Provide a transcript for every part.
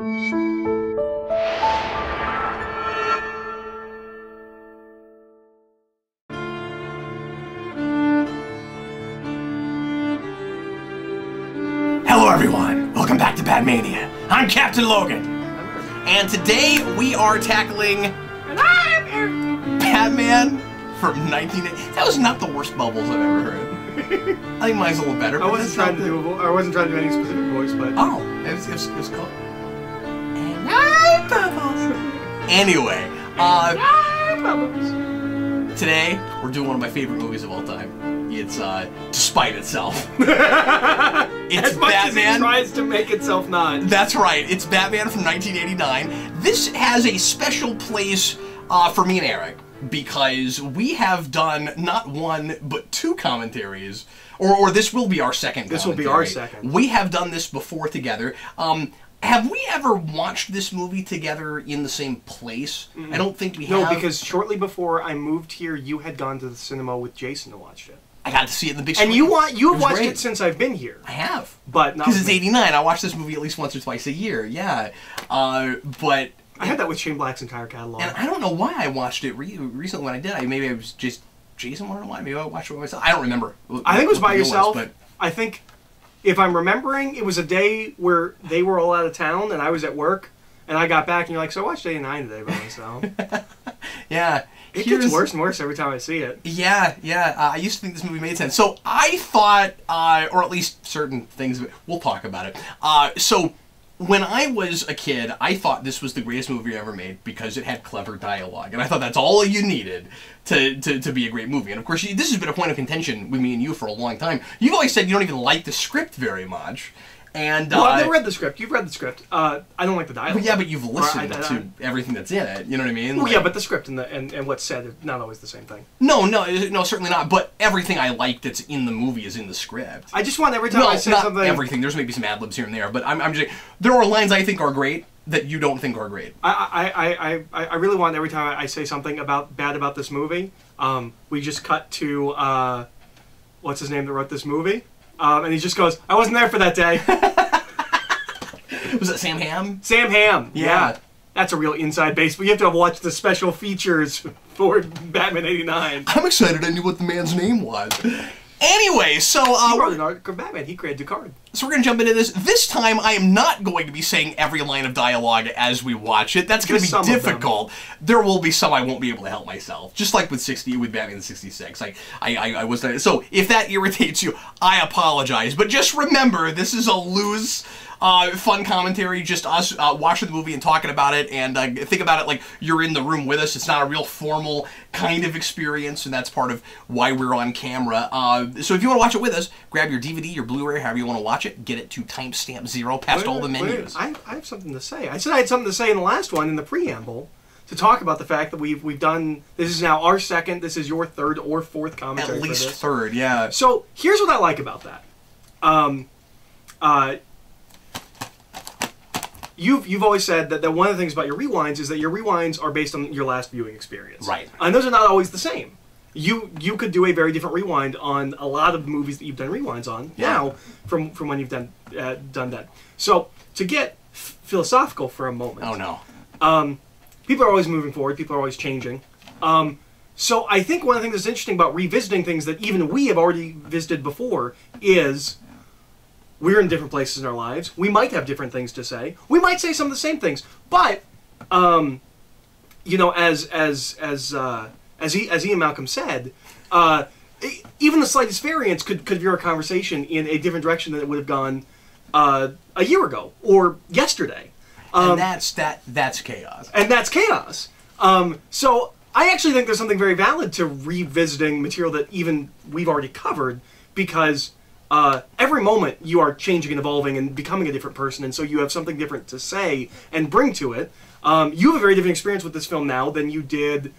Hello everyone, welcome back to Batmania. I'm Captain Logan, and today we are tackling Batman from 1980. That was not the worst bubbles I've ever heard. I think mine's a little better. I wasn't trying to do any specific voice, but it was cool. And I'm Bubbles. Anyway, today we're doing one of my favorite movies of all time. It's Despite Itself. It's as much Batman. as it tries to make itself not. That's right. It's Batman from 1989. This has a special place for me and Eric because we have done not one but two commentaries, or this will be our second. This will be our second. We have done this before together. Have we ever watched this movie together in the same place? I don't think we have. No, because shortly before I moved here, you had gone to the cinema with Jason to watch it. I got to see it in the big screen. And you have watched it since I've been here. I have. But not because it's 89. I watch this movie at least once or twice a year, yeah. But I had that with Shane Black's entire catalog. And I don't know why I watched it recently when I did. Maybe I was just... Jason wanted to watch it. Maybe I watched it by myself. I don't remember. I think it was by yourself. But I think, if I'm remembering, it was a day where they were all out of town and I was at work. And I got back and you're like, so I watched 89 today by myself. Yeah. It gets worse and worse every time I see it. Yeah, yeah. I used to think this movie made sense. So I thought, or at least certain things, we'll talk about it. So when I was a kid, I thought this was the greatest movie ever made because it had clever dialogue. And I thought that's all you needed to be a great movie. And of course, this has been a point of contention with me and you for a long time. You've always said you don't even like the script very much. And, well, I've never read the script. You've read the script. I don't like the dialogue. Well, yeah, but you've listened to everything that's in it. You know what I mean? Well, yeah, but the script and what's said are not always the same thing. No, certainly not. But everything I like that's in the movie is in the script. I just want every time I say something... everything. There's maybe some ad-libs here and there, but I'm just... There are lines I think are great that you don't think are great. I really want every time I say something bad about this movie, we just cut to... what's his name that wrote this movie? And he just goes, I wasn't there for that day. Was that Sam Hamm? Sam Hamm, yeah. That's a real inside base, but you have to have watched the special features for Batman 89. I'm excited I knew what the man's name was. Anyway, so... he wrote an article for Batman. He created Ducard. So we're going to jump into this. This time, I am not going to be saying every line of dialogue as we watch it. That's going to be difficult. There will be some I won't be able to help myself. Just like with Batman 66. I was... So, if that irritates you, I apologize. But just remember, this is a loose... fun commentary, just us watching the movie and talking about it, and think about it like you're in the room with us. It's not a real formal kind of experience, and that's part of why we're on camera. So if you want to watch it with us, grab your DVD, your Blu-ray, however you want to watch it, get it to timestamp 0 past all the menus. I have something to say. I said I had something to say in the last one, in the preamble, to talk about the fact that we've done, this is now our second, this is your third or fourth commentary. At least third, yeah. So here's what I like about that. You've always said that one of the things about your rewinds is that your rewinds are based on your last viewing experience. Right. And those are not always the same. You could do a very different rewind on a lot of movies that you've done rewinds on now from when you've done that. So to get philosophical for a moment. Oh no. People are always moving forward. People are always changing. So I think one of the things that's interesting about revisiting things that even we have already visited before is we're in different places in our lives. We might have different things to say. We might say some of the same things, but you know, as Ian Malcolm said, even the slightest variance could veer a conversation in a different direction than it would have gone a year ago or yesterday. And that's chaos. And that's chaos. So I actually think there's something very valid to revisiting material that even we've already covered, because every moment you are changing and evolving and becoming a different person, and so you have something different to say and bring to it. You have a very different experience with this film now than you did,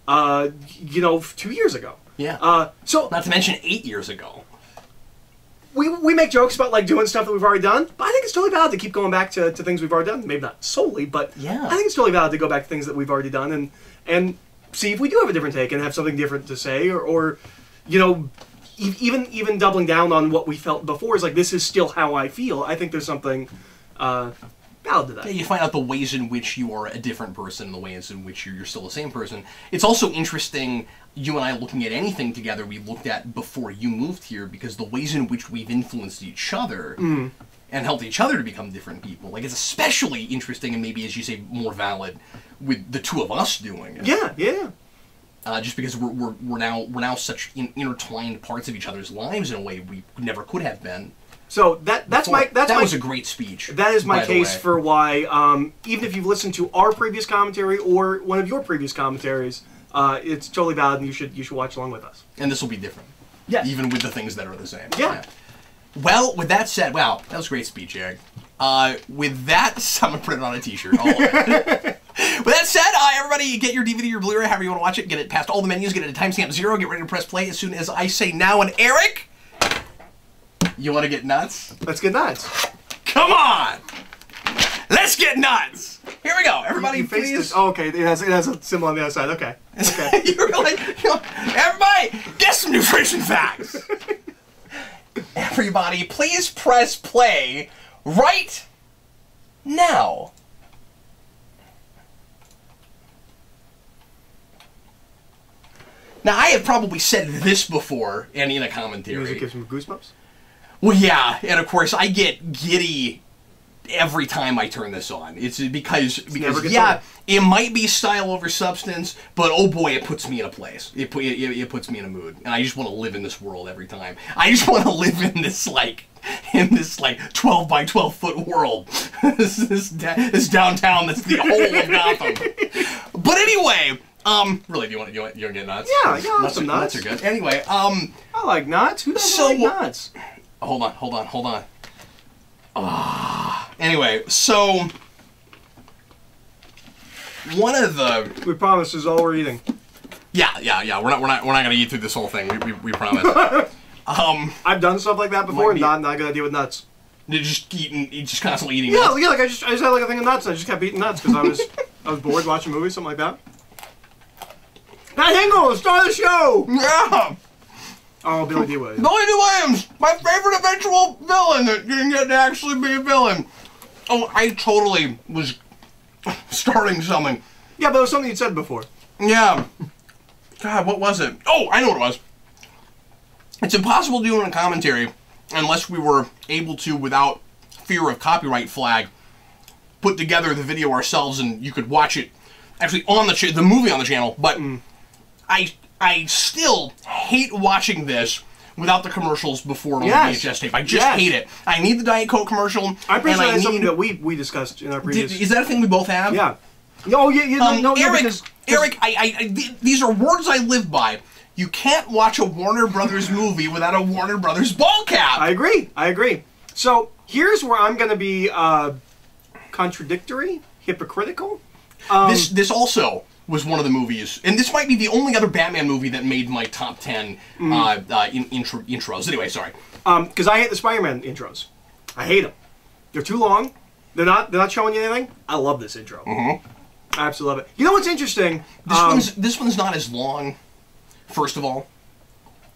you know, 2 years ago. Yeah. So not to mention 8 years ago. We make jokes about like doing stuff that we've already done, but I think it's totally valid to keep going back to things we've already done. Maybe not solely, but yeah. I think it's totally valid to go back to things that we've already done and see if we do have a different take and have something different to say, or you know, even doubling down on what we felt before is like, this is still how I feel. I think there's something valid talented at. Yeah, you find out the ways in which you are a different person and the ways in which you're still the same person. It's also interesting, you and I looking at anything together we looked at before you moved here, because the ways in which we've influenced each other and helped each other to become different people. Like, it's especially interesting and maybe, as you say, more valid with the two of us doing it. Yeah, yeah. Just because we're now such intertwined parts of each other's lives in a way we never could have been. So that was a great speech. That is my case for why, even if you've listened to our previous commentary or one of your previous commentaries, it's totally valid, and you should watch along with us. And this will be different. Yes. Even with the things that are the same. Yeah. Well, with that said, wow, that was a great speech, Eric. With that, I'm gonna put it on a T-shirt. With that said, everybody get your DVD or Blu-ray, however you want to watch it. Get it past all the menus. Get it at timestamp 0. Get ready to press play as soon as I say now. And Eric, you want to get nuts? Let's get nuts. Come on! Let's get nuts! Here we go. Everybody, you please. This. Oh, okay. It has a symbol on the other side. Okay. Okay. You're like, everybody, get some nutrition facts. Everybody, please press play right now. Now, I have probably said this before and in a commentary. Music gives me goosebumps? Well, yeah, and of course, I get giddy every time I turn this on. It's because yeah, it might be style over substance, but oh boy, it puts me in a place. It puts me in a mood, and I just want to live in this world every time. I just want to live in this like 12 by 12 foot world. this downtown that's the whole of Gotham. But anyway. Really, do you want to get nuts? Yeah, I'll have some nuts. Nuts are good. Anyway, I like nuts. Who doesn't like nuts? Hold on. Anyway, so one of the we promise is all we're eating. Yeah. We're not gonna eat through this whole thing. We promise. I've done stuff like that before, and not a good idea with nuts. You're just constantly eating. Yeah, nuts? Yeah. Like I just had like a thing of nuts, and I just kept eating nuts because I was bored watching movies, something like that. Pat Hingle, star of the show! Yeah! Oh, Billy D. Williams. Billy D. Williams! My favorite eventual villain that didn't get to actually be a villain. Oh, I totally was starting something. Yeah, but it was something you'd said before. Yeah. God, what was it? Oh, I know what it was. It's impossible to do in a commentary unless we were able to, without fear of copyright flag, put together the video ourselves and you could watch it actually on the movie on the channel, but I still hate watching this without the commercials before on the VHS tape. I just hate it. I need the Diet Coke commercial. I'm pretty sure that's something that we discussed in our previous... Is that a thing we both have? Yeah. Oh, yeah, no, Eric, these are words I live by. You can't watch a Warner Brothers movie without a Warner Brothers ball cap. I agree. So, here's where I'm going to be contradictory, hypocritical. This also was one of the movies, and this might be the only other Batman movie that made my top 10 intros. Anyway, sorry. Because I hate the Spider-Man intros. I hate them. They're too long. They're not showing you anything. I love this intro. I absolutely love it. You know what's interesting? This one's not as long. First of all,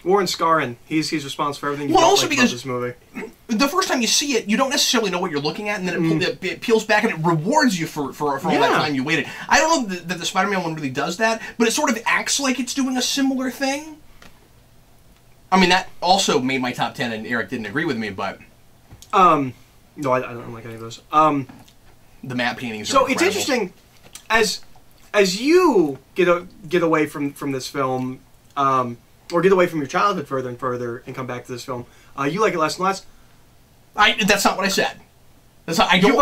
Warren Scarron, he's responsible for everything you don't like about this movie. The first time you see it, you don't necessarily know what you're looking at, and then it peels back and it rewards you for all that time you waited. I don't know that the Spider-Man one really does that, but it sort of acts like it's doing a similar thing. I mean, that also made my top 10, and Eric didn't agree with me, but... No, I don't like any of those. The matte paintings are incredible. It's interesting, as you get away from this film... or get away from your childhood further and further and come back to this film. You like it less and less. That's not what I said. That's not, I don't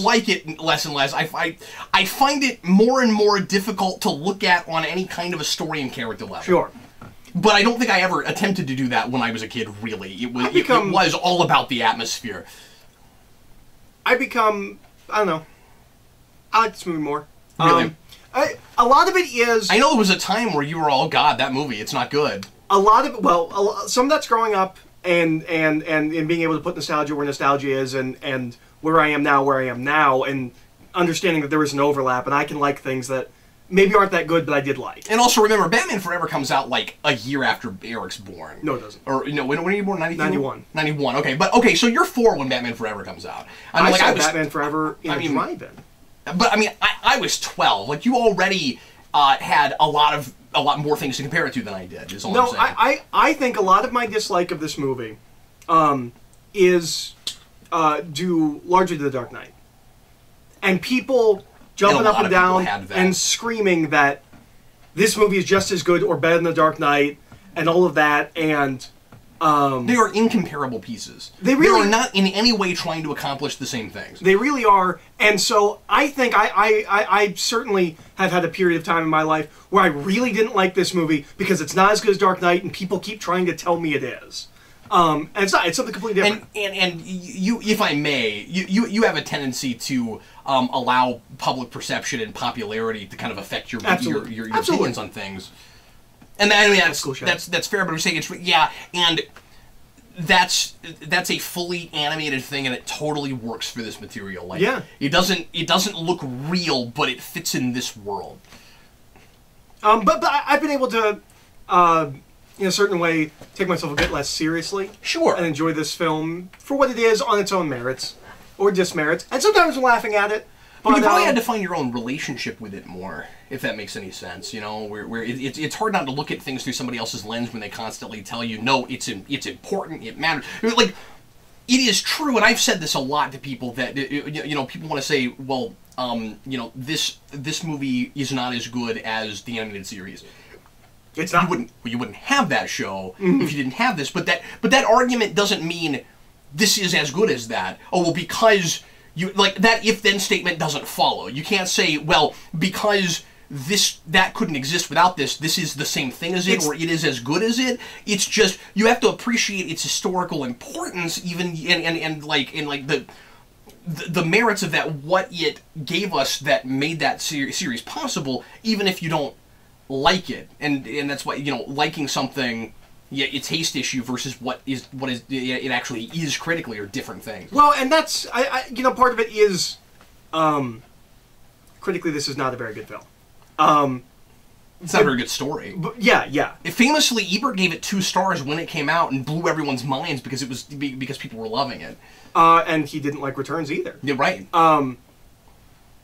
like it less and less. I find it more and more difficult to look at on any kind of a story and character level. Sure. But I don't think I ever attempted to do that when I was a kid, really. It was all about the atmosphere. I don't know. I like this movie more. Really? A lot of it is... I know there was a time where you were all, God, that movie, it's not good. A lot of it, some of that's growing up and being able to put nostalgia where nostalgia is and where I am now, and understanding that there is an overlap, and I can like things that maybe aren't that good, but I did like. And also remember, Batman Forever comes out like a year after Eric's born. No, it doesn't. Or no, when are you born? 92? 91. 91. Okay, but okay, so you're 4 when Batman Forever comes out. I mean, I saw Batman Forever in a drive-in. But I mean, I was 12. Like you already had a lot more things to compare it to than I did. Is all I'm saying. I think a lot of my dislike of this movie is due largely to The Dark Knight, and people jumping up and down and screaming that this movie is just as good or better than The Dark Knight and all of that, and they are incomparable pieces. They are not in any way trying to accomplish the same things. They really are, and so I think I certainly have had a period of time in my life where I really didn't like this movie because it's not as good as Dark Knight, and people keep trying to tell me it is. And it's not. It's something completely different. And you, if I may, you have a tendency to allow public perception and popularity to kind of affect your opinions on things. And I mean that's fair, but I'm saying and that's a fully animated thing, and it totally works for this material. Like, it doesn't look real, but it fits in this world. But I've been able to, in a certain way, take myself a bit less seriously. Sure. And enjoy this film for what it is on its own merits or dismerits, and sometimes I'm laughing at it. But you probably had to find your own relationship with it more, if that makes any sense. You know, where it's hard not to look at things through somebody else's lens when they constantly tell you, no, it's important, it matters. Like, it is true, and I've said this a lot to people that people want to say, well, this movie is not as good as the animated series. It's not. You wouldn't have that show if you didn't have this. But that argument doesn't mean this is as good as that. Oh well, because. That if-then statement doesn't follow. You can't say, well, because that couldn't exist without this is the same thing as it, or it is as good as it. It's just, you have to appreciate its historical importance, even, and the merits of that, what it gave us that made that series possible, even if you don't like it. And that's why, liking something... Yeah, a taste issue versus what it actually is critically are different things. Well, and that's part of it is critically this is not a very good film. It's not a very good story. But yeah. Famously, Ebert gave it 2 stars when it came out and blew everyone's minds because because people were loving it. And he didn't like Returns either. Yeah, right.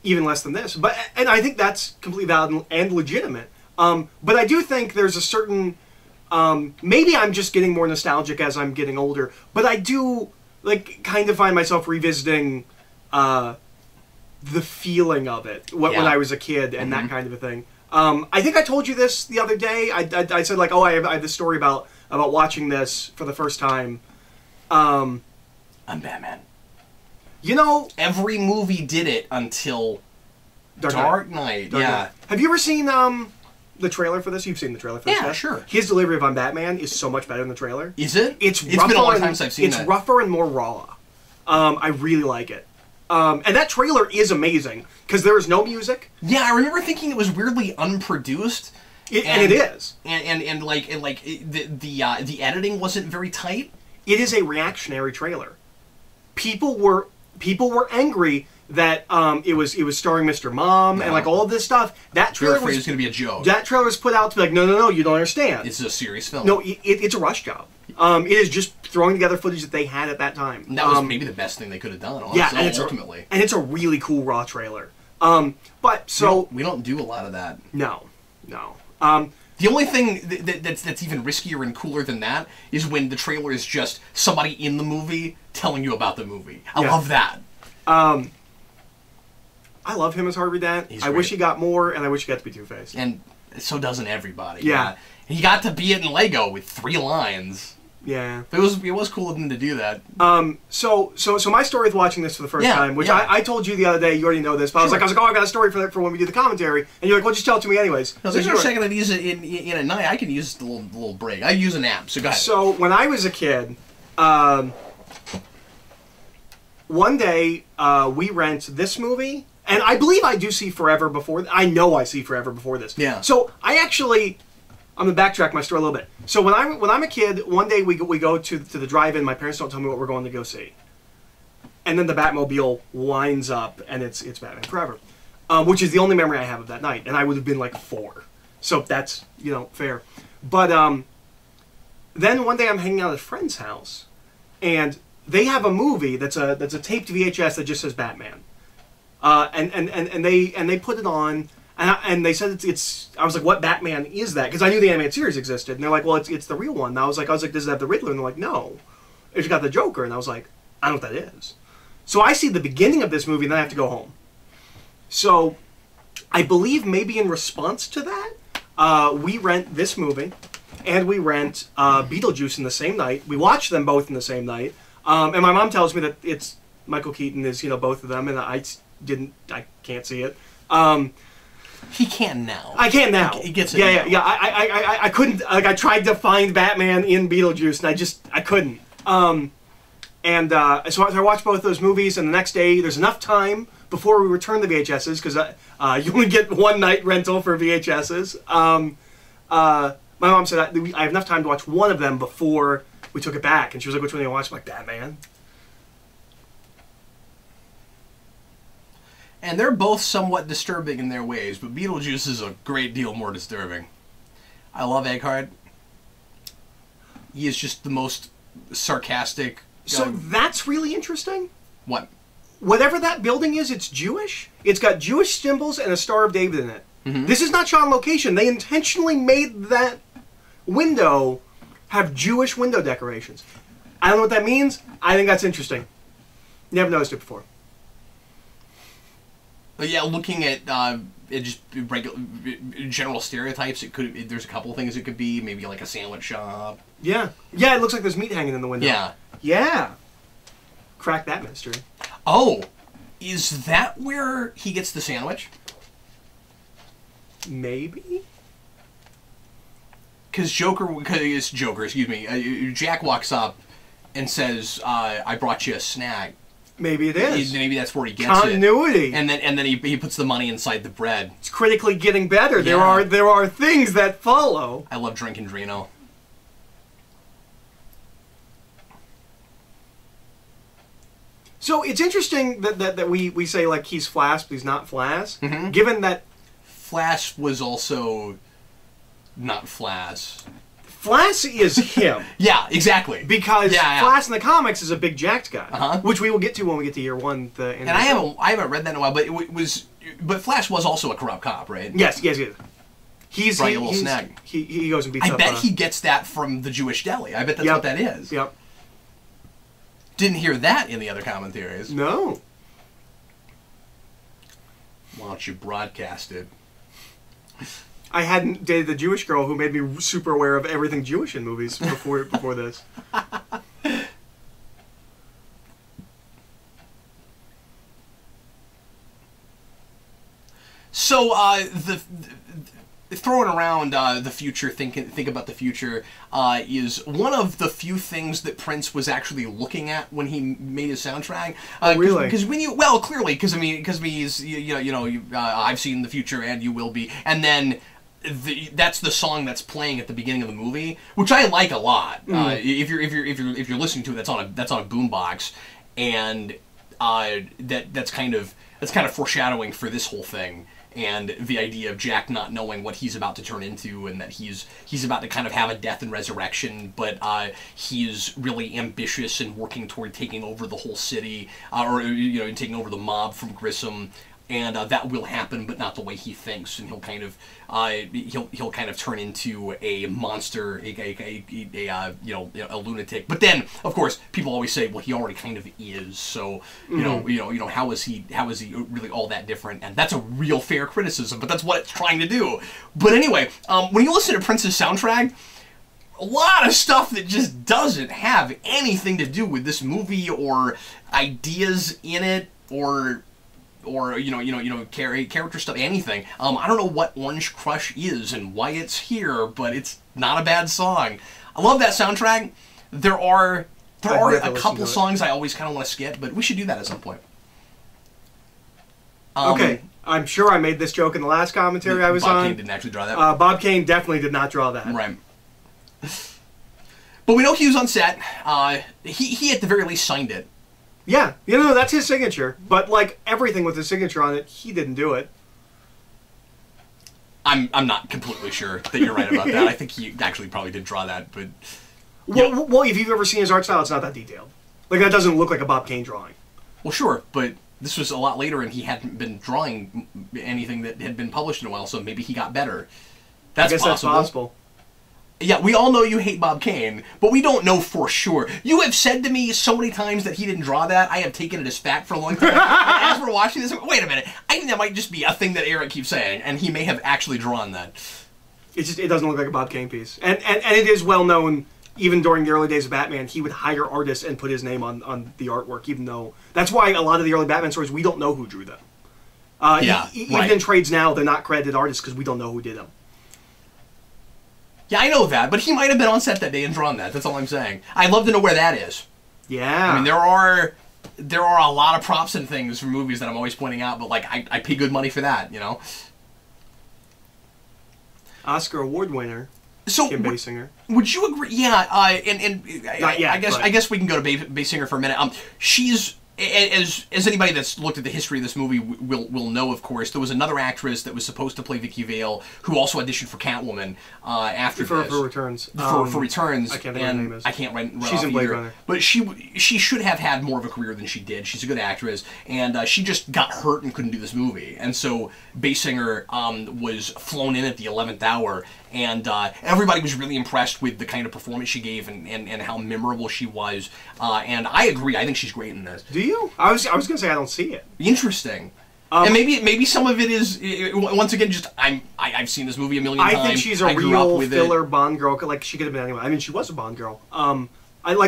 Even less than this, and I think that's completely valid and legitimate. But I do think there's a certain. Maybe I'm just getting more nostalgic as I'm getting older, but I do, kind of find myself revisiting, the feeling of it when I was a kid and that kind of a thing. I think I told you this the other day. I said, I have this story about watching this for the first time. I'm Batman. Every movie did it until Dark Knight. Yeah. Have you ever seen, the trailer for this? You've seen the trailer for this? Yeah, sure. His delivery of I'm Batman is so much better than the trailer. Is it? It's been a long time since I've seen that. It's rougher and more raw. I really like it. And that trailer is amazing, because there is no music. Yeah, I remember thinking it was weirdly unproduced. And it is. And the editing wasn't very tight. It is a reactionary trailer. People were angry that it was starring Mr. Mom and all of this stuff. That trailer was going to be a joke. That trailer was put out to be like, no, you don't understand. It's a serious film. No, it's a rush job. It is just throwing together footage that they had at that time. And that was maybe the best thing they could have done. Honestly, ultimately, and it's a really cool raw trailer. But so we don't do a lot of that. No. The only thing that's even riskier and cooler than that is when the trailer is just somebody in the movie telling you about the movie. I love that. I love him as Harvey Dent. I wish he got more, and I wish he got to be Two-Face. And so doesn't everybody. Yeah. He got to be it in Lego with 3 lines. Yeah. But it was cool of him to do that. So my story with watching this for the first time, which I told you the other day, you already know this, but I was like, I got a story for when we do the commentary, and you're like, well, just tell it to me anyways. There's no second I'd use it in a night. I can use the little break. I use an app, so go ahead. So when I was a kid, one day we rent this movie. And I believe I do see Forever before... I know I see Forever before this. Yeah. So I actually... I'm going to backtrack my story a little bit. So when I'm a kid, one day we go to the drive-in. My parents don't tell me what we're going to go see. And then the Batmobile winds up, and it's Batman Forever. which is the only memory I have of that night, and I would have been like 4. So that's, you know, fair. But then one day I'm hanging out at a friend's house, and they have a movie that's a taped VHS that just says Batman, and they put it on, and they said it's. I was like, what Batman is that? Because I knew the animated series existed, and they're like, well, it's the real one. And I was like, does it have the Riddler? And they're like, no, it's got the Joker. And I was like, I don't know what that is. So I see the beginning of this movie, and then I have to go home. So I believe maybe in response to that, we rent this movie, and we rent Beetlejuice in the same night. We watch them both in the same night. And my mom tells me that it's Michael Keaton is, you know, both of them, and I can't see it. He can now. I can now. He gets it. Yeah. I couldn't. Like, I tried to find Batman in Beetlejuice, and I couldn't. So I watched both those movies, and the next day there's enough time before we return the VHSs, because you only get one night rental for VHSs. My mom said I have enough time to watch one of them before we took it back, and she was like, which one do you watch? I'm like, Batman. And they're both somewhat disturbing in their ways, but Beetlejuice is a great deal more disturbing. I love Eckhart. He is just the most sarcastic. So that's really interesting. What? Whatever that building is, it's Jewish. It's got Jewish symbols and a Star of David in it. Mm-hmm. This is not shot on location. They intentionally made that window have Jewish window decorations. I don't know what that means. I think that's interesting. Never noticed it before. But yeah, looking at just regular general stereotypes, there's a couple of things it could be. Maybe like a sandwich shop. Yeah, it looks like there's meat hanging in the window. Yeah. Crack that mystery. Oh, is that where he gets the sandwich? Maybe. Because excuse me, Jack walks up and says, "I brought you a snack." Maybe it is. Maybe that's where he gets continuity. It. And then he puts the money inside the bread. It's critically getting better. Yeah. There are things that follow. I love drinking Drino. So it's interesting that we say like he's Flash, but he's not Flash. Mm-hmm. Given that Flash was also not Flash. Flash is him. Yeah, exactly. Because Flash in the comics is a big jacked guy, which we will get to when we get to year 1. And I haven't read that in a while, but Flash was also a corrupt cop, right? Yes. He's brought you a little snack. He goes and beats up. I bet he gets that from the Jewish deli. I bet that's what that is. Yep. Didn't hear that in the other commentaries. No. Why don't you broadcast it? I hadn't dated the Jewish girl who made me super aware of everything Jewish in movies before this. So throwing around the future, think about the future, is one of the few things that Prince was actually looking at when he made his soundtrack. Really? Because clearly, because he's I've seen the future and you will be, and then. That's the song that's playing at the beginning of the movie, which I like a lot. If you're listening to it, that's on a boombox, and that's kind of foreshadowing for this whole thing, and the idea of Jack not knowing what he's about to turn into, and that he's about to kind of have a death and resurrection, but he's really ambitious and working toward taking over the whole city, or taking over the mob from Grissom. And that will happen, but not the way he thinks, and he'll kind of turn into a monster, a lunatic. But then, of course, people always say, well, he already kind of is. So how is he really all that different? And that's a real fair criticism, but that's what it's trying to do. But anyway, when you listen to Prince's soundtrack, a lot of stuff that just doesn't have anything to do with this movie or ideas in it or character stuff, anything. I don't know what Orange Crush is and why it's here, but it's not a bad song. I love that soundtrack. There are a couple songs I always kind of want to skip, but we should do that at some point. Okay, I'm sure I made this joke in the last commentary I was on. Bob Kane didn't actually draw that. Bob Kane definitely did not draw that. Right. But we know he was on set. He at the very least signed it. Yeah, that's his signature. But like everything with his signature on it, he didn't do it. I'm not completely sure that you're right about that. I think he actually probably did draw that, but... Well, if you've ever seen his art style, it's not that detailed. Like, that doesn't look like a Bob Kane drawing. Well, sure, but this was a lot later, and he hadn't been drawing anything that had been published in a while, so maybe he got better. That's possible. That's possible. Yeah, we all know you hate Bob Kane, but we don't know for sure. You have said to me so many times that he didn't draw that, I have taken it as fact for a long time. As we're watching this, wait a minute, I think that might just be a thing that Eric keeps saying, and he may have actually drawn that. It doesn't look like a Bob Kane piece. And it is well known, even during the early days of Batman, he would hire artists and put his name on the artwork, even though... That's why a lot of the early Batman stories, we don't know who drew them. Even in trades now, they're not credited artists because we don't know who did them. Yeah, I know that, but he might have been on set that day and drawn that. That's all I'm saying. I'd love to know where that is. Yeah. I mean, there are a lot of props and things from movies that I'm always pointing out, but like I pay good money for that, you know. Oscar award winner. So Kim Basinger. Would you agree? Yeah, I guess we can go to Basinger for a minute. She's as anybody that's looked at the history of this movie will know, of course, there was another actress that was supposed to play Vicky Vale who also auditioned for Catwoman after for this. Returns. For Returns. I can't think of her name is. I can't write She's in Blade Runner. But she should have had more of a career than she did. She's a good actress, and she just got hurt and couldn't do this movie. And so Basinger was flown in at the 11th hour, and everybody was really impressed with the kind of performance she gave and how memorable she was. And I agree. I think she's great in this. Do you? I was going to say I don't see it. Interesting. And maybe some of it is once again just I've seen this movie a million times. I think she's a real filler Bond girl. Like she could have been anyone. I mean, she was a Bond girl. I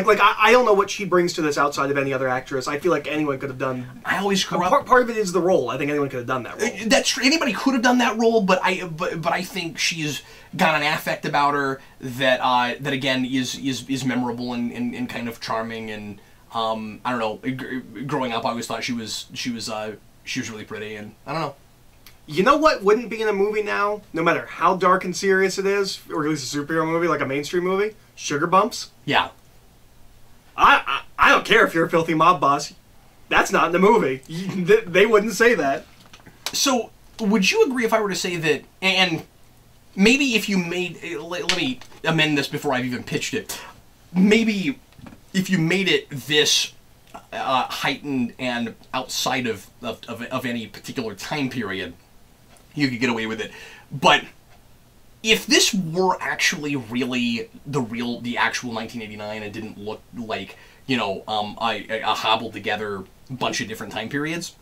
don't know what she brings to this outside of any other actress. I feel like anyone could have done. I always part of it is the role. I think anyone could have done that role. That's true. Anybody could have done that role, but I think she's got an affect about her that again is memorable and kind of charming and I don't know. Growing up, I always thought she was really pretty, and I don't know. You know what wouldn't be in a movie now, no matter how dark and serious it is, or at least a superhero movie, like a mainstream movie? Sugar bumps? Yeah. I don't care if you're a filthy mob boss. That's not in the movie. They wouldn't say that. So, would you agree if I were to say that, and maybe if you made, let me amend this before I've even pitched it, maybe if you made it this heightened and outside of any particular time period, you could get away with it. But if this were actually really the actual 1989 and didn't look like, you know, a hobbled together bunch of different time periods,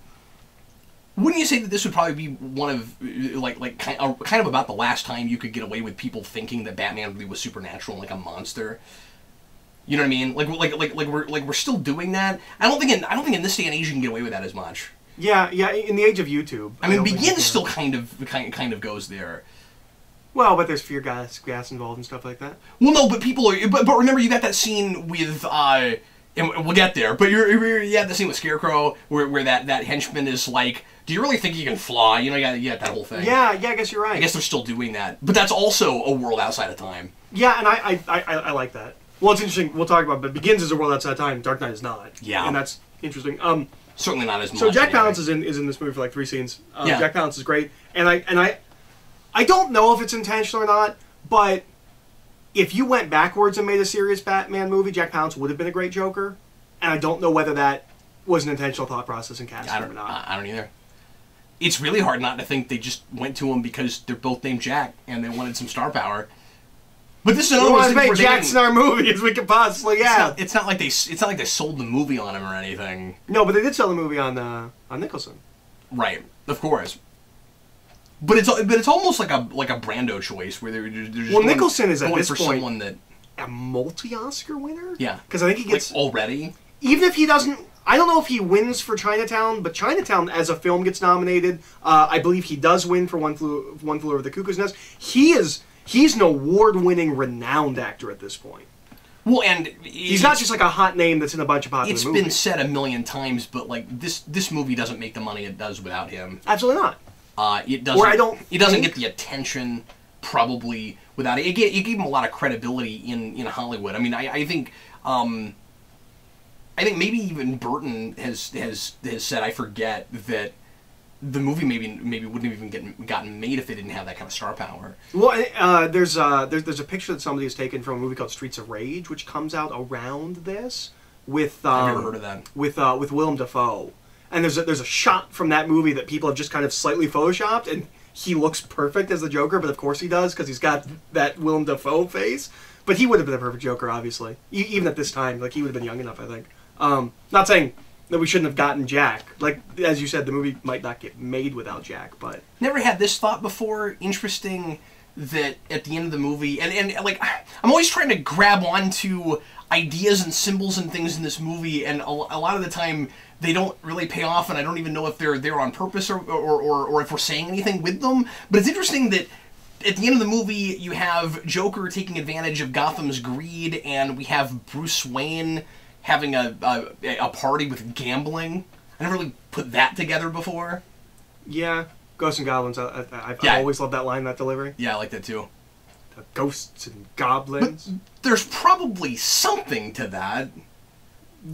wouldn't you say that this would probably be one of kind of about the last time you could get away with people thinking that Batman really was supernatural, like a monster? You know what I mean? Like we're still doing that. I don't think in this day and age you can get away with that as much. Yeah. In the age of YouTube, I mean, Begin still kind of goes there. Well, but there's fear gas involved and stuff like that. Well, no, but people are. But remember, you got that scene with and we'll get there. But you had the scene with Scarecrow where that henchman is like, "Do you really think you can fly?" You know, you got that whole thing. Yeah. I guess you're right. I guess they're still doing that, but that's also a world outside of time. Yeah, and I like that. Well, it's interesting. We'll talk about it, but Begins is a world outside time. Dark Knight is not. Yeah. And that's interesting. Certainly not as much. So Jack Palance is in this movie for like 3 scenes. Yeah. Jack Palance is great. And I don't know if it's intentional or not, but if you went backwards and made a serious Batman movie, Jack Palance would have been a great Joker. And I don't know whether that was an intentional thought process in casting or not. I don't either. It's really hard not to think they just went to him because they're both named Jack and they wanted some star power. But this is another one. As many Jacks in our movie as we could possibly have. It's not like they sold the movie on him or anything. No, but they did sell the movie on Nicholson. Right, of course. But it's almost like a Brando choice where they're just Nicholson is at this point someone that a multi-Oscar winner. Yeah, because I think he gets already. Even if he doesn't, I don't know if he wins for Chinatown, but Chinatown as a film gets nominated. I believe he does win for One Flew Over the Cuckoo's Nest. He's an award-winning, renowned actor at this point. Well, and he's not just like a hot name that's in a bunch of popular movies. It's been said a million times, but like this movie doesn't make the money it does without him. Absolutely not. It doesn't. It doesn't get the attention probably without it. It gave him a lot of credibility in Hollywood. I mean, I think. I think maybe even Burton has said, I forget, that the movie maybe wouldn't have even gotten made if they didn't have that kind of star power. Well, there's a picture that somebody has taken from a movie called Streets of Rage, which comes out around this with I've never heard of that. With Willem Dafoe, and there's a shot from that movie that people have just kind of slightly photoshopped, and he looks perfect as the Joker, but of course he does because he's got that Willem Dafoe face. But he would have been a perfect Joker, obviously, even at this time. Like he would have been young enough, I think. Not saying that we shouldn't have gotten Jack. Like, as you said, the movie might not get made without Jack, but... Never had this thought before. Interesting that at the end of the movie... And like, I'm always trying to grab onto ideas and symbols and things in this movie, and a lot of the time, they don't really pay off, and I don't even know if they're there on purpose or if we're saying anything with them. But it's interesting that at the end of the movie, you have Joker taking advantage of Gotham's greed, and we have Bruce Wayne having a party with gambling. I never really put that together before. Yeah, Ghosts and Goblins. I've always loved that line, that delivery. Yeah, I like that too. The ghosts and goblins. But there's probably something to that.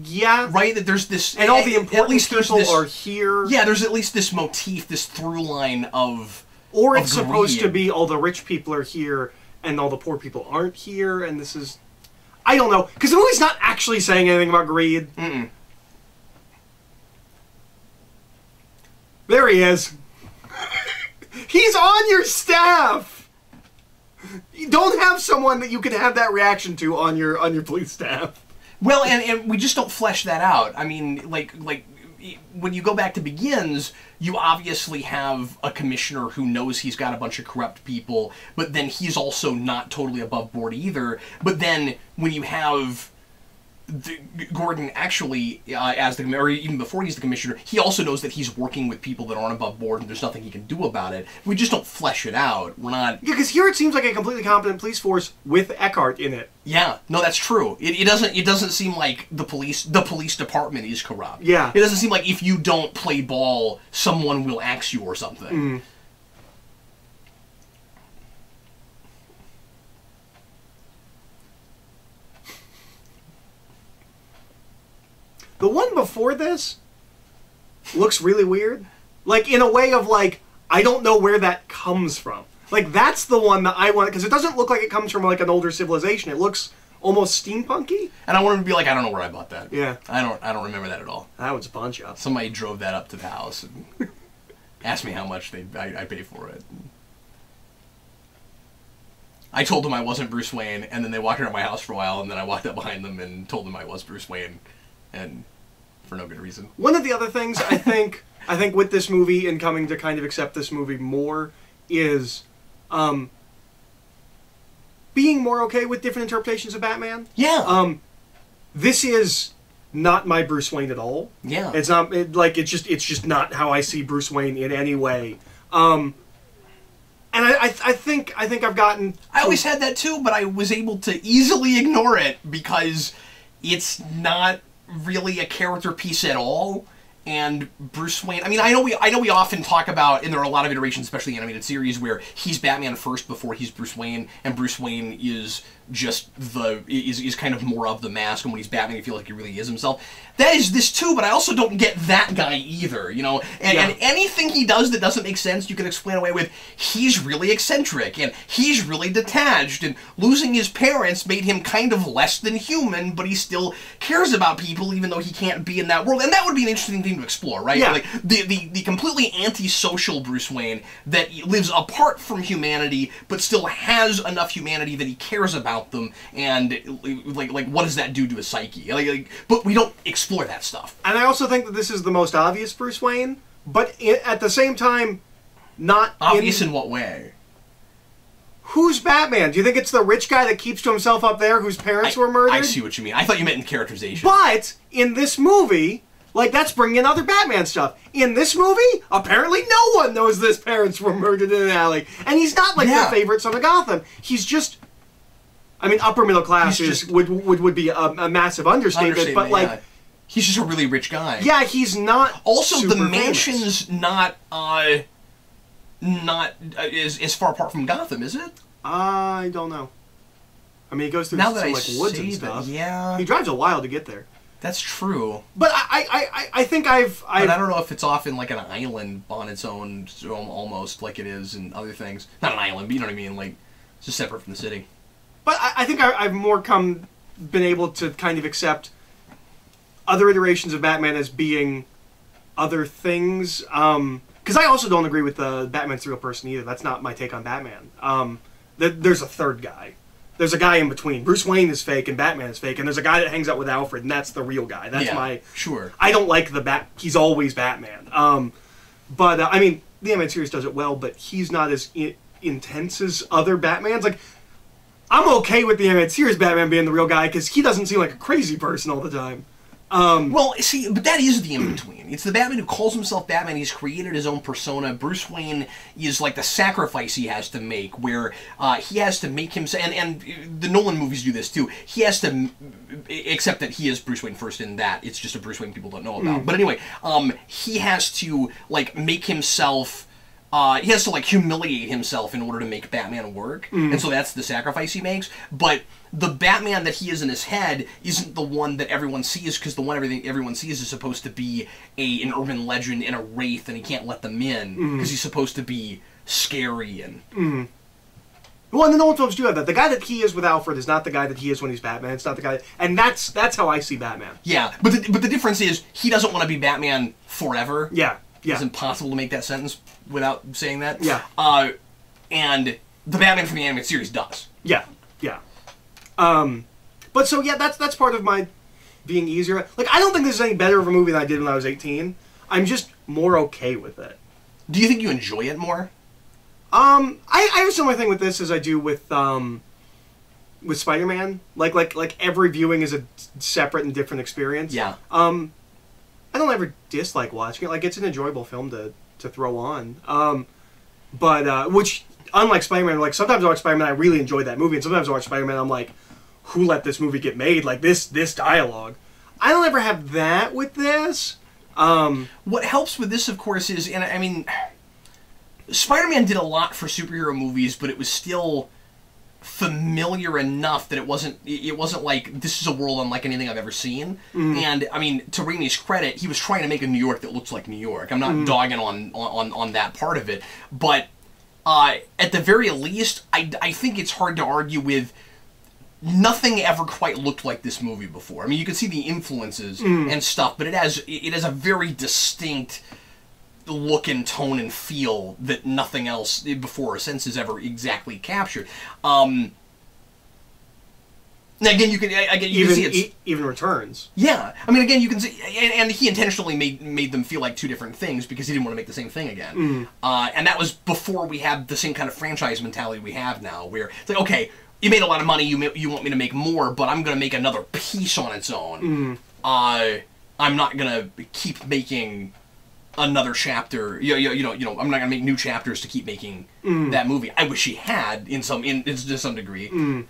Yeah. Right? That there's this... And all the important people are here. Yeah, there's at least this motif, this through line of... Or it's supposed to be all the rich people are here and all the poor people aren't here, and this is... I don't know, because the movie's not actually saying anything about greed. Mm-mm. There he is. He's on your staff. You don't have someone that you can have that reaction to on your police staff. Well, and we just don't flesh that out. I mean, like when you go back to Begins, you obviously have a commissioner who knows he's got a bunch of corrupt people, but then he's also not totally above board either. But then when you have Gordon actually, as the, or even before he's the commissioner, he also knows that he's working with people that aren't above board and there's nothing he can do about it. We just don't flesh it out. We're not... Yeah, because here it seems like a completely competent police force with Eckhart in it. Yeah, no, that's true. It doesn't seem like the police department is corrupt. Yeah. It doesn't seem like if you don't play ball, someone will axe you or something. Mm. The one before this looks really weird. Like, in a way of, like, I don't know where that comes from. Like, that's the one that I want, because it doesn't look like it comes from, like, an older civilization. It looks almost steampunky. And I wanted to be like, I don't know where I bought that. Yeah. I don't remember that at all. That was a bunch of. Somebody drove that up to the house and asked me how much I paid for it. I told them I wasn't Bruce Wayne, and then they walked around my house for a while, and then I walked up behind them and told them I was Bruce Wayne. And for no good reason. One of the other things I think with this movie and coming to kind of accept this movie more is being more okay with different interpretations of Batman. Yeah. This is not my Bruce Wayne at all. Yeah. It's not it's just not how I see Bruce Wayne in any way. And I think I've gotten... I always had that too, but I was able to easily ignore it because it's not really a character piece at all. And Bruce Wayne, I mean, I know we often talk about, and there are a lot of iterations, especially animated series, where he's Batman first before he's Bruce Wayne, and Bruce Wayne is just is kind of more of the mask, and when he's Batman, you feel like he really is himself. That is this too, but I also don't get that guy either, you know? And anything he does that doesn't make sense, you can explain away with, he's really eccentric, and he's really detached, and losing his parents made him kind of less than human, but he still cares about people, even though he can't be in that world. And that would be an interesting thing to explore, right? Yeah. Like, the completely antisocial Bruce Wayne that lives apart from humanity, but still has enough humanity that he cares about them, and like what does that do to his psyche? But we don't explore that stuff. And I also think that this is the most obvious Bruce Wayne, but at the same time, not obvious in what way? Who's Batman? Do you think it's the rich guy that keeps to himself up there whose parents were murdered? I see what you mean. I thought you meant in characterization. But in this movie, like, that's bringing in other Batman stuff. In this movie, apparently no one knows his parents were murdered in an alley. And he's not like the favorite son of Gotham. He's just... I mean, upper middle class would be a massive understatement, but like... He's just a really rich guy. Yeah, he's not also, super the mansion's famous. not as far apart from Gotham, is it? I don't know. I mean, he goes through some like woods and stuff. Yeah. He drives a while to get there. That's true. But I think I've... But I don't know if it's off in, like, an island on its own, almost, like it is in other things. Not an island, but you know what I mean? Like, it's just separate from the city. But I think I've more been able to kind of accept other iterations of Batman as being other things. Because I also don't agree with the Batman's a real person either. That's not my take on Batman. There's a third guy. There's a guy in between. Bruce Wayne is fake and Batman is fake, and there's a guy that hangs out with Alfred, and that's the real guy. That's my... Sure. I don't like he's always Batman. But, I mean, the animated series does it well, but he's not as intense as other Batmans. Like, I'm okay with the animated series Batman being the real guy, because he doesn't seem like a crazy person all the time. Well, see, but that is the in-between. It's the Batman who calls himself Batman. He's created his own persona. Bruce Wayne is like the sacrifice he has to make, where he has to make himself... And the Nolan movies do this, too. He has to... Except that he is Bruce Wayne first in that. It's just a Bruce Wayne people don't know about. But anyway, he has to, like, make himself... he has to, like, humiliate himself in order to make Batman work. And so that's the sacrifice he makes. But the Batman that he is in his head isn't the one that everyone sees, because the one everyone sees is supposed to be an urban legend and a wraith, and he can't let them in, because he's supposed to be scary and... Well, and the Nolan films do have that. The guy that he is with Alfred is not the guy that he is when he's Batman. It's not the guy... And that's how I see Batman. Yeah, but the difference is, he doesn't want to be Batman forever. Yeah. It's impossible to make that sentence without saying that. Yeah. And the Batman from the animated series does. Yeah. But so, yeah, that's part of my being easier. Like, I don't think this is any better of a movie than I did when I was 18. I'm just more okay with it. Do you think you enjoy it more? I have a similar thing with this as I do with Spider-Man. Like every viewing is a separate and different experience. Yeah. I don't ever dislike watching it. Like, it's an enjoyable film to throw on. But which, unlike Spider-Man, like, sometimes I watch Spider-Man, I really enjoy that movie, and sometimes I watch Spider-Man, I'm like, who let this movie get made? Like, this dialogue. I don't ever have that with this. What helps with this, of course, is, and I mean, Spider-Man did a lot for superhero movies, but it was still familiar enough that it wasn't like, this is a world unlike anything I've ever seen. And I mean, to Raimi's credit, he was trying to make a New York that looks like New York. I'm not dogging on that part of it, but at the very least, I think it's hard to argue with nothing ever quite looked like this movie before. I mean, you can see the influences and stuff, but it has a very distinct look and tone and feel that nothing else before or since has ever exactly captured. Now again, you can see it's even Returns. Yeah, I mean, again, you can see, and he intentionally made them feel like two different things because he didn't want to make the same thing again. And that was before we had the same kind of franchise mentality we have now, where it's like, okay, you made a lot of money, you want me to make more, but I'm going to make another piece on its own. I'm not going to keep making another chapter. I'm not going to make new chapters to keep making that movie. I wish he had to some degree,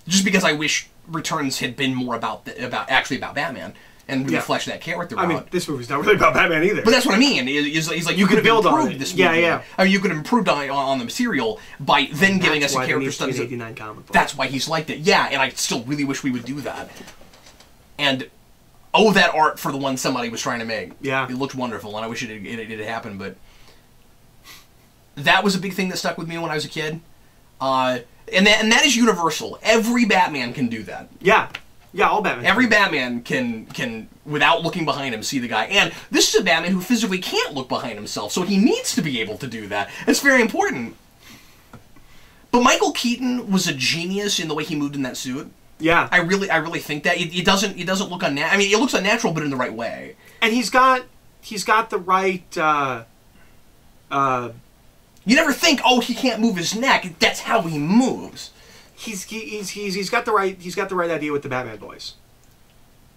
just because I wish Returns had been more about Batman and really flesh that character out. I mean, this movie's not really about Batman either. But that's what I mean. He's like, you could have improved this movie. Yeah. I mean, you could have improved on the material by then giving us a character study. That's why he's liked it. Yeah, and I still really wish we would do that. And that art for the one somebody was trying to make. Yeah. It looked wonderful, and I wish it had happened, but that was a big thing that stuck with me when I was a kid. And that is universal. Every Batman can do that. Yeah, all Batman. Every Batman can, without looking behind him, see the guy. And this is a Batman who physically can't look behind himself, so he needs to be able to do that. It's very important. But Michael Keaton was a genius in the way he moved in that suit. Yeah, I really think that it doesn't look unnatural. I mean, it looks unnatural, but in the right way. And he's got the right. You never think, he can't move his neck. That's how he moves. He's got the right idea with the Batman voice.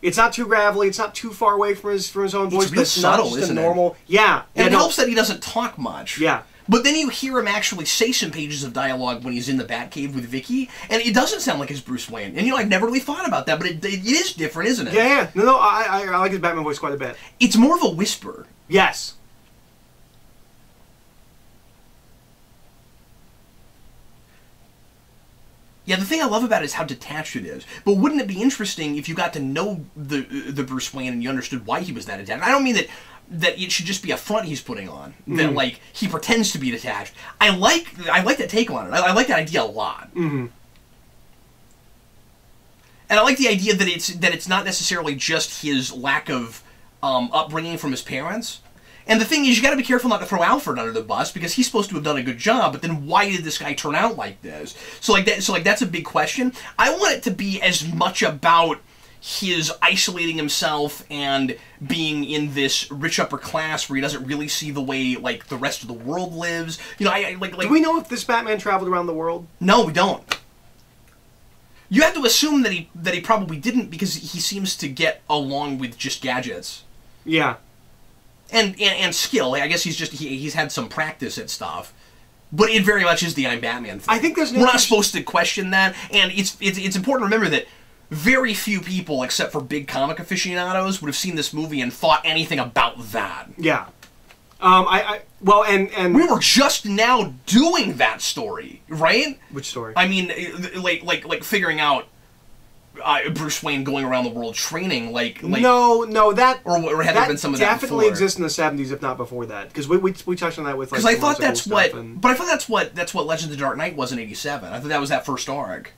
It's not too gravelly. It's not too far away from his own voice. It's real subtle, isn't it? Yeah, and it helps that he doesn't talk much. Yeah. But then you hear him actually say some pages of dialogue when he's in the Batcave with Vicky, and it doesn't sound like his Bruce Wayne. And I've never really thought about that, but it is different, isn't it? Yeah. No, I like his Batman voice quite a bit. It's more of a whisper. Yes. Yeah, the thing I love about it is how detached it is. But wouldn't it be interesting if you got to know the Bruce Wayne and you understood why he was that detached? I don't mean that it should just be a front he's putting on. That, like, he pretends to be detached. I like that take on it. I like that idea a lot. Mm-hmm. And I like the idea that it's not necessarily just his lack of upbringing from his parents. And the thing is, you got to be careful not to throw Alfred under the bus because he's supposed to have done a good job. But then why did this guy turn out like this? So that's a big question. I want it to be as much about his isolating himself and being in this rich upper class where he doesn't really see the way like the rest of the world lives. You know, Do we know if this Batman traveled around the world? No, we don't. You have to assume that he probably didn't because he seems to get along with just gadgets. Yeah. And skill. I guess he's had some practice at stuff. But it very much is the I'm Batman thing. I think there's we're not supposed to question that, and it's important to remember that very few people, except for big comic aficionados, would have seen this movie and thought anything about that. Yeah. Well, and we were just now doing that story, right? Which story? I mean, like figuring out Bruce Wayne going around the world training, no, that or had there been some of that definitely exists in the 70s, if not before that, because we touched on that with like. Because I thought that's what, but I thought that's what Legends of the Dark Knight was in '87. I thought that was that first arc.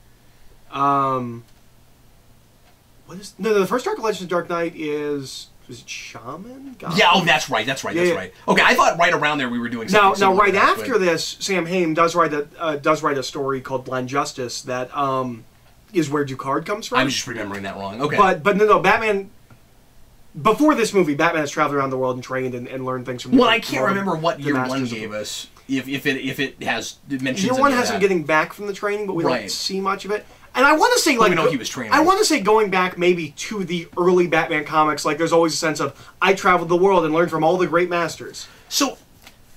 What is the first arc of Legends of the Dark Knight is it Shaman? God. Yeah, that's right. That's right. Okay, I thought right around there we were doing something. Now, right after this, Sam Hamm does write a story called Blind Justice that is where Ducard comes from. I was just remembering that wrong. Okay, but no, Batman. Before this movie, Batman has traveled around the world and trained and learned things from. Well, I can't remember what year one gave us. If it has mentions. Year one has him getting back from the training, but we don't see much of it. And I want to say, like, we know he was training. I want to say going back maybe to the early Batman comics, like there's always a sense of I traveled the world and learned from all the great masters. So,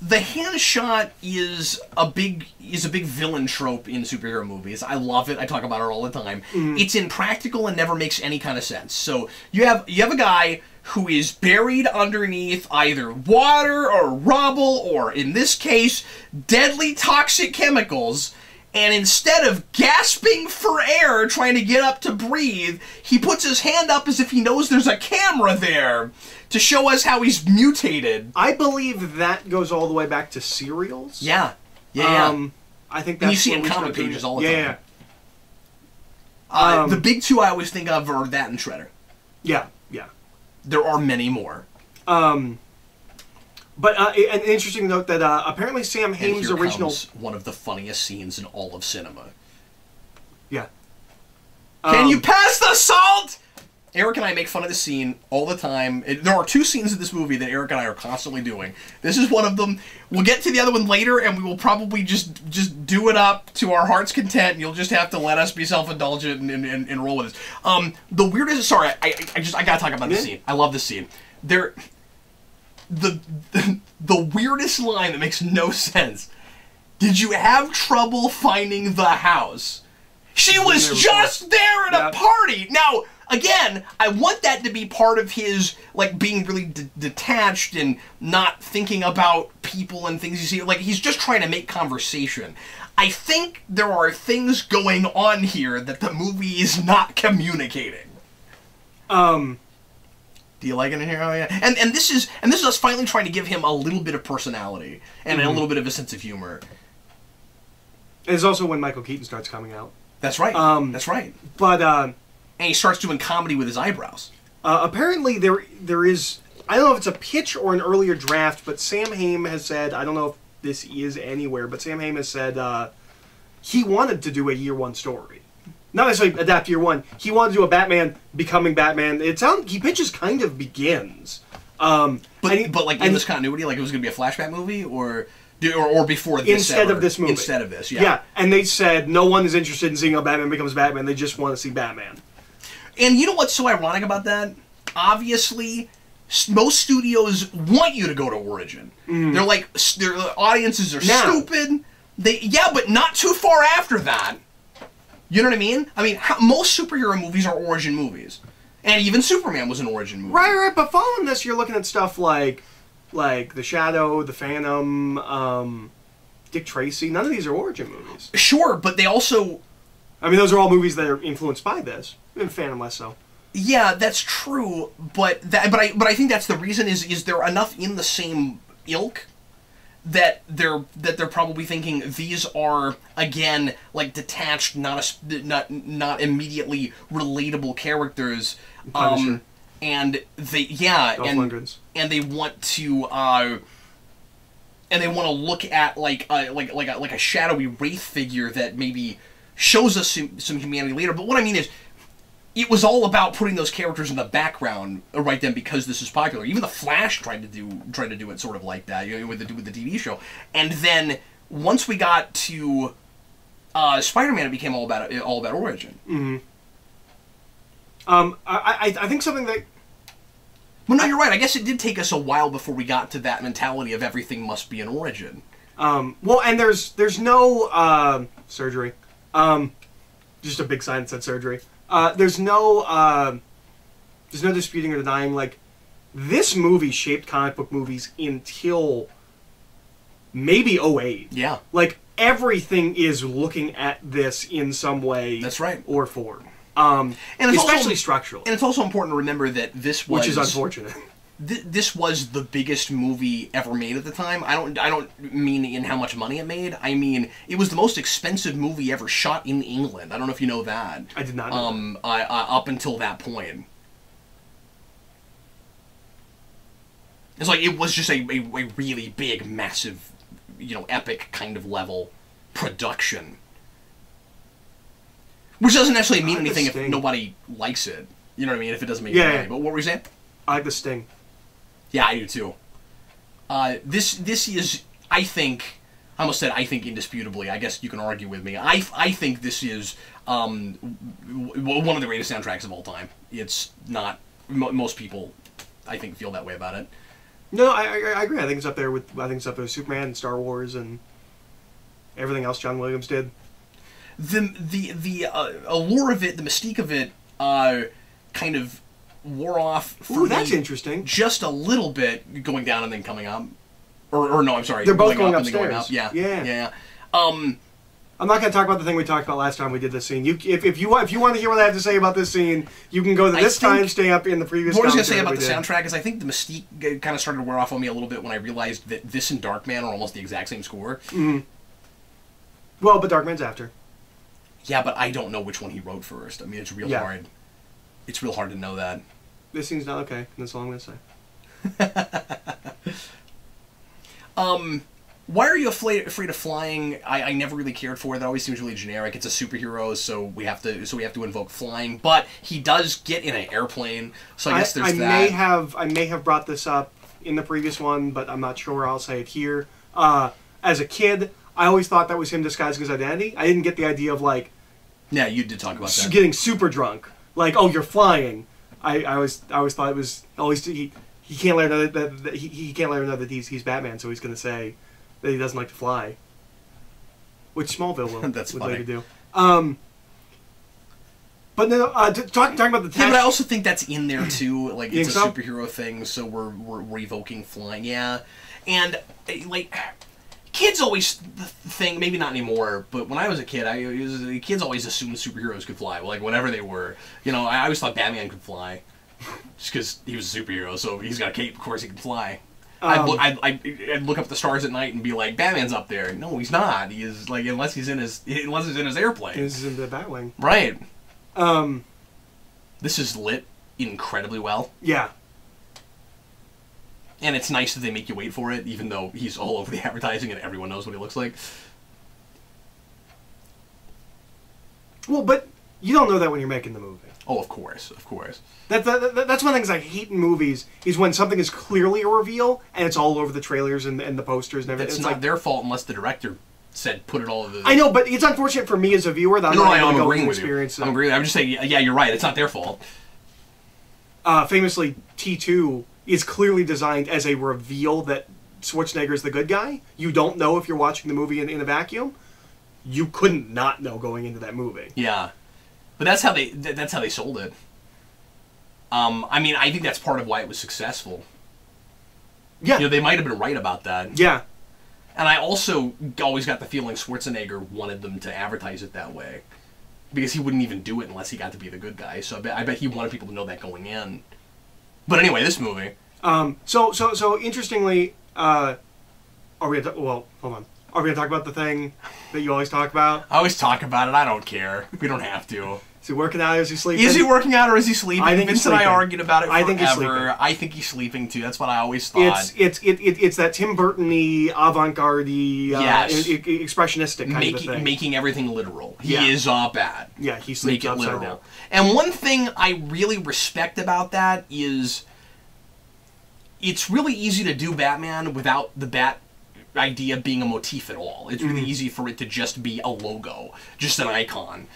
the hand shot is a big villain trope in superhero movies. I love it. I talk about it all the time. It's impractical and never makes any kind of sense. So you have a guy who is buried underneath either water or rubble or, in this case, deadly toxic chemicals. And instead of gasping for air, trying to get up to breathe, he puts his hand up as if he knows there's a camera there to show us how he's mutated. I believe that goes all the way back to serials. Yeah. I think that's and you see it in comic pages all the time. Yeah. The big two I always think of are that and Shredder. Yeah. There are many more. But an interesting note that apparently Sam Hamm's original... one of the funniest scenes in all of cinema. Yeah. Can you pass the salt? Eric and I make fun of this scene all the time. There are two scenes in this movie that Eric and I are constantly doing. This is one of them. We'll get to the other one later, and we will probably just do it up to our heart's content, and you'll just have to let us be self-indulgent and roll with this. The weirdest... Sorry, I gotta talk about this scene. I love this scene. The weirdest line that makes no sense. Did you have trouble finding the house? She was just there at a party. Now, again, I want that to be part of his, like, being really detached and not thinking about people and things you see. Like, he's just trying to make conversation. I think there are things going on here that the movie is not communicating. Do you like it in here? Oh yeah. And this is us finally trying to give him a little bit of personality and a little bit of a sense of humor. It's also when Michael Keaton starts coming out. That's right. That's right. But and he starts doing comedy with his eyebrows. Apparently there is, I don't know if it's a pitch or an earlier draft, but Sam Hamm has said, I don't know if this is anywhere, but Sam Hamm has said he wanted to do a year one story. Not necessarily adapt year one. He wanted to do a Batman becoming Batman. He pitches kind of begins. But like in this continuity, like it was going to be a flashback movie, or before this. Instead of this movie. Instead of this, yeah. Yeah, and they said no one is interested in seeing how Batman becomes Batman. They just want to see Batman. And you know what's so ironic about that? Obviously, most studios want you to go to origin. They're like, their audiences are stupid. But not too far after that. You know what I mean? I mean, most superhero movies are origin movies. And even Superman was an origin movie. Right, but following this, you're looking at stuff like The Shadow, The Phantom, Dick Tracy. None of these are origin movies. Sure, but they also I mean, those are all movies that are influenced by this, and Phantom less so. Yeah, that's true, but I think that's the reason is there enough in the same ilk that they're probably thinking these are, again, like detached, not immediately relatable characters. Punisher. And they and they want to look at like a shadowy wraith figure that maybe shows us some humanity later. But what I mean is, it was all about putting those characters in the background right then because this is popular. Even the Flash tried to do it sort of like that, with the TV show. And then once we got to Spider-Man, it became all about origin. Mm-hmm. I think something that... Well, no, you're right. I guess it did take us a while before we got to that mentality of everything must be an origin. Well, and there's no surgery. Just a big sign that said surgery. There's no disputing or denying, like, this movie shaped comic book movies until maybe 2008. Yeah. Like, everything is looking at this in some way. That's right. Or form. And especially also, structurally. And it's also important to remember that this was... Which is unfortunate. This was the biggest movie ever made at the time. I don't mean in how much money it made. I mean, it was the most expensive movie ever shot in England. I don't know if you know that. I did not know that. Up until that point. It's like, it was just a really big, massive, epic kind of level production. Which doesn't necessarily mean anything if nobody likes it. You know what I mean? If it doesn't make money. But what were you saying? I like the Sting. Yeah, I do too. This is, I think, I almost said I think indisputably. I guess you can argue with me. I think this is one of the greatest soundtracks of all time. It's not, most people, I think, feel that way about it. No, I agree. I think it's up there with Superman and Star Wars and everything else John Williams did. The allure of it, the mystique of it, kind of wore off for that's me interesting. Just a little bit, going down and then coming up. Or no, I'm sorry. They're both going up upstairs. And then going up. Yeah. I'm not going to talk about the thing we talked about last time we did this scene. If you want to hear what I have to say about this scene, you can go to this timestamp in the previous. What I was going to say about the soundtrack is I think the mystique kind of started to wear off on me a little bit when I realized that this and Darkman are almost the exact same score. Mm-hmm. Well, but Darkman's after. Yeah, but I don't know which one he wrote first. I mean, it's real hard. It's real hard to know that. This scene's not okay. That's all I'm going to say. Why are you afraid of flying? I never really cared for it. That always seems really generic. It's a superhero, so we have to invoke flying. But he does get in an airplane, so I guess there's that. I may have brought this up in the previous one, but I'm not sure. I'll say it here. As a kid, I always thought that was him disguising his identity. I didn't get the idea of, like... Yeah, you did talk about that. Getting super drunk. Like, oh, you're flying. I always thought it was... he can't let her know that he can't let her know that he's Batman, so he's going to say that he doesn't like to fly. Which Smallville will That's would funny. later do. But no, talking about the... Yeah, but I also think that's in there, too. Like, it's a so? superhero thing, so we're evoking flying. Yeah. And, like... Kids always think, maybe not anymore, but when I was a kid, kids always assumed superheroes could fly, like whenever they were. I always thought Batman could fly, just because he was a superhero, so he's got a cape, of course he can fly. I'd look up the stars at night and be like, Batman's up there. No, he's not. He is, like, unless he's in his airplane. He's in the Batwing. Right. This is lit incredibly well. Yeah. And it's nice that they make you wait for it, even though he's all over the advertising and everyone knows what he looks like. Well, but you don't know that when you're making the movie. Oh, of course, of course. That's one of the things I hate in movies, is when something is clearly a reveal, and it's all over the trailers and the posters and everything. It's not their fault unless the director said put it all over the... I know, but it's unfortunate for me as a viewer that I'm not able to go and experience it. I'm agreeing. I'm just saying, yeah, you're right. It's not their fault. Famously, T2 is clearly designed as a reveal that Schwarzenegger is the good guy. You don't know if you're watching the movie in a vacuum. You couldn't not know going into that movie. Yeah, but that's how they sold it. I mean, I think that's part of why it was successful. Yeah, they might have been right about that. Yeah, and I also always got the feeling Schwarzenegger wanted them to advertise it that way. because he wouldn't even do it unless he got to be the good guy. So I bet he wanted people to know that going in. But anyway, this movie. So interestingly, are we gonna well, hold on. Are we gonna talk about the thing that you always talk about? I always talk about it. I don't care. We don't have to. Is he working out or is he sleeping? Is he working out or is he sleeping? I think Vince he's sleeping. and I argued about it forever. I think he's sleeping. I think he's sleeping too. That's what I always thought. It's that Tim Burton-y, avant-garde-y, expressionistic kind of thing. Making everything literal. He is bad. Yeah, he sleeps upside down. And one thing I really respect about that is it's really easy to do Batman without the Bat idea being a motif at all. It's really easy for it to just be a logo, just an icon.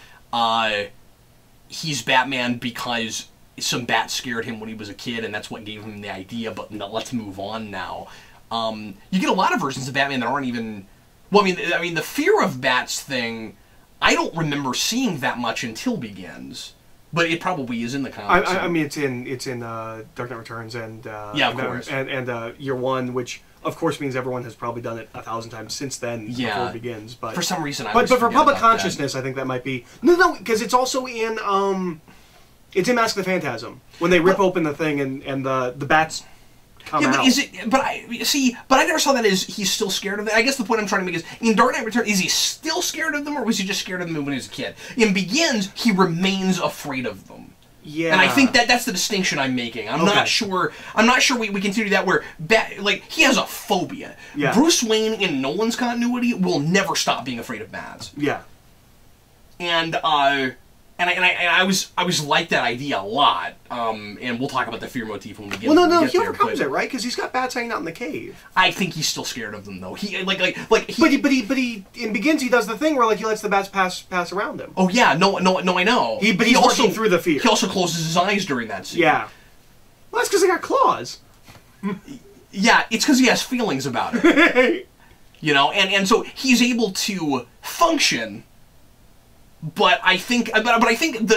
He's Batman because some bat scared him when he was a kid, and that's what gave him the idea, but let's move on now. You get a lot of versions of Batman that aren't even... Well, I mean, the fear of bats thing, I don't remember seeing that much until Begins. But it probably is in the comics. I mean, it's in Dark Knight Returns and... yeah, of course. And Year One, which... Of course, means everyone has probably done it 1,000 times since then. Before it begins. But for some reason, but for public consciousness, I think that might be no, because it's also in it's in Mask of the Phantasm when they rip open the thing and the bats come out. Is it? But I never saw that as he's still scared of them. I guess the point I'm trying to make is in Dark Knight Returns, is he still scared of them, or was he just scared of them when he was a kid? In Begins, he remains afraid of them. Yeah, and I think that's the distinction I'm making. I'm not sure we continue that where he has a phobia. Yeah. Bruce Wayne in Nolan's continuity will never stop being afraid of bats. Yeah. And I was like that idea a lot. And we'll talk about the fear motif when we get. Well, no, he overcomes it, right? Because he's got bats hanging out in the cave. I think he's still scared of them, though. He But he in Begins he does the thing where he lets the bats pass around him. Oh yeah, no, I know. But he's also working through the fear. He also closes his eyes during that scene. Yeah. Well, that's because they got claws. Yeah, it's because he has feelings about it. And so he's able to function. But I think, I think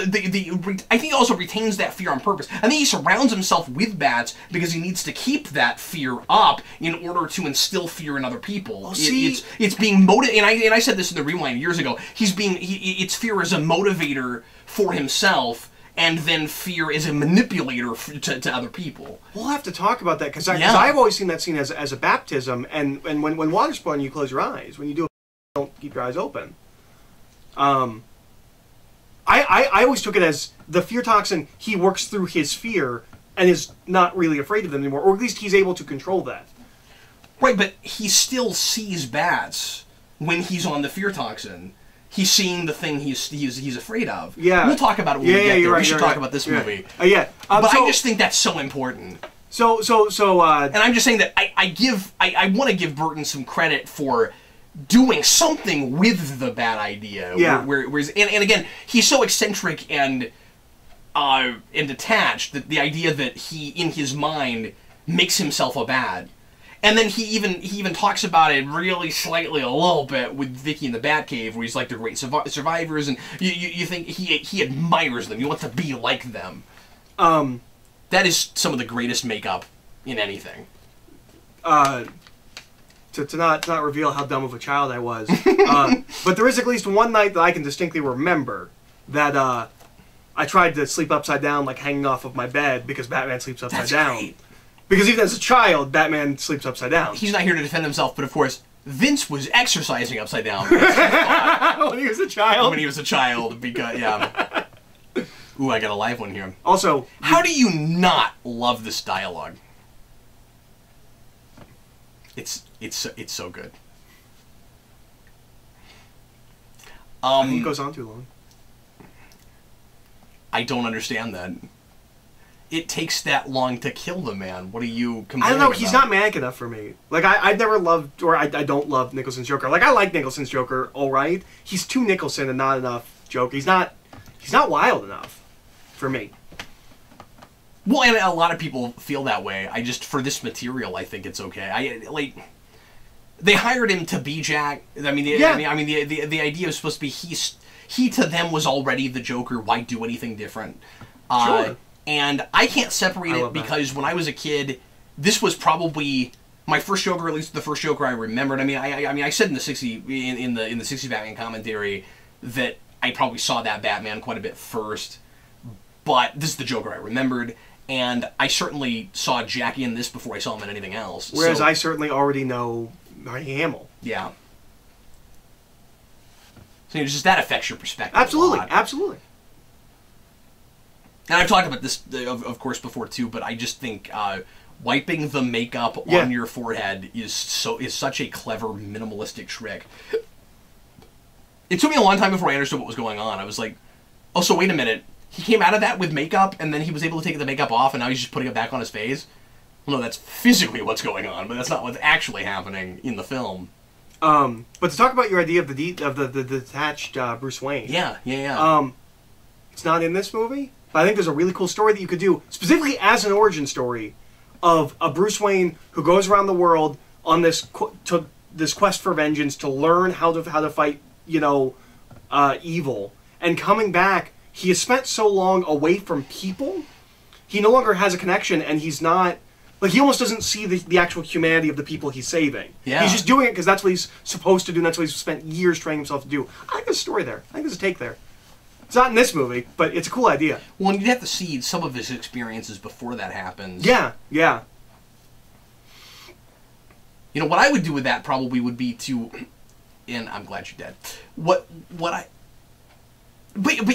he also retains that fear on purpose. I think he surrounds himself with bats because he needs to keep that fear up in order to instill fear in other people. Well, it's being motivated, and I said this in the Rewind years ago. It's fear as a motivator for himself, and then fear is a manipulator to other people. We'll have to talk about that because I've always seen that scene as a baptism, and when water's pouring, you close your eyes. When you do it, don't keep your eyes open. I always took it as the fear toxin, he works through his fear and is not really afraid of them anymore, or at least he's able to control that. Right, but he still sees bats when he's on the fear toxin. He's seeing the thing he's afraid of. Yeah. We'll talk about it when we get there. We should talk about this movie. Yeah. But I just think that's so important. And I'm just saying that I want to give Burton some credit for doing something with the bad idea. Yeah. And again, he's so eccentric and detached that the idea that he, in his mind, makes himself a bad. And then he even talks about it really slightly a little bit with Vicky in the Batcave, where he's like, they're great survivors, and you think he admires them. He wants to be like them. That is some of the greatest makeup in anything. To not reveal how dumb of a child I was, but there is at least one night that I can distinctly remember that I tried to sleep upside down, like hanging off of my bed, because Batman sleeps upside down. Right. Because even as a child, Batman sleeps upside down. He's not here to defend himself, but of course, Vince was exercising upside down. When he was a child. When he was a child, because, yeah. Ooh, I got a live one here. Also, how do you not love this dialogue? It's so good. I think it goes on too long. I don't understand that. It takes that long to kill the man. What are you complaining I don't know. about? He's not manic enough for me. Like, I've never loved, or I don't love Nicholson's Joker. Like, I like Nicholson's Joker, all right. He's too Nicholson and not enough Joker. He's not wild enough for me. Well, and a lot of people feel that way. For this material, I think it's okay. They hired him to be Jack. I mean, the idea was supposed to be he to them was already the Joker. Why do anything different? Sure. And I can't separate it because when I was a kid, this was probably my first Joker, or at least the first Joker I remembered. I mean, I said in the 60s Batman commentary that I probably saw that Batman quite a bit first, but this is the Joker I remembered, and I certainly saw Jackie in this before I saw him in anything else. Whereas I certainly already know Marty Hamill. Yeah. So just that affects your perspective. Absolutely, a lot. absolutely. And I've talked about this, of course, before too, but I just think wiping the makeup on your forehead is such a clever, minimalistic trick. It took me a long time before I understood what was going on. I was like, oh, so wait a minute. He came out of that with makeup, and then he was able to take the makeup off, and now he's just putting it back on his face? Well, no, that's physically what's going on, but that's not what's actually happening in the film. But to talk about your idea of the detached Bruce Wayne. Yeah. It's not in this movie, but I think there's a really cool story that you could do, specifically as an origin story, of a Bruce Wayne who goes around the world on this quest for vengeance to learn how to fight, evil, and coming back. He has spent so long away from people, he no longer has a connection, and he's not... Like, he almost doesn't see the actual humanity of the people he's saving. Yeah. He's just doing it because that's what he's supposed to do, and that's what he's spent years training himself to do. I think there's a story there. I think there's a take there. It's not in this movie, but it's a cool idea. Well, and you'd have to see some of his experiences before that happens. Yeah. What I would do with that probably would be to... And I'm glad you're dead. But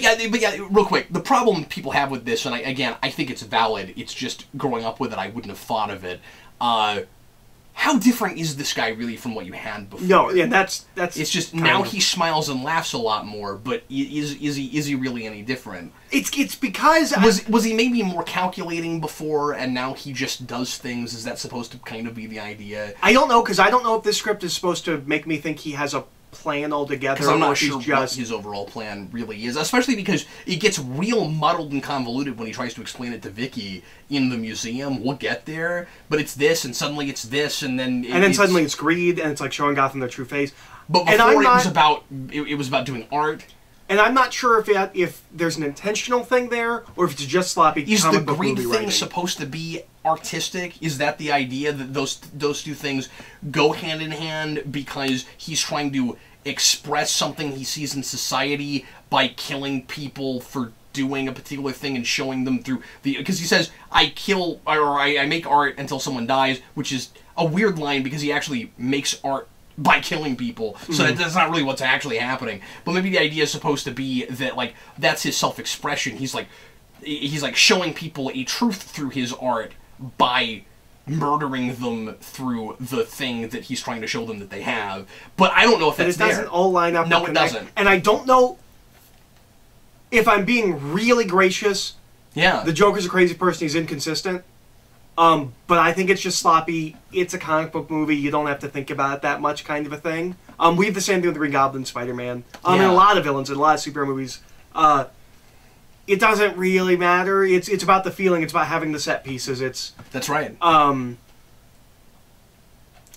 yeah, real quick, the problem people have with this, and I think it's valid, it's just growing up with it, I wouldn't have thought of it. How different is this guy really from what you had before? No, yeah, that's it's just now he smiles and laughs a lot more, but is he really any different? It's because... Was he maybe more calculating before, and now he just does things? Is that supposed to kind of be the idea? I don't know, because I don't know if this script is supposed to make me think he has a plan altogether. Because I'm not sure what his overall plan really is, especially because it gets real muddled and convoluted when he tries to explain it to Vicky in the museum. We'll get there, but it's this, and suddenly it's this, and then suddenly it's greed, and it's like showing Gotham their true face. But before it was about doing art. And I'm not sure if there's an intentional thing there, or if it's just sloppy comic book movie writing. Is the greed thing supposed to be artistic? Is that the idea that those two things go hand in hand because he's trying to express something he sees in society by killing people for doing a particular thing and showing them through because he says I make art until someone dies, which is a weird line because he actually makes art by killing people, so that's not really what's actually happening. But maybe the idea is supposed to be that that's his self-expression. He's showing people a truth through his art by murdering them through the thing that he's trying to show them that they have. But I don't know if that's there. It doesn't all line up. No, it doesn't. And I don't know if I'm being really gracious. Yeah. The Joker's a crazy person. He's inconsistent. But I think it's just sloppy. It's a comic book movie. You don't have to think about it that much, kind of a thing. We have the same thing with the Green Goblin, Spider-Man. And a lot of villains in a lot of superhero movies. It doesn't really matter. It's about the feeling. It's about having the set pieces. That's right. And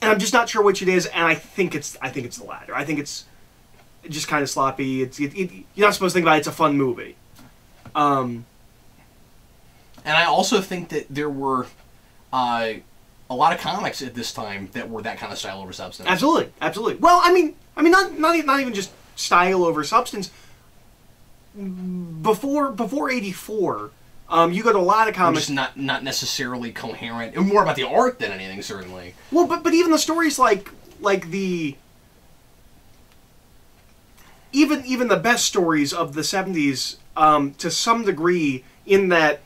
I'm just not sure which it is. And I think it's the latter. I think it's just kind of sloppy. You're not supposed to think about it. It's a fun movie. And I also think that there were a lot of comics at this time that were that kind of style over substance. Absolutely, absolutely. Well, I mean, not even just style over substance. Before '84, you go to a lot of comics. Just not necessarily coherent. It was more about the art than anything, certainly. Well, but even the stories like the even the best stories of the '70s, to some degree, in that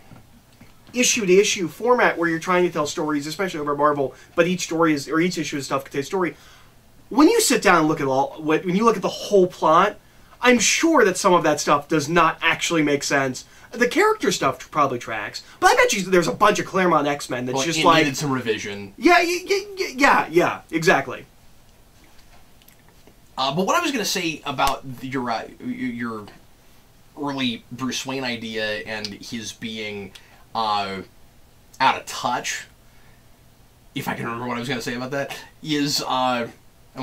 issue-to-issue format where you're trying to tell stories, especially over Marvel, but each issue of stuff contains story. When you sit down and look at when you look at the whole plot, I'm sure that some of that stuff does not actually make sense. The character stuff probably tracks, but I bet you there's a bunch of Claremont X-Men that's just like... needed some revision. Yeah, exactly. But what I was going to say about your early Bruce Wayne idea and his being out of touch, if I can remember what I was going to say about that, is... and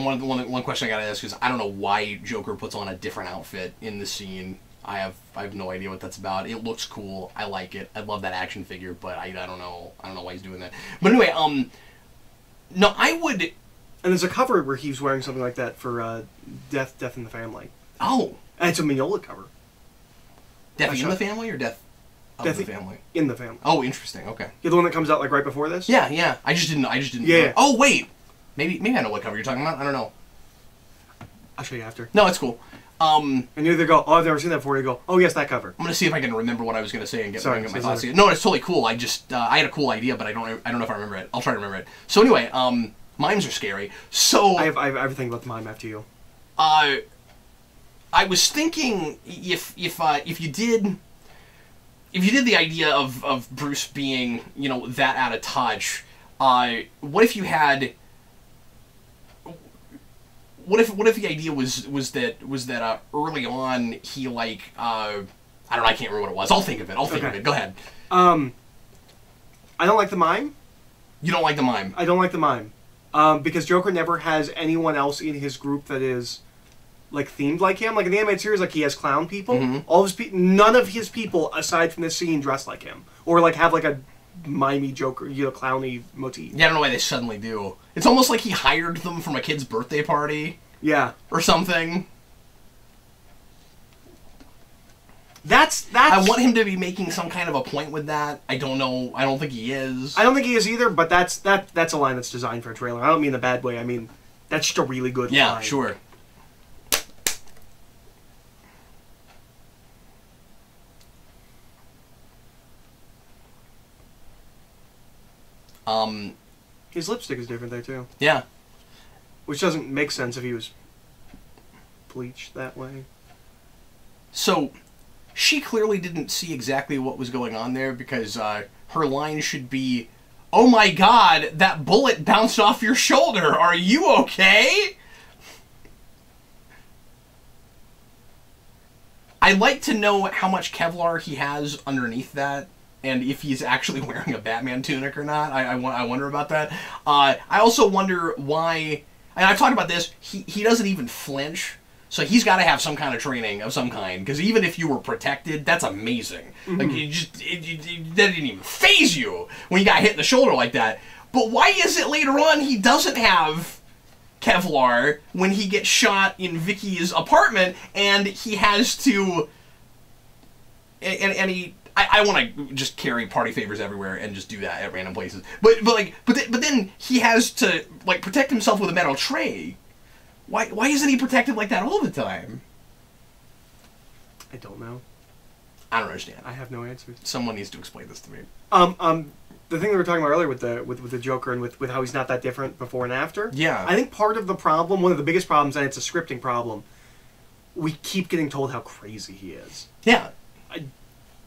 one question I gotta ask is, I don't know why Joker puts on a different outfit in the scene. I have no idea what that's about. It looks cool. I like it. I love that action figure, but I don't know why he's doing that. But anyway, no, I would. And there's a cover where he's wearing something like that for Death in the Family. Oh, And it's a Mignola cover. Death in the Family or Death of the Family? In the Family. Oh, interesting. Okay. Yeah, the one that comes out like right before this? Yeah, yeah. I just didn't Yeah. know. Oh, wait. Maybe I know what cover you're talking about. I don't know. I'll show you after. No, it's cool. And you either go, oh, I've never seen that before. You go, oh, yes, that cover. I'm gonna see if I can remember what I was gonna say and get my thoughts. Sorry. No, it's totally cool. I just I had a cool idea, but I don't know if I remember it. I'll try to remember it. So anyway, mimes are scary. So I have everything about the mime after you. I was thinking if you did the idea of Bruce being, you know, that out of touch, what if you had? What if the idea was that early on he like I don't know, I can't remember what it was. I'll think of it. Go ahead. I don't like the mime. You don't like the mime? I don't like the mime. Because Joker never has anyone else in his group that is like themed like him. Like in the animated series, like he has clown people. Mm-hmm. All of his none of his people aside from this scene dress like him or like have like a mimey Joker, you know, clowny motif. Yeah, I don't know why they suddenly do. It's almost like he hired them from a kid's birthday party. Yeah. Or something. That's. I want him to be making some kind of a point with that. I don't know. I don't think he is. I don't think he is either. But that's a line that's designed for a trailer. I don't mean in a bad way. I mean that's just a really good line. Yeah, sure. His lipstick is different there too. Yeah. Which doesn't make sense if he was bleached that way. So, she clearly didn't see exactly what was going on there because her line should be, "Oh my God, that bullet bounced off your shoulder. Are you okay?" I'd like to know how much Kevlar he has underneath that, and if he's actually wearing a Batman tunic or not. I wonder about that. I also wonder why, and I've talked about this, he doesn't even flinch, so he's got to have some kind of training of some kind, because even if you were protected, that's amazing. Mm-hmm. Like, that didn't even faze you when you got hit in the shoulder like that. But why is it later on he doesn't have Kevlar when he gets shot in Vicky's apartment, and he has to, and he, I want to just carry party favors everywhere and just do that at random places. But then he has to like protect himself with a metal tray. Why isn't he protected like that all the time? I don't know. I don't understand. I have no answers. Someone needs to explain this to me. The thing that we were talking about earlier with the Joker and with how he's not that different before and after. Yeah. I think part of the problem, one of the biggest problems, and it's a scripting problem, we keep getting told how crazy he is. Yeah.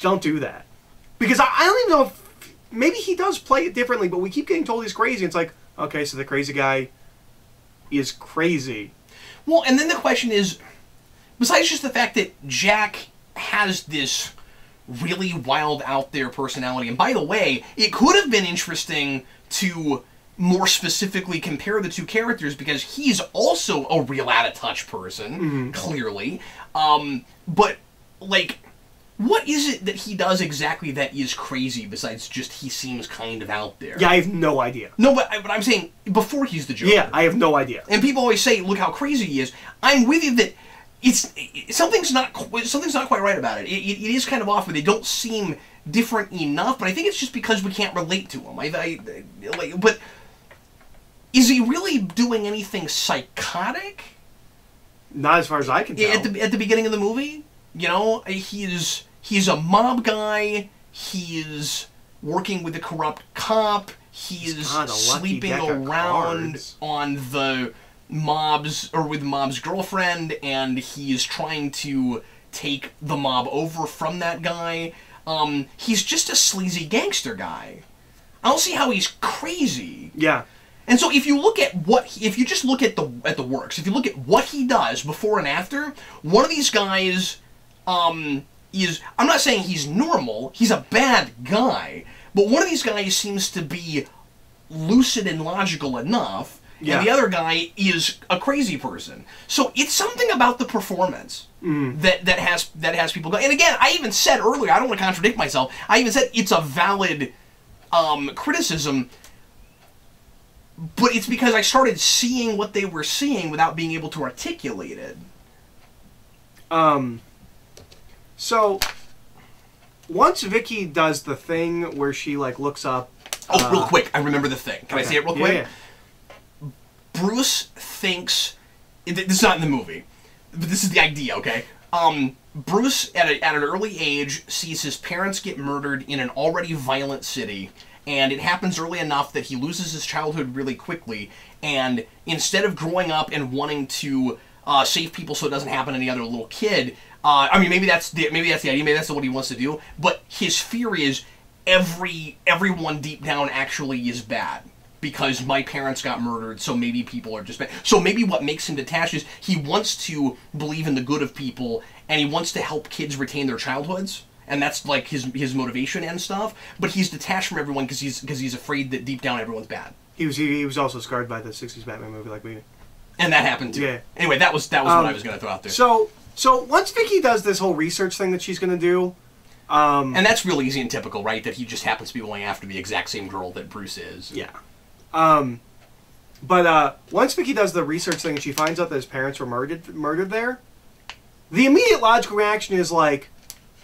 Don't do that. Because I don't even know if... Maybe he does play it differently, but we keep getting told he's crazy. It's like, okay, so the crazy guy is crazy. Well, and then the question is, besides just the fact that Jack has this really wild out there personality, and by the way, it could have been interesting to more specifically compare the two characters because he's also a real out of touch person, clearly. But, like... What is it that he does exactly that is crazy besides just he seems kind of out there? Yeah, I have no idea. No, but I'm saying before he's the Joker. Yeah, I have no idea. And people always say, look how crazy he is. I'm with you that something's not quite right about it. It is kind of off, but they don't seem different enough, but I think it's just because we can't relate to him. But is he really doing anything psychotic? Not as far as I can tell. At the beginning of the movie? You know, he's a mob guy, he's working with a corrupt cop, he's sleeping around on the mob's, or with the mob's girlfriend, and he's trying to take the mob over from that guy. He's just a sleazy gangster guy. I don't see how he's crazy. Yeah. And so if you look at if you just look at the works, if you look at what he does before and after, one of these guys I'm not saying he's normal, he's a bad guy, but one of these guys seems to be lucid and logical enough, and the other guy is a crazy person. So it's something about the performance that has people going. And again, I even said earlier, I don't want to contradict myself, I even said it's a valid criticism, but it's because I started seeing what they were seeing without being able to articulate it. So once Vicky does the thing where she like looks up. Oh, real quick, I remember the thing. Can I say it real quick? Yeah. Bruce thinks this is not in the movie, but this is the idea. Okay. Bruce at an early age sees his parents get murdered in an already violent city. And it happens early enough that he loses his childhood really quickly. And instead of growing up and wanting to save people so it doesn't happen to any other little kid, I mean, maybe that's the idea. Maybe that's what he wants to do. But his fear is everyone deep down actually is bad because my parents got murdered. So maybe people are just bad. So maybe what makes him detached is he wants to believe in the good of people and he wants to help kids retain their childhoods. And that's like his motivation and stuff. But he's detached from everyone because he's afraid that deep down everyone's bad. He was also scarred by the '60s Batman movie, like me. And that happened too. Yeah. Anyway, that was what I was going to throw out there. So once Vicky does this whole research thing that she's going to do, and that's real easy and typical, right? That he just happens to be going after the exact same girl that Bruce is. Yeah. But once Vicky does the research thing and she finds out that his parents were murdered there, the immediate logical reaction is like,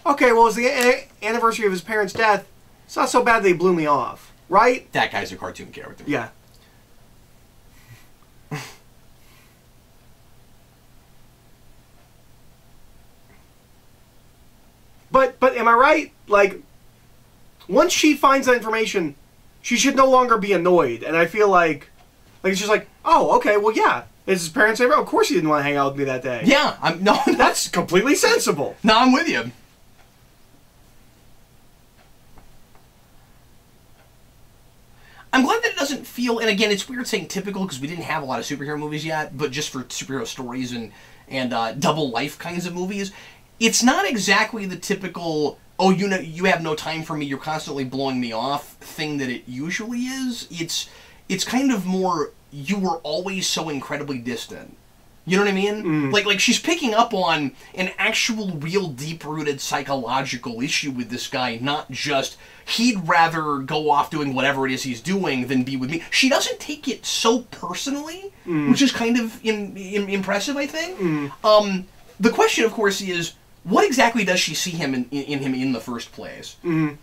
okay, well, it's the anniversary of his parents' death. It's not so bad they blew me off, right? That guy's a cartoon character. Yeah. But am I right? Like, once she finds that information, she should no longer be annoyed. And I feel like it's just like, oh, okay, well, yeah. It's his parents' favorite. Of course he didn't want to hang out with me that day. Yeah, that's completely sensible. No, I'm with you. I'm glad that it doesn't feel, and again, it's weird saying typical because we didn't have a lot of superhero movies yet, but just for superhero stories and double life kinds of movies, it's not exactly the typical, oh, you have no time for me, you're constantly blowing me off thing that it usually is. It's kind of more, you were always so incredibly distant. You know what I mean? Mm. Like she's picking up on an actual, real, deep-rooted psychological issue with this guy, not just, he'd rather go off doing whatever it is he's doing than be with me. She doesn't take it so personally, which is kind of impressive, I think. Mm. The question, of course, is, what exactly does she see him in him in the first place? Mm.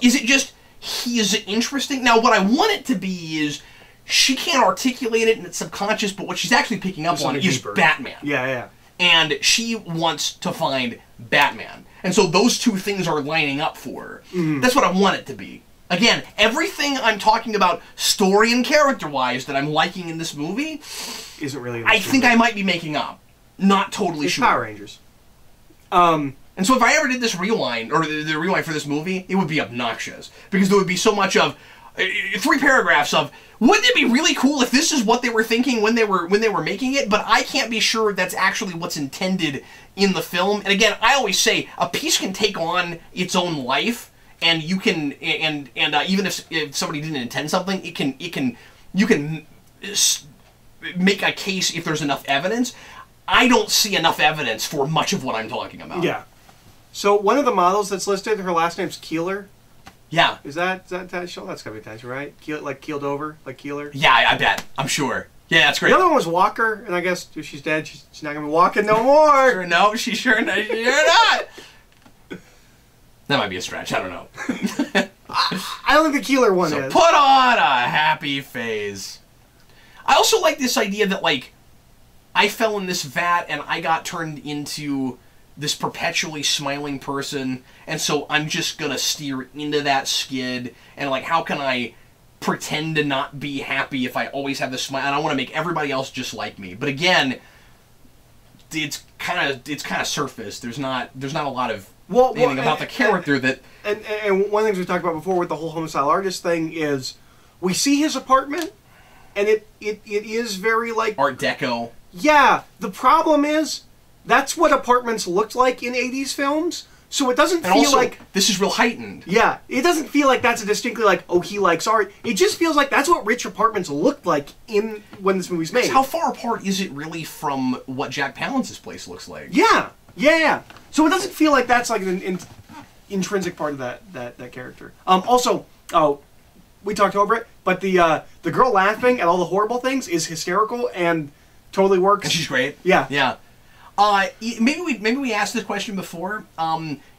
Is it just, he is interesting? Now, what I want it to be is, she can't articulate it and it's subconscious, but what she's actually picking up on is Batman. Yeah, yeah. And she wants to find Batman. And so those two things are lining up for her. Mm. That's what I want it to be. Again, everything I'm talking about story and character-wise that I'm liking in this movie isn't really I think I might be making up. Not totally sure. Power Rangers. And so if I ever did this rewind, or the rewind for this movie, it would be obnoxious. Because there would be so much of 3 paragraphs of, wouldn't it be really cool if this is what they were thinking when they were making it? But I can't be sure that's actually what's intended in the film. And again, I always say a piece can take on its own life, and you can and even if somebody didn't intend something, you can make a case if there's enough evidence. I don't see enough evidence for much of what I'm talking about. Yeah. So one of the models that's listed, her last name's Keeler. Yeah. Is that show? That's gotta be Tyson, right? Like keeled over, like Keeler. Yeah, I bet. I'm sure. Yeah, that's great. The other one was Walker, and I guess if she's dead, she's not gonna be walking no more. Sure, no, she's sure not. That might be a stretch. I don't know. I don't think the Keeler one is. Put on a happy phase. I also like this idea that, like, I fell in this vat and I got turned into this perpetually smiling person, and so I'm just gonna steer into that skid, and like, how can I pretend to not be happy if I always have this smile, and I want to make everybody else just like me. But again, it's kind of surface. There's not a lot of anything about the character that. And one of the things we talked about before with the whole homicidal artist thing is, we see his apartment, and it is very like Art Deco. Yeah, the problem is, that's what apartments looked like in 80s films, so it doesn't feel like... this is real heightened. Yeah, it doesn't feel like that's a distinctly like, oh, he likes art. It just feels like that's what rich apartments looked like when this movie's made. How far apart is it really from what Jack Palance's place looks like? Yeah. So it doesn't feel like that's like an intrinsic part of that character. Also, we talked over it, but the girl laughing at all the horrible things is hysterical and totally works. And she's great. Yeah. Yeah. Maybe we asked this question before.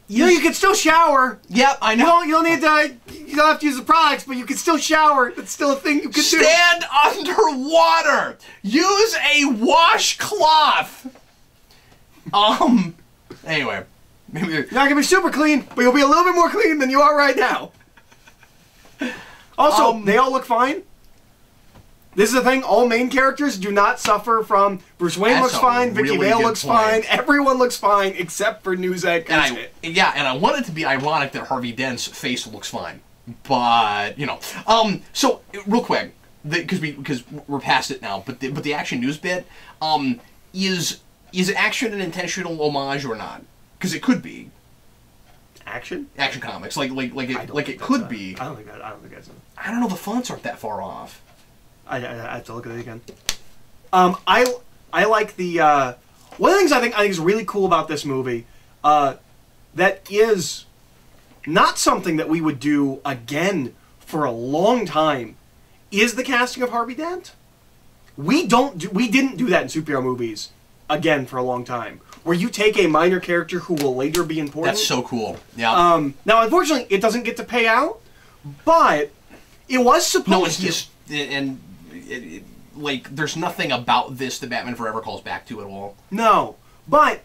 You can still shower. Yep, I know. You don't need to. You don't have to use the products, but you can still shower. It's still a thing you can do. Stand underwater. Use a washcloth. Anyway, maybe you're not gonna be super clean, but you'll be a little bit more clean than you are right now. Also, they all look fine. This is the thing, all main characters do not suffer from... Bruce Wayne looks fine, Vicky Vale looks fine, everyone looks fine, except for Newsek. And I want it to be ironic that Harvey Dent's face looks fine. But, you know. So, real quick, because we're past it now, but the Action News bit, is Action an intentional homage or not? Because it could be. Action? Action Comics. Like it could be. I don't think that's... I don't know, the fonts aren't that far off. I have to look at it again. I like the one of the things I think is really cool about this movie that is not something that we would do again for a long time is the casting of Harvey Dent. We didn't do that in superhero movies again for a long time. Where you take a minor character who will later be important. That's so cool. Yeah. Now, unfortunately, it doesn't get to pay out, but it was supposed to. Like, there's nothing about this that Batman Forever calls back to at all. No, but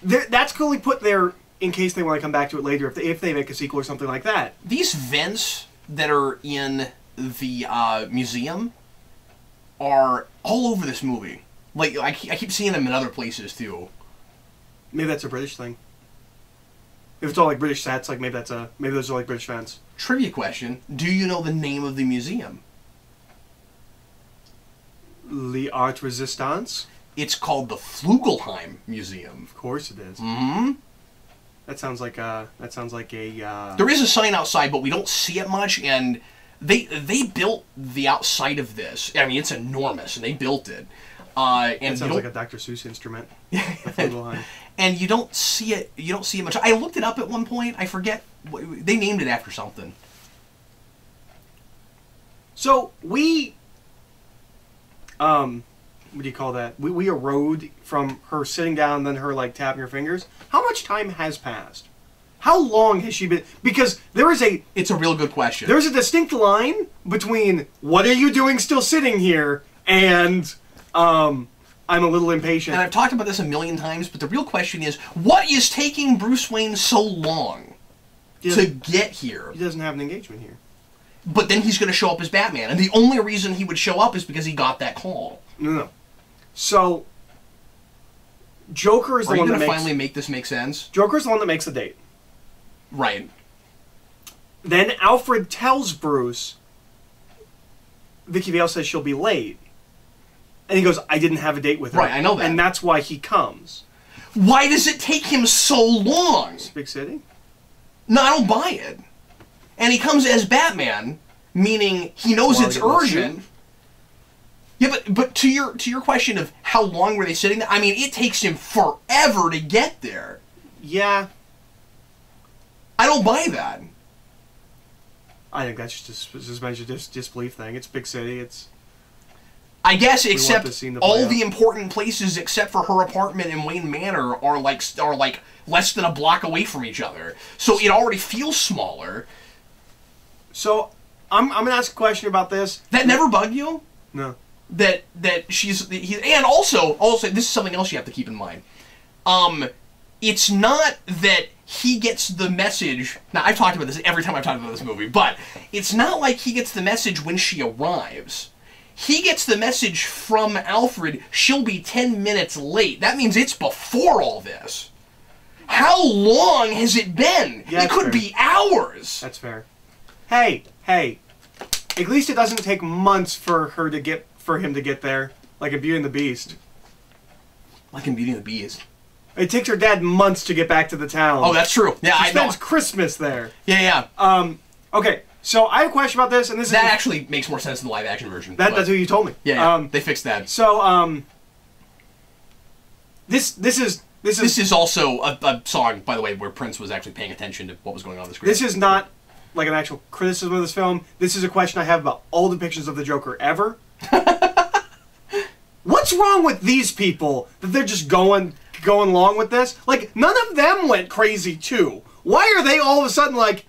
that's clearly put there in case they want to come back to it later if they make a sequel or something like that. These vents that are in the museum are all over this movie. Like, I keep seeing them in other places too. Maybe that's a British thing. If it's all like British sets, like maybe those are like British fans. Trivia question: do you know the name of the museum? L'Art Resistance? It's called the Flugelheim Museum. Of course it is. Mm-hmm. That sounds like a... There is a sign outside, but we don't see it much, and they built the outside of this. I mean, it's enormous, and they built it. And it sounds like a Dr. Seuss instrument. The Flugelheim. And you don't see it. You don't see it much. I looked it up at one point. I forget. They named it after something. So we... what do you call that? We erode from her sitting down and then her, like, tapping her fingers. How much time has passed? How long has she been... Because there is a... It's a real good question. There's a distinct line between, what are you doing still sitting here, and, I'm a little impatient. And I've talked about this a million times, but the real question is, what is taking Bruce Wayne so long to get here? He doesn't have an engagement here. But then he's going to show up as Batman, and the only reason he would show up is because he got that call. No. So, Joker is the one that makes... Are you going to finally make this make sense? Joker's the one that makes the date. Right. Then Alfred tells Bruce, Vicky Vale says she'll be late. And he goes, I didn't have a date with her. Right, I know that. And that's why he comes. Why does it take him so long? It's a big city? No, I don't buy it. And he comes as Batman, meaning he knows it's urgent. Yeah, but to your question of how long were they sitting there, I mean, it takes him forever to get there. Yeah. I don't buy that. I think that's just a suspension of disbelief thing. It's a big city. It's... I guess, except all the important places except for her apartment in Wayne Manor are like less than a block away from each other. So it already feels smaller. So I'm gonna ask a question about this. That never bugged you? No. And also this is something else you have to keep in mind. It's not that he gets the message. Now I've talked about this every time I've talked about this movie, but it's not like he gets the message when she arrives. He gets the message from Alfred, she'll be 10 minutes late. That means it's before all this. How long has it been? Yeah, it could be hours. That's fair. Hey, at least it doesn't take months for him to get there, like in Beauty and the Beast. Like in Beauty and the Beast. It takes her dad months to get back to the town. Oh, that's true. Yeah, she spends Christmas there. Yeah. Okay, so I have a question about this, and this actually makes more sense in the live action version. That's what you told me. Yeah, they fixed that. So, this is also a song, by the way, where Prince was actually paying attention to what was going on the screen. This is not like an actual criticism of this film. This is a question I have about all depictions of the Joker ever. what's wrong with these people that they're just going along with this? Like, none of them went crazy too. Why are they all of a sudden like,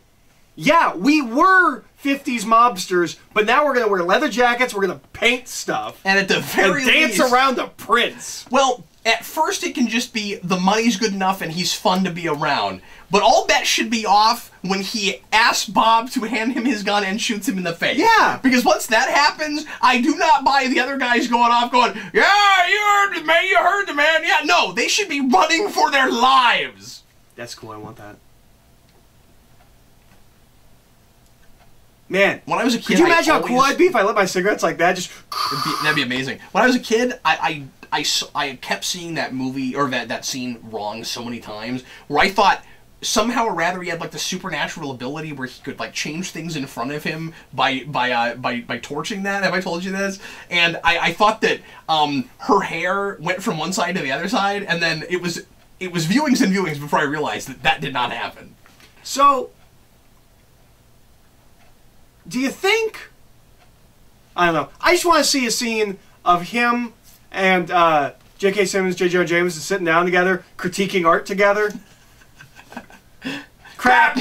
yeah, we were 50s mobsters, but now we're going to wear leather jackets, we're going to paint stuff. And at the very least... dance around the prince. Well, at first it can just be the money's good enough and he's fun to be around. But all bets should be off when he asks Bob to hand him his gun and shoots him in the face. Yeah. Because once that happens, I do not buy the other guys going off going, yeah, you heard the man, you heard the man. Yeah, no, they should be running for their lives. That's cool, I want that. Man, when I was a kid, could you imagine how cool I'd be if I lit my cigarettes like that? Just that'd be amazing. When I was a kid, I kept seeing that movie or that scene wrong so many times, where I thought somehow or rather he had like the supernatural ability where he could like change things in front of him by torching that. Have I told you this? And I thought that her hair went from one side to the other side, and then it was viewings and viewings before I realized that did not happen. So, do you think... I don't know. I just want to see a scene of him and J.K. Simmons, J.J. Jameson sitting down together, critiquing art together. Crap!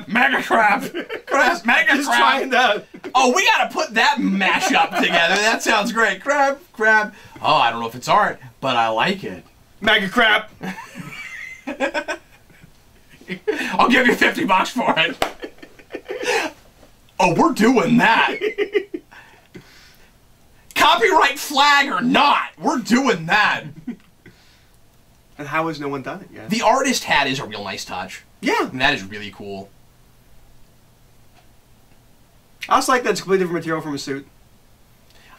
Mega crap! Just trying to... Oh, we gotta put that mashup together. That sounds great. Crap. Oh, I don't know if it's art, but I like it. Mega crap! I'll give you $50 for it. Oh, we're doing that. Copyright flag or not, we're doing that. And how has no one done it yet? The artist hat is a real nice touch. Yeah. And that is really cool. I also like that it's completely different material from a suit.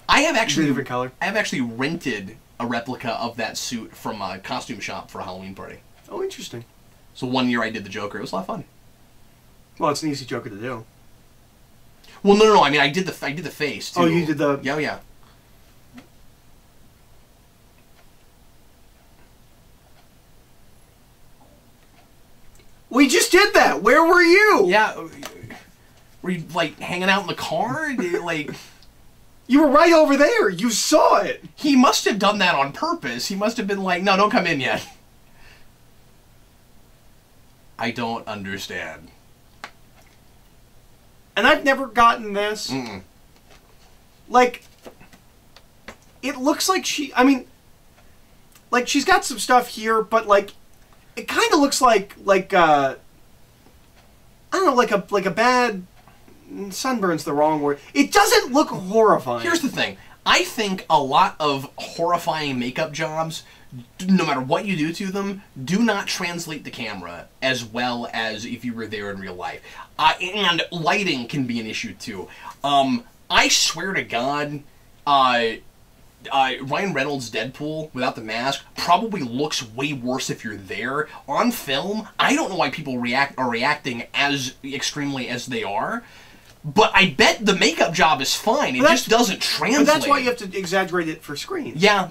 I have actually different color. I have actually rented a replica of that suit from a costume shop for a Halloween party. Oh, interesting. So one year I did the Joker. It was a lot of fun. Well, it's an easy Joker to do. Well, no. I mean, I did the face too. Oh, you did the... Yeah. We just did that. Where were you? Yeah. Were you like hanging out in the car? Like. You were right over there. You saw it. He must have done that on purpose. He must have been like, no, don't come in yet. I don't understand. And I've never gotten this. Mm-mm. Like, it looks like I mean, like she's got some stuff here, but like, it kind of looks like I don't know, like a bad sunburn's the wrong word. It doesn't look horrifying. Here's the thing. I think a lot of horrifying makeup jobs, no matter what you do to them, do not translate the camera as well as if you were there in real life. And lighting can be an issue too. I swear to God, Ryan Reynolds' Deadpool without the mask probably looks way worse if you're there. On film, I don't know why people are reacting as extremely as they are. But I bet the makeup job is fine. It just doesn't translate. But that's why you have to exaggerate it for screen. Yeah.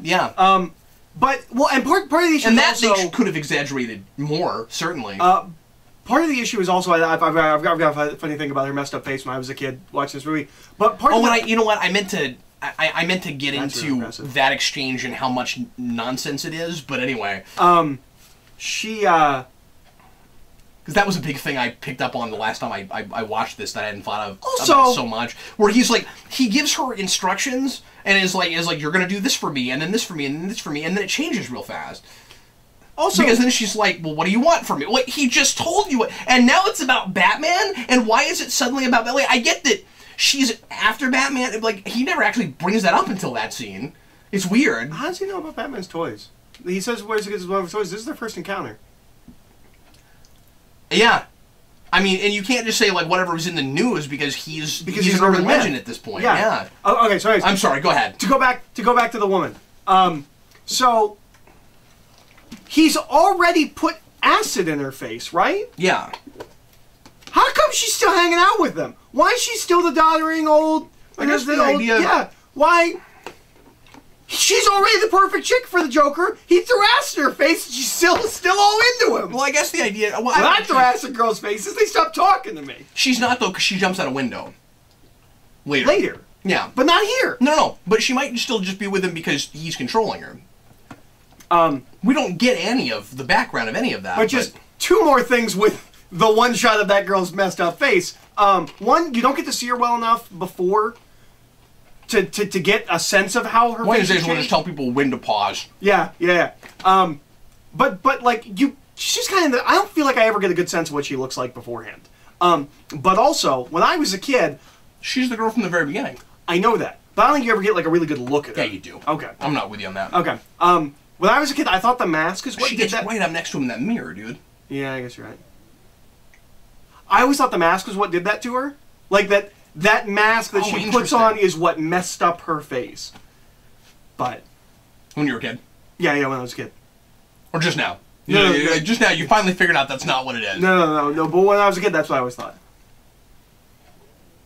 But, well, and part of the issue and is that also... they could have exaggerated more, certainly. Part of the issue is also, I've got a funny thing about her messed up face when I was a kid watching this movie. But part of you know what? I meant to get into that exchange and how much nonsense it is, but anyway. Because that was a big thing I picked up on the last time I watched this that I hadn't thought of about so much. Where he's like, he gives her instructions and is like, you're gonna do this for me, and then this for me, and then this for me, and then it changes real fast. Also, because then she's like, well, what do you want from me? Well, he just told you what, and now it's about Batman, and why is it suddenly about Batman? I get that she's after Batman, like, he never actually brings that up until that scene. It's weird. How does he know about Batman's toys? He says where he gets his toys. This is their first encounter. Yeah. I mean, and you can't just say, like, whatever was in the news because he's an urban legend at this point. Yeah. Oh, okay, sorry. I'm sorry, go ahead. To go back to the woman. So he's already put acid in her face, right? Yeah. How come she's still hanging out with them? Why is she still the doddering old... I guess the idea... Yeah. Why... She's already the perfect chick for the Joker. He threw acid in her face, and she's still all into him. Well, I guess the idea... Well, I threw acid in girls' faces. They stopped talking to me. She's not, though, because she jumps out a window. Later. Yeah. But not here. No. But she might still just be with him because he's controlling her. We don't get any of the background of any of that. But just two more things with the one shot of that girl's messed up face. One, you don't get to see her well enough before to get a sense of how her face is changed. We'll just tell people when to pause. Yeah. But like she's kind of. I don't feel like I ever get a good sense of what she looks like beforehand. But also when I was a kid, she's the girl from the very beginning. I know that, but I don't think you ever get like a really good look at her. Yeah, you do. Okay, I'm not with you on that. Okay. When I was a kid, I thought the mask is what she did gets that. right up next to him in that mirror, dude. Yeah, I guess you're right. I always thought the mask was what did that to her. Like that mask that she puts on is what messed up her face. But when you were a kid? Yeah, when I was a kid. Or just now? No, just now you finally figured out that's not what it is. No. But when I was a kid, that's what I always thought.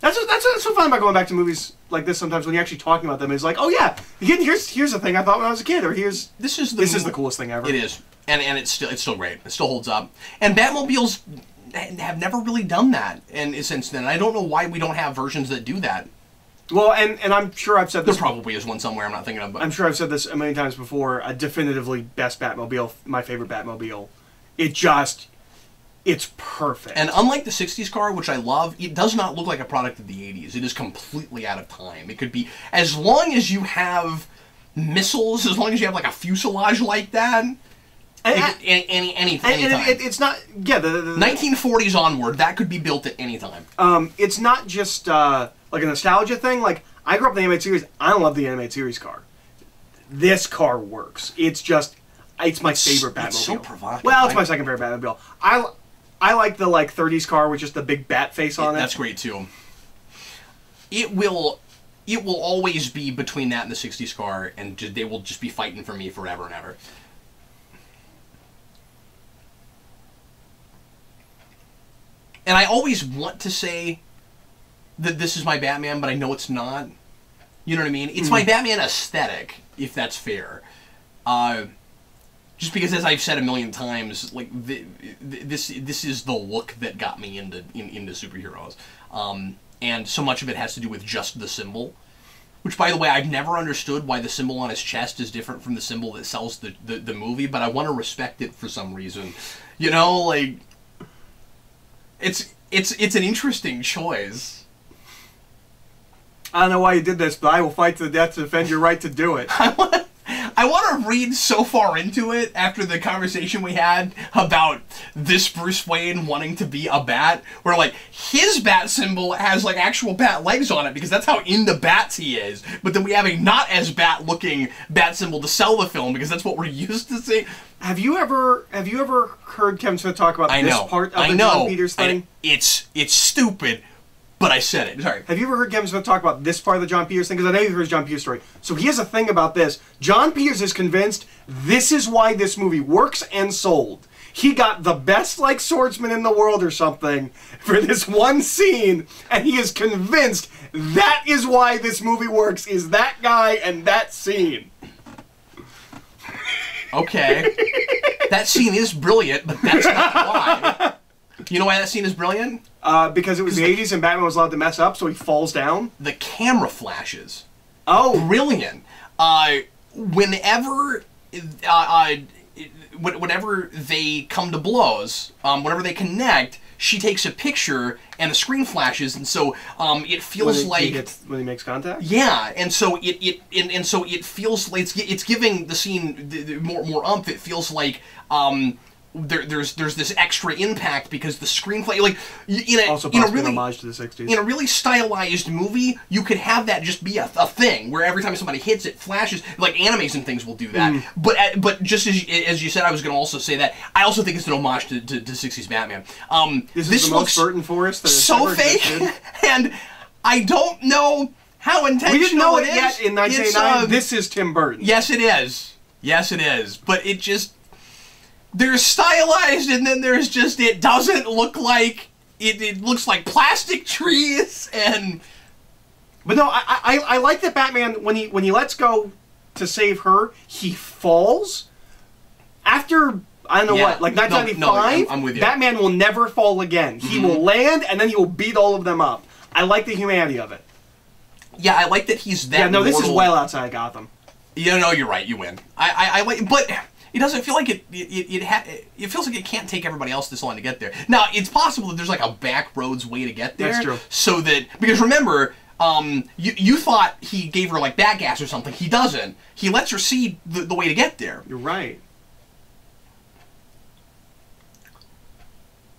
That's so fun about going back to movies like this sometimes when you're actually talking about them. It's like, oh yeah, here's the thing I thought when I was a kid, or this is the coolest thing ever. It is, and it's still great. It still holds up. And Batmobiles have never really done that, and since then, I don't know why we don't have versions that do that. Well, and I'm sure I've said this. There probably is one somewhere I'm not thinking of. But I'm sure I've said this a million times before. Definitively best Batmobile, my favorite Batmobile. It's perfect. And unlike the 60s car, which I love, it does not look like a product of the 80s. It is completely out of time. It could be, as long as you have missiles, as long as you have like a fuselage like that, anything. It's not, yeah. The 1940s onward, that could be built at any time. It's not just like a nostalgia thing. Like, I grew up in the animated series. I don't love the animated series car. This car works. It's my favorite Batmobile. It's so provocative. Well, it's my second favorite Batmobile. I like the 30s car with just the big bat face on it. That's great too. It will always be between that and the 60s car, and they will just be fighting for me forever and ever. And I always want to say that this is my Batman, but I know it's not. You know what I mean? It's my Batman aesthetic, if that's fair. Just because, as I've said a million times, like this is the look that got me into superheroes, and so much of it has to do with just the symbol. Which, by the way, I've never understood why the symbol on his chest is different from the symbol that sells the movie, but I want to respect it for some reason. You know, like it's an interesting choice. I don't know why you did this, but I will fight to the death to defend your right to do it. I want to read so far into it after the conversation we had about this Bruce Wayne wanting to be a bat, where like his bat symbol has like actual bat legs on it because that's how into bats he is. But then we have a not as bat looking bat symbol to sell the film because that's what we're used to seeing. Have you ever heard Kevin Smith talk about this part of the John Peters thing? It's stupid. But I said it. Sorry. Have you ever heard Kevin Smith talk about this part of the John Peters thing? Because I know you've heard his John Peters story. So he has a thing about this. John Peters is convinced this is why this movie works and sold. He got the best, like, swordsman in the world or something for this one scene, and he is convinced that is why this movie works, is that guy and that scene. Okay. That scene is brilliant, but that's not why. You know why that scene is brilliant? Because it was the 80s and Batman was allowed to mess up, so he falls down. The camera flashes. Oh. Brilliant. Whenever they come to blows, whenever they connect, she takes a picture and the screen flashes, and so it feels when he makes contact. Yeah, and so it feels like it's giving the scene more oomph. It feels like there's this extra impact because the screenplay, like in a really homage to the 60s. In a really stylized movie, you could have that just be a thing where every time somebody hits it flashes. Like animes and things will do that. But just as you said, I was going to also say that I also think it's an homage to 60s Batman. This looks Burton Forest that so fake, and I don't know how intentional we didn't know it is. Yet in 1989. This is Tim Burton. Yes, it is. Yes, it is. But it just. There's stylized, and then there's just, it doesn't look like, it looks like plastic trees, and... But no, I like that Batman, when he lets go to save her, he falls. After, I don't know what, like 1995, I'm with you. Batman will never fall again. He will land, and then he will beat all of them up. I like the humanity of it. Yeah, I like that he's that. Yeah, no, this is mortal. well outside Gotham. Yeah, no, you're right. You win. I like, but it doesn't feel like it feels like it can't take everybody else this long to get there. Now, it's possible that there's like a back roads way to get there. That's true. So that, because remember, you thought he gave her like back gas or something. He doesn't. He lets her see the way to get there. You're right.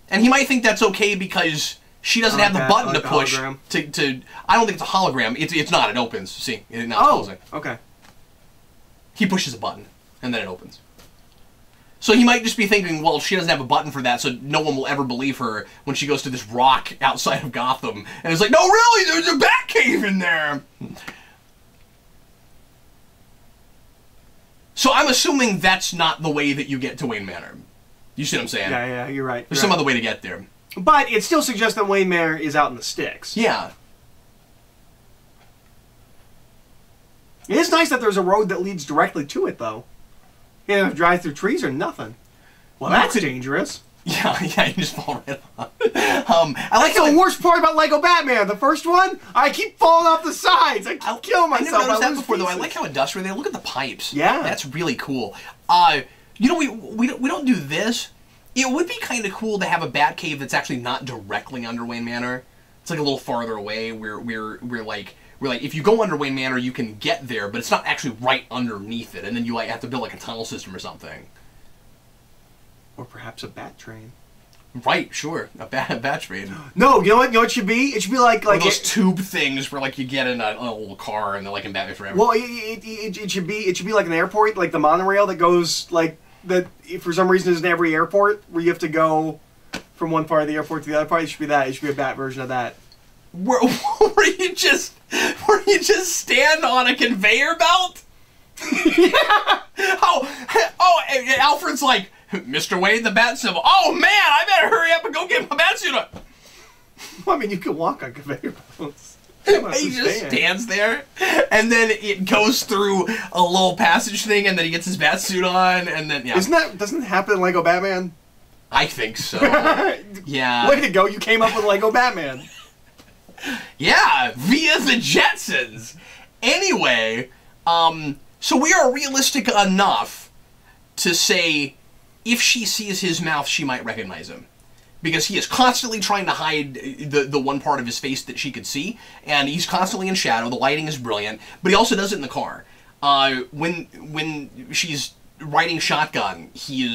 And he might think that's okay because she doesn't have the button to push hologram. to. I don't think it's a hologram. It's not. It opens. See, it's not closing. Okay. He pushes a button, and then it opens. So he might just be thinking, well, she doesn't have a button for that, so no one will ever believe her when she goes to this rock outside of Gotham. And it's like, no, really, there's a bat cave in there! So I'm assuming that's not the way that you get to Wayne Manor. You see what I'm saying? Yeah, you're right. There's some other way to get there. But it still suggests that Wayne Manor is out in the sticks. Yeah. It is nice that there's a road that leads directly to it, though. You don't have to drive through trees or nothing. Well, that's dangerous. Yeah, you just fall right off. I like the worst part about Lego Batman. The first one, I keep falling off the sides. I keep killing myself. I never noticed that before, though. I like how industrial they are. Look at the pipes. Yeah. That's really cool. You know, we don't do this. It would be kind of cool to have a bat cave that's actually not directly under Wayne Manor. It's like a little farther away. We're like if you go under Wayne Manor, you can get there, but it's not actually right underneath it, and then you like have to build like a tunnel system or something. Or perhaps a bat train. Right, sure, a bat train. No, you know what? You know what it should be? It should be like those tube things where like you get in a little car and they're like in Batman Forever. Well, it should be like an airport, like the monorail that goes like that. For some reason, is in every airport where you have to go from one part of the airport to the other part. It should be that. It should be a bat version of that. Where you just stand on a conveyor belt? Yeah. Alfred's like, Mr. Wayne, the bat symbol. Oh man, I better hurry up and go get my bat suit on. Well, I mean, you can walk on conveyor belts. He just stands there, and then it goes through a little passage thing, and then he gets his bat suit on, and then doesn't it happen in Lego Batman? I think so. Yeah. Way to go! You came up with Lego Batman. Yeah, via the Jetsons. Anyway, so we are realistic enough to say if she sees his mouth, she might recognize him. Because he is constantly trying to hide the one part of his face that she could see, and he's constantly in shadow. The lighting is brilliant, but he also does it in the car. When she's riding shotgun, she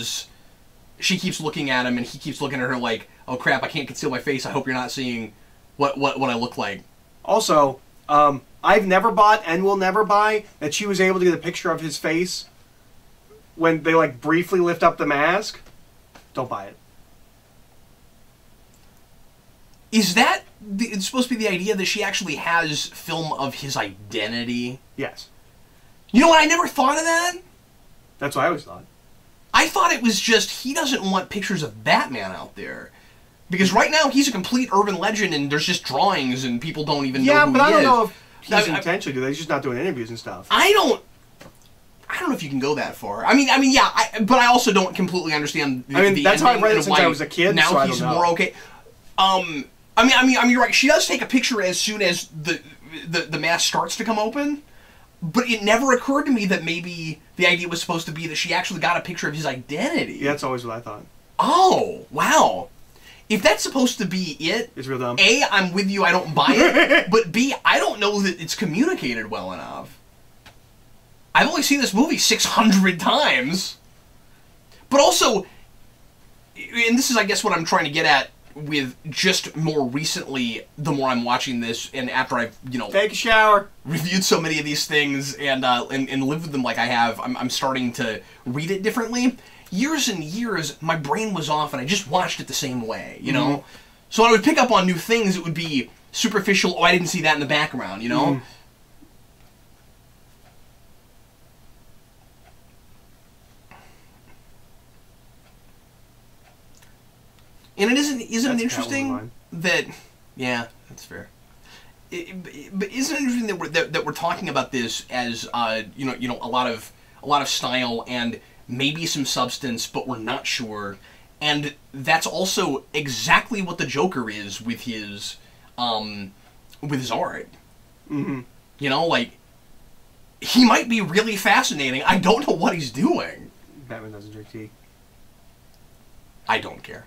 keeps looking at him, and he keeps looking at her like, "Oh crap! I can't conceal my face. I hope you're not seeing what I look like." Also, I've never bought and will never buy that she was able to get a picture of his face when they like briefly lift up the mask. Don't buy it. Is that it's supposed to be the idea that she actually has film of his identity? Yes. You know what? I never thought of that. That's what I always thought. I thought it was just he doesn't want pictures of Batman out there. Because right now he's a complete urban legend and there's just drawings and people don't even know who he is. Yeah, but I don't know if he's intentionally doing that. He's just not doing interviews and stuff. I don't know if you can go that far. I mean, yeah, but I also don't completely understand the that's how I read it since I was a kid, now so he's more okay. I mean, you're right. She does take a picture as soon as the mask starts to come open, but it never occurred to me that maybe the idea was supposed to be that she actually got a picture of his identity. Yeah, that's always what I thought. Oh, wow. If that's supposed to be it, it's real dumb. A, I'm with you, I don't buy it, but B, I don't know that it's communicated well enough. I've only seen this movie 600 times. But also, and this is, I guess, what I'm trying to get at with just more recently, the more I'm watching this, and after I've, take a shower, reviewed so many of these things, and lived with them like I have, I'm starting to read it differently. Years and years, my brain was off, and I just watched it the same way, you know? Mm-hmm. So when I would pick up on new things, it would be superficial, oh, I didn't see that in the background, you know? Mm-hmm. And isn't it interesting that, yeah, that's fair. But isn't it interesting that we're talking about this as a lot of style and maybe some substance, but we're not sure, and that's also exactly what the Joker is with his art. Mm-hmm. You know, like, he might be really fascinating. I don't know what he's doing. Batman doesn't drink tea. I don't care.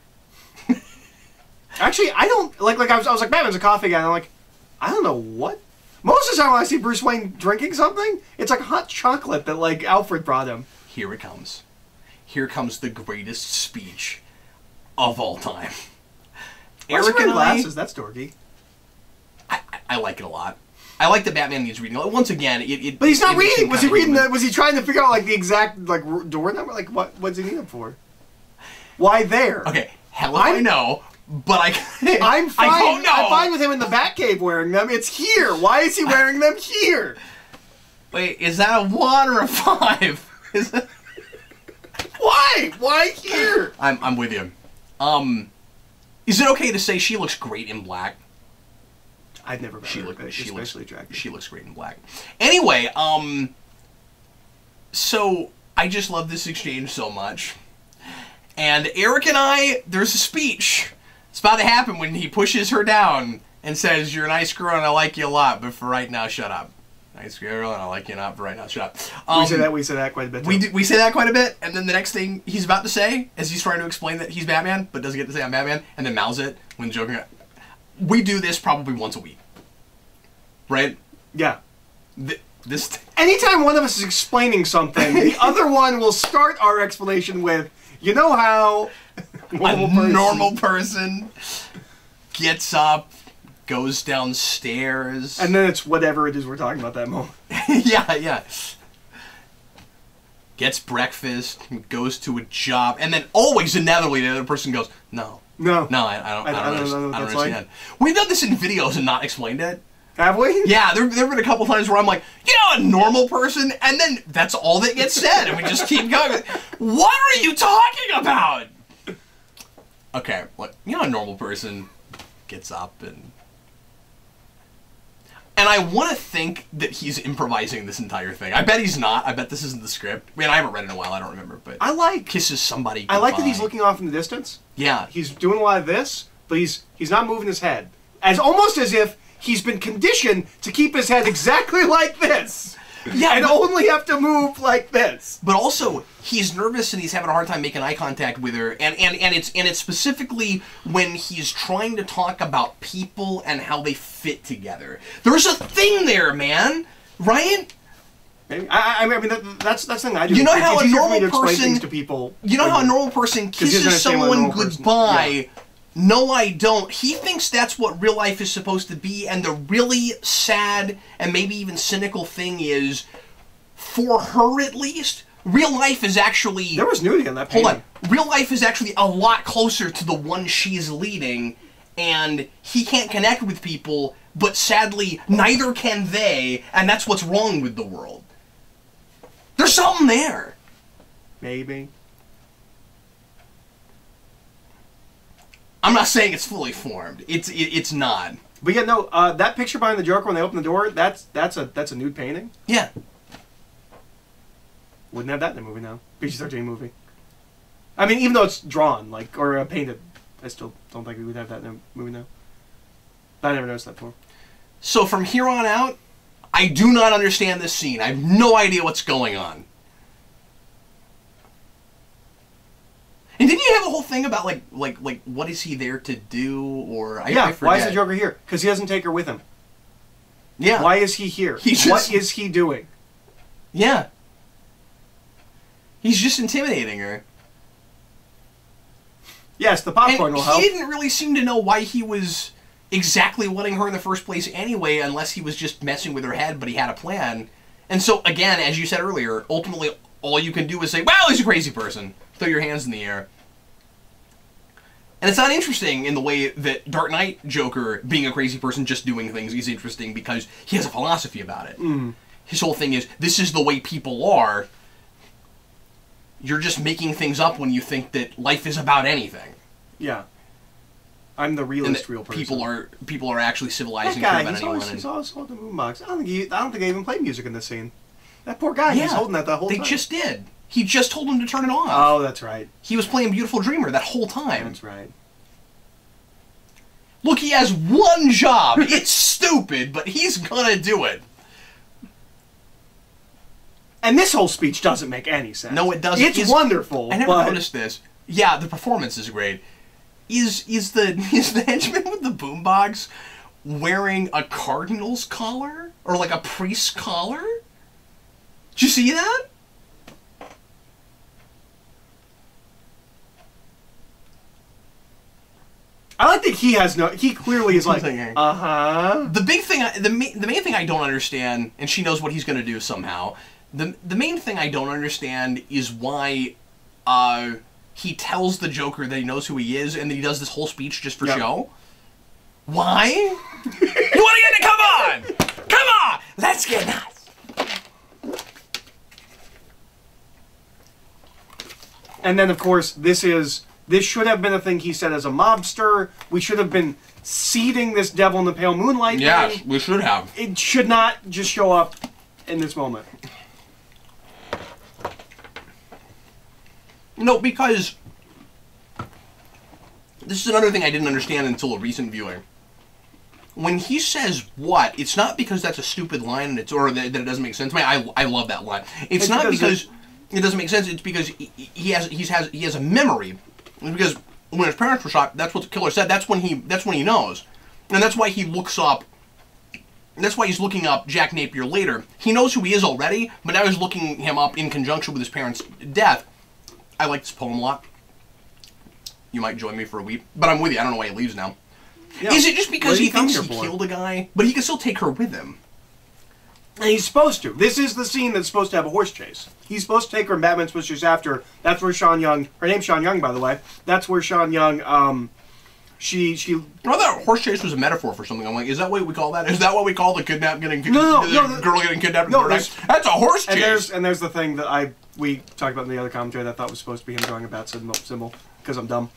Actually, I don't... Like I was like, Batman's a coffee guy, and I'm like, I don't know what... Most of the time when I see Bruce Wayne drinking something, it's like hot chocolate that, like, Alfred brought him. Here it comes. Here comes the greatest speech of all time. Eric and glasses, that's dorky. I like it a lot. I like that Batman needs reading. Once again, but he's not reading. Was he reading? Was he trying to figure out like the exact like door number? Like what's he need them for? Why there? Okay, hell if I know, but I'm fine. I don't know. I'm fine with him in the Batcave wearing them. It's here. Why is he wearing them here? Wait, is that a 1 or a 5? Is that... Why? Why here? I'm with you. Is it okay to say she looks great in black? I've never met her, especially attractive. She looks great in black. Anyway, so I just love this exchange so much. And Eric and I, there's a speech. It's about to happen when he pushes her down and says, "You're a nice girl and I like you a lot, but for right now, shut up." Nice girl and I like you not, but right now, shut up. We say that quite a bit. We say that quite a bit, and then the next thing he's about to say, as he's trying to explain that he's Batman, but doesn't get to say I'm Batman, and then mouths it when Joker... We do this probably once a week. Right? Yeah. This anytime one of us is explaining something, the other one will start our explanation with, you know how normal person gets up, goes downstairs, and then it's whatever it is we're talking about that moment. yeah. Gets breakfast, goes to a job, and then always inevitably the other person goes, No, I don't understand. Like. We've done this in videos and not explained it. Have we? Yeah, there have been a couple times where I'm like, you know, a normal person, and then that's all that gets said, and we just keep going. What are you talking about? Okay, you know, a normal person gets up and I want to think that he's improvising this entire thing. I bet he's not. I bet this isn't the script. I mean, I haven't read it in a while. I don't remember, but I like kisses somebody goodbye. I like that he's looking off in the distance. Yeah, he's doing a lot of this, but he's not moving his head, almost as if he's been conditioned to keep his head exactly like this. Yeah, and only have to move like this. But also, he's nervous and he's having a hard time making eye contact with her, and it's specifically when he's trying to talk about people and how they fit together. There's a thing there, man, right? Maybe. I mean, that's the thing I do. You know how a normal person to people. You know how a normal person kisses someone goodbye. Yeah. No, I don't. He thinks that's what real life is supposed to be, and the really sad and maybe even cynical thing is, for her at least, real life is actually... There was nudity in that painting. Hold on. Real life is actually a lot closer to the one she's leading, and he can't connect with people, but sadly, neither can they, and that's what's wrong with the world. There's something there. Maybe. I'm not saying it's fully formed. It's not. But yeah, no. That picture behind the Joker when they open the door, that's a nude painting. Yeah. Wouldn't have that in the movie now. PG-13 movie. I mean, even though it's drawn or painted, I still don't think we would have that in the movie now. I never noticed that before. So from here on out, I do not understand this scene. I have no idea what's going on. And didn't you have a whole thing about like what is he there to do, or I forget. Why is the Joker here? Because he doesn't take her with him. Yeah. Why is he here? What is he doing? Yeah. He's just intimidating her. Yes, the popcorn will help. He didn't really seem to know why he was exactly wanting her in the first place anyway, unless he was just messing with her head, but he had a plan. And so, again, as you said earlier, ultimately all you can do is say, well, he's a crazy person. Throw your hands in the air. And it's not interesting in the way that Dark Knight Joker, being a crazy person just doing things, is interesting because he has a philosophy about it. Mm. His whole thing is, this is the way people are. You're just making things up when you think that life is about anything. Yeah. I'm the realist real person. People are actually civilizing that guy, about anyone. He's always holding the boombox. I don't think I even played music in this scene. That poor guy, he's holding that the whole time. They just did. He just told him to turn it off. Oh, that's right. He was playing Beautiful Dreamer that whole time. That's right. Look, he has one job. It's stupid, but he's gonna do it. And this whole speech doesn't make any sense. No, it doesn't. It's wonderful. I never noticed this. Yeah, the performance is great. Is the henchman with the boombox wearing a cardinal's collar? Or like a priest's collar? Did you see that? I like that he has no... He clearly is like, uh-huh. The big thing... The main thing I don't understand, and she knows what he's going to do somehow, the main thing I don't understand is why he tells the Joker that he knows who he is, and then he does this whole speech just for show. Why? You want to get it? Come on! Come on! Let's get nuts! And then, of course, this should have been a thing he said as a mobster. We should have been seeding this devil in the pale moonlight. Yeah, we should have. It should not just show up in this moment. No, because this is another thing I didn't understand until a recent viewing. When he says "what," it's not because that's a stupid line and or that it doesn't make sense. I love that line. It's not because it doesn't make sense. It's because he has a memory. Because when his parents were shot, that's what the killer said. That's when he knows, and that's why he looks up. That's why he's looking up Jack Napier later. He knows who he is already, but now he's looking him up in conjunction with his parents' death. I like this poem a lot. You might join me for a weep, but I'm with you. I don't know why he leaves now. Yeah. Is it just because he thinks he killed a guy, but he can still take her with him? And he's supposed to. This is the scene that's supposed to have a horse chase. He's supposed to take her, and Batman's supposed to chase after her. That's where Sean Young... Her name's Sean Young, by the way. That's where Sean Young... She... I thought horse chase was a metaphor for something. I'm like, is that what we call that? Is that what we call the girl getting kidnapped? No, that's a horse chase. And there's the thing that we talked about in the other commentary that I thought was supposed to be him drawing a bat symbol because I'm dumb.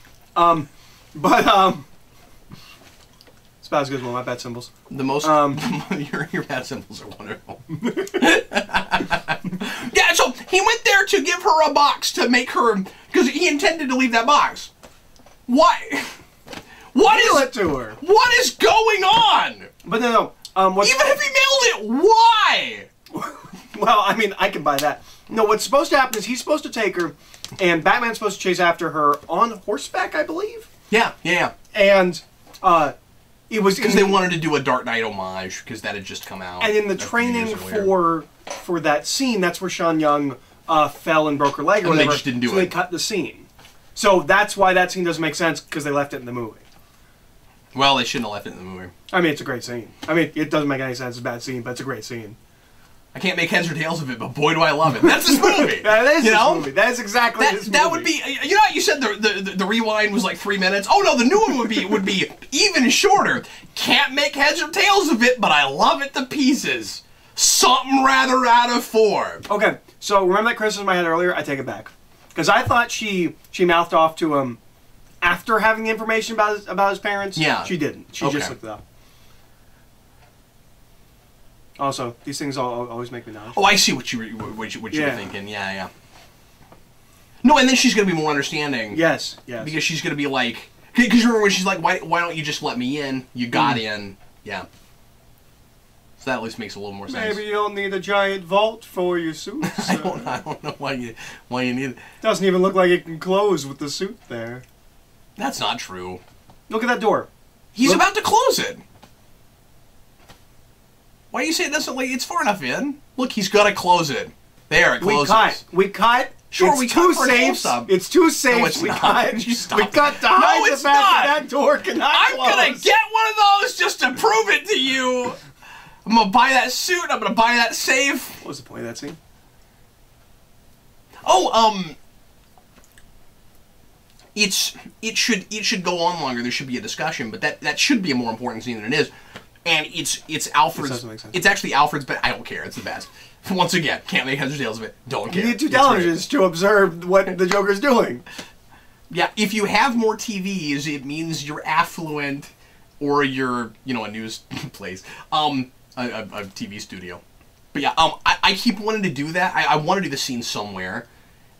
It's about as good as one of my bat symbols. The most your bat symbols are wonderful. Yeah, so he went there to give her a box to make her because he intended to leave that box. Why? What it to her. What is going on? But no. Even if he mailed it, why? Well, I mean, I can buy that. No, what's supposed to happen is he's supposed to take her, and Batman's supposed to chase after her on horseback, I believe. Yeah. And it was because they wanted to do a Dark Knight homage because that had just come out. And in the training for that scene, that's where Sean Young fell and broke her leg or whatever. They just didn't do it. So they cut the scene. So that's why that scene doesn't make sense because they left it in the movie. Well, they shouldn't have left it in the movie. I mean, it's a great scene. I mean, it doesn't make any sense. It's a bad scene, but it's a great scene. I can't make heads or tails of it, but boy, do I love it. That's this movie. That is this movie. That is exactly this movie. That would be. You know, you said the rewind was like 3 minutes. Oh no, the new one would be even shorter. Can't make heads or tails of it, but I love it to pieces. Something rather out of form. Okay, so remember that criticism I had earlier? I take it back because I thought she mouthed off to him after having the information about his parents. Yeah, she didn't. She just looked it up. Also, these things always make me nauseous. Oh, I see what you were thinking. Yeah. No, and then she's gonna be more understanding. Yes. Because she's gonna be like, because you remember when she's like, why don't you just let me in? You got in. Yeah. So that at least makes a little more sense. Maybe you'll need a giant vault for your suit. I don't know why you need it. Doesn't even look like it can close with the suit there. That's not true. Look at that door. He's about to close it. Why do you say it doesn't? Like, it's far enough in. Look, he's got to close it. There, it closes. We cut. Sure, it's too safe. It's too safe. No, it's we not. cut. We cut to hide the fact that door cannot close. I'm gonna get one of those just to prove it to you. I'm gonna buy that suit. I'm gonna buy that safe. What was the point of that scene? Oh, it should go on longer. There should be a discussion, but that should be a more important scene than it is. And it's Alfred's. This doesn't make sense. It's actually Alfred's, but I don't care. It's the best. Once again, can't make heads or tails of it. Don't care. You need 2 televisions to observe what the Joker's doing. Yeah, if you have more TVs, it means you're affluent, or you're a news place, a TV studio. But yeah, I keep wanting to do that. I want to do the scene somewhere,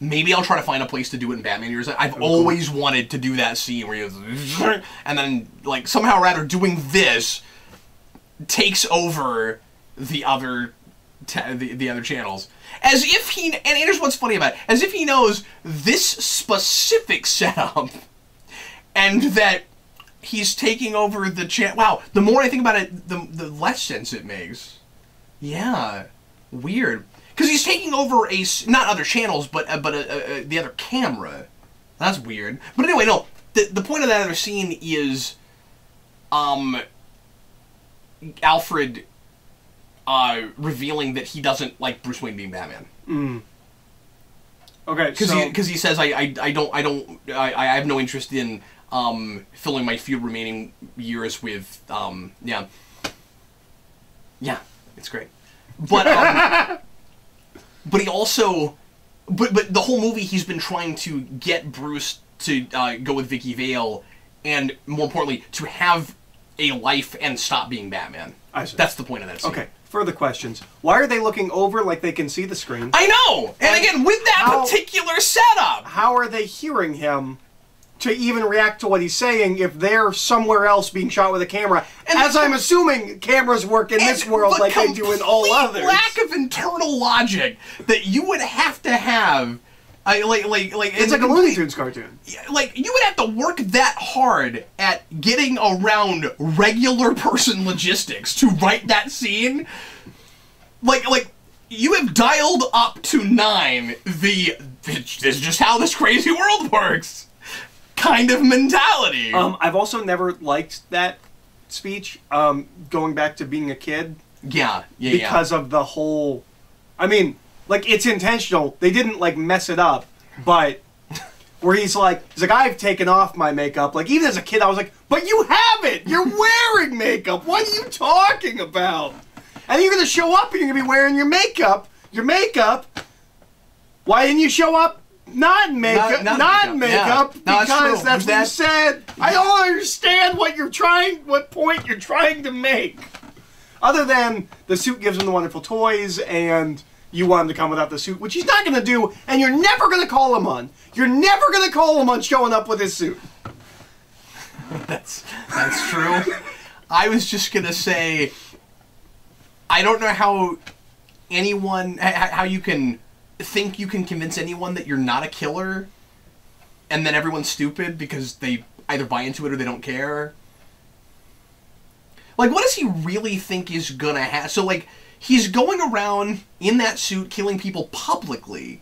Maybe I'll try to find a place to do it in Batman Years. I've always wanted to do that scene where he goes, and then, like, somehow or other doing this takes over the other the other channels. As if he, and here's what's funny about it, as if he knows this specific setup, and that he's taking over the channel. Wow, the more I think about it, the less sense it makes. Yeah, weird. Because he's taking over not other channels, but the other camera. That's weird. But anyway, no. The point of that other scene is, Alfred, revealing that he doesn't like Bruce Wayne being Batman. Mm. Okay, because he says I have no interest in filling my few remaining years with yeah, it's great, but but he also, but the whole movie he's been trying to get Bruce to go with Vicky Vale, and more importantly to have a life and stop being Batman. I see. That's the point of that scene. Okay. Further questions. Why are they looking over like they can see the screen? I know! And again, with that particular setup! How are they hearing him to even react to what he's saying if they're somewhere else being shot with a camera? And as I'm assuming cameras work in this world like they do in all others. Lack of internal logic that you would have to have. It's like a Looney Tunes cartoon. Like, you would have to work that hard at getting around regular person logistics to write that scene. Like you have dialed up to 9 this is just how this crazy world works kind of mentality. I've also never liked that speech, going back to being a kid. Yeah. Because of the whole, I mean, like, it's intentional. They didn't, like, mess it up, but where he's like, I've taken off my makeup. Like, even as a kid, I was like, but you haven't! You're wearing makeup! What are you talking about? And you're gonna show up and you're gonna be wearing your makeup. Why didn't you show up not in makeup? Not in makeup, yeah. because that's what you said. I don't understand what point you're trying to make. Other than the suit gives him the wonderful toys and you want him to come without the suit, which he's not going to do, and you're never going to call him on. You're never going to call him on showing up with his suit. That's true. I was just going to say, I don't know how you can think you can convince anyone that you're not a killer, and then everyone's stupid because they either buy into it or they don't care. Like, what does he really think is going to happen? So, like, he's going around in that suit killing people publicly.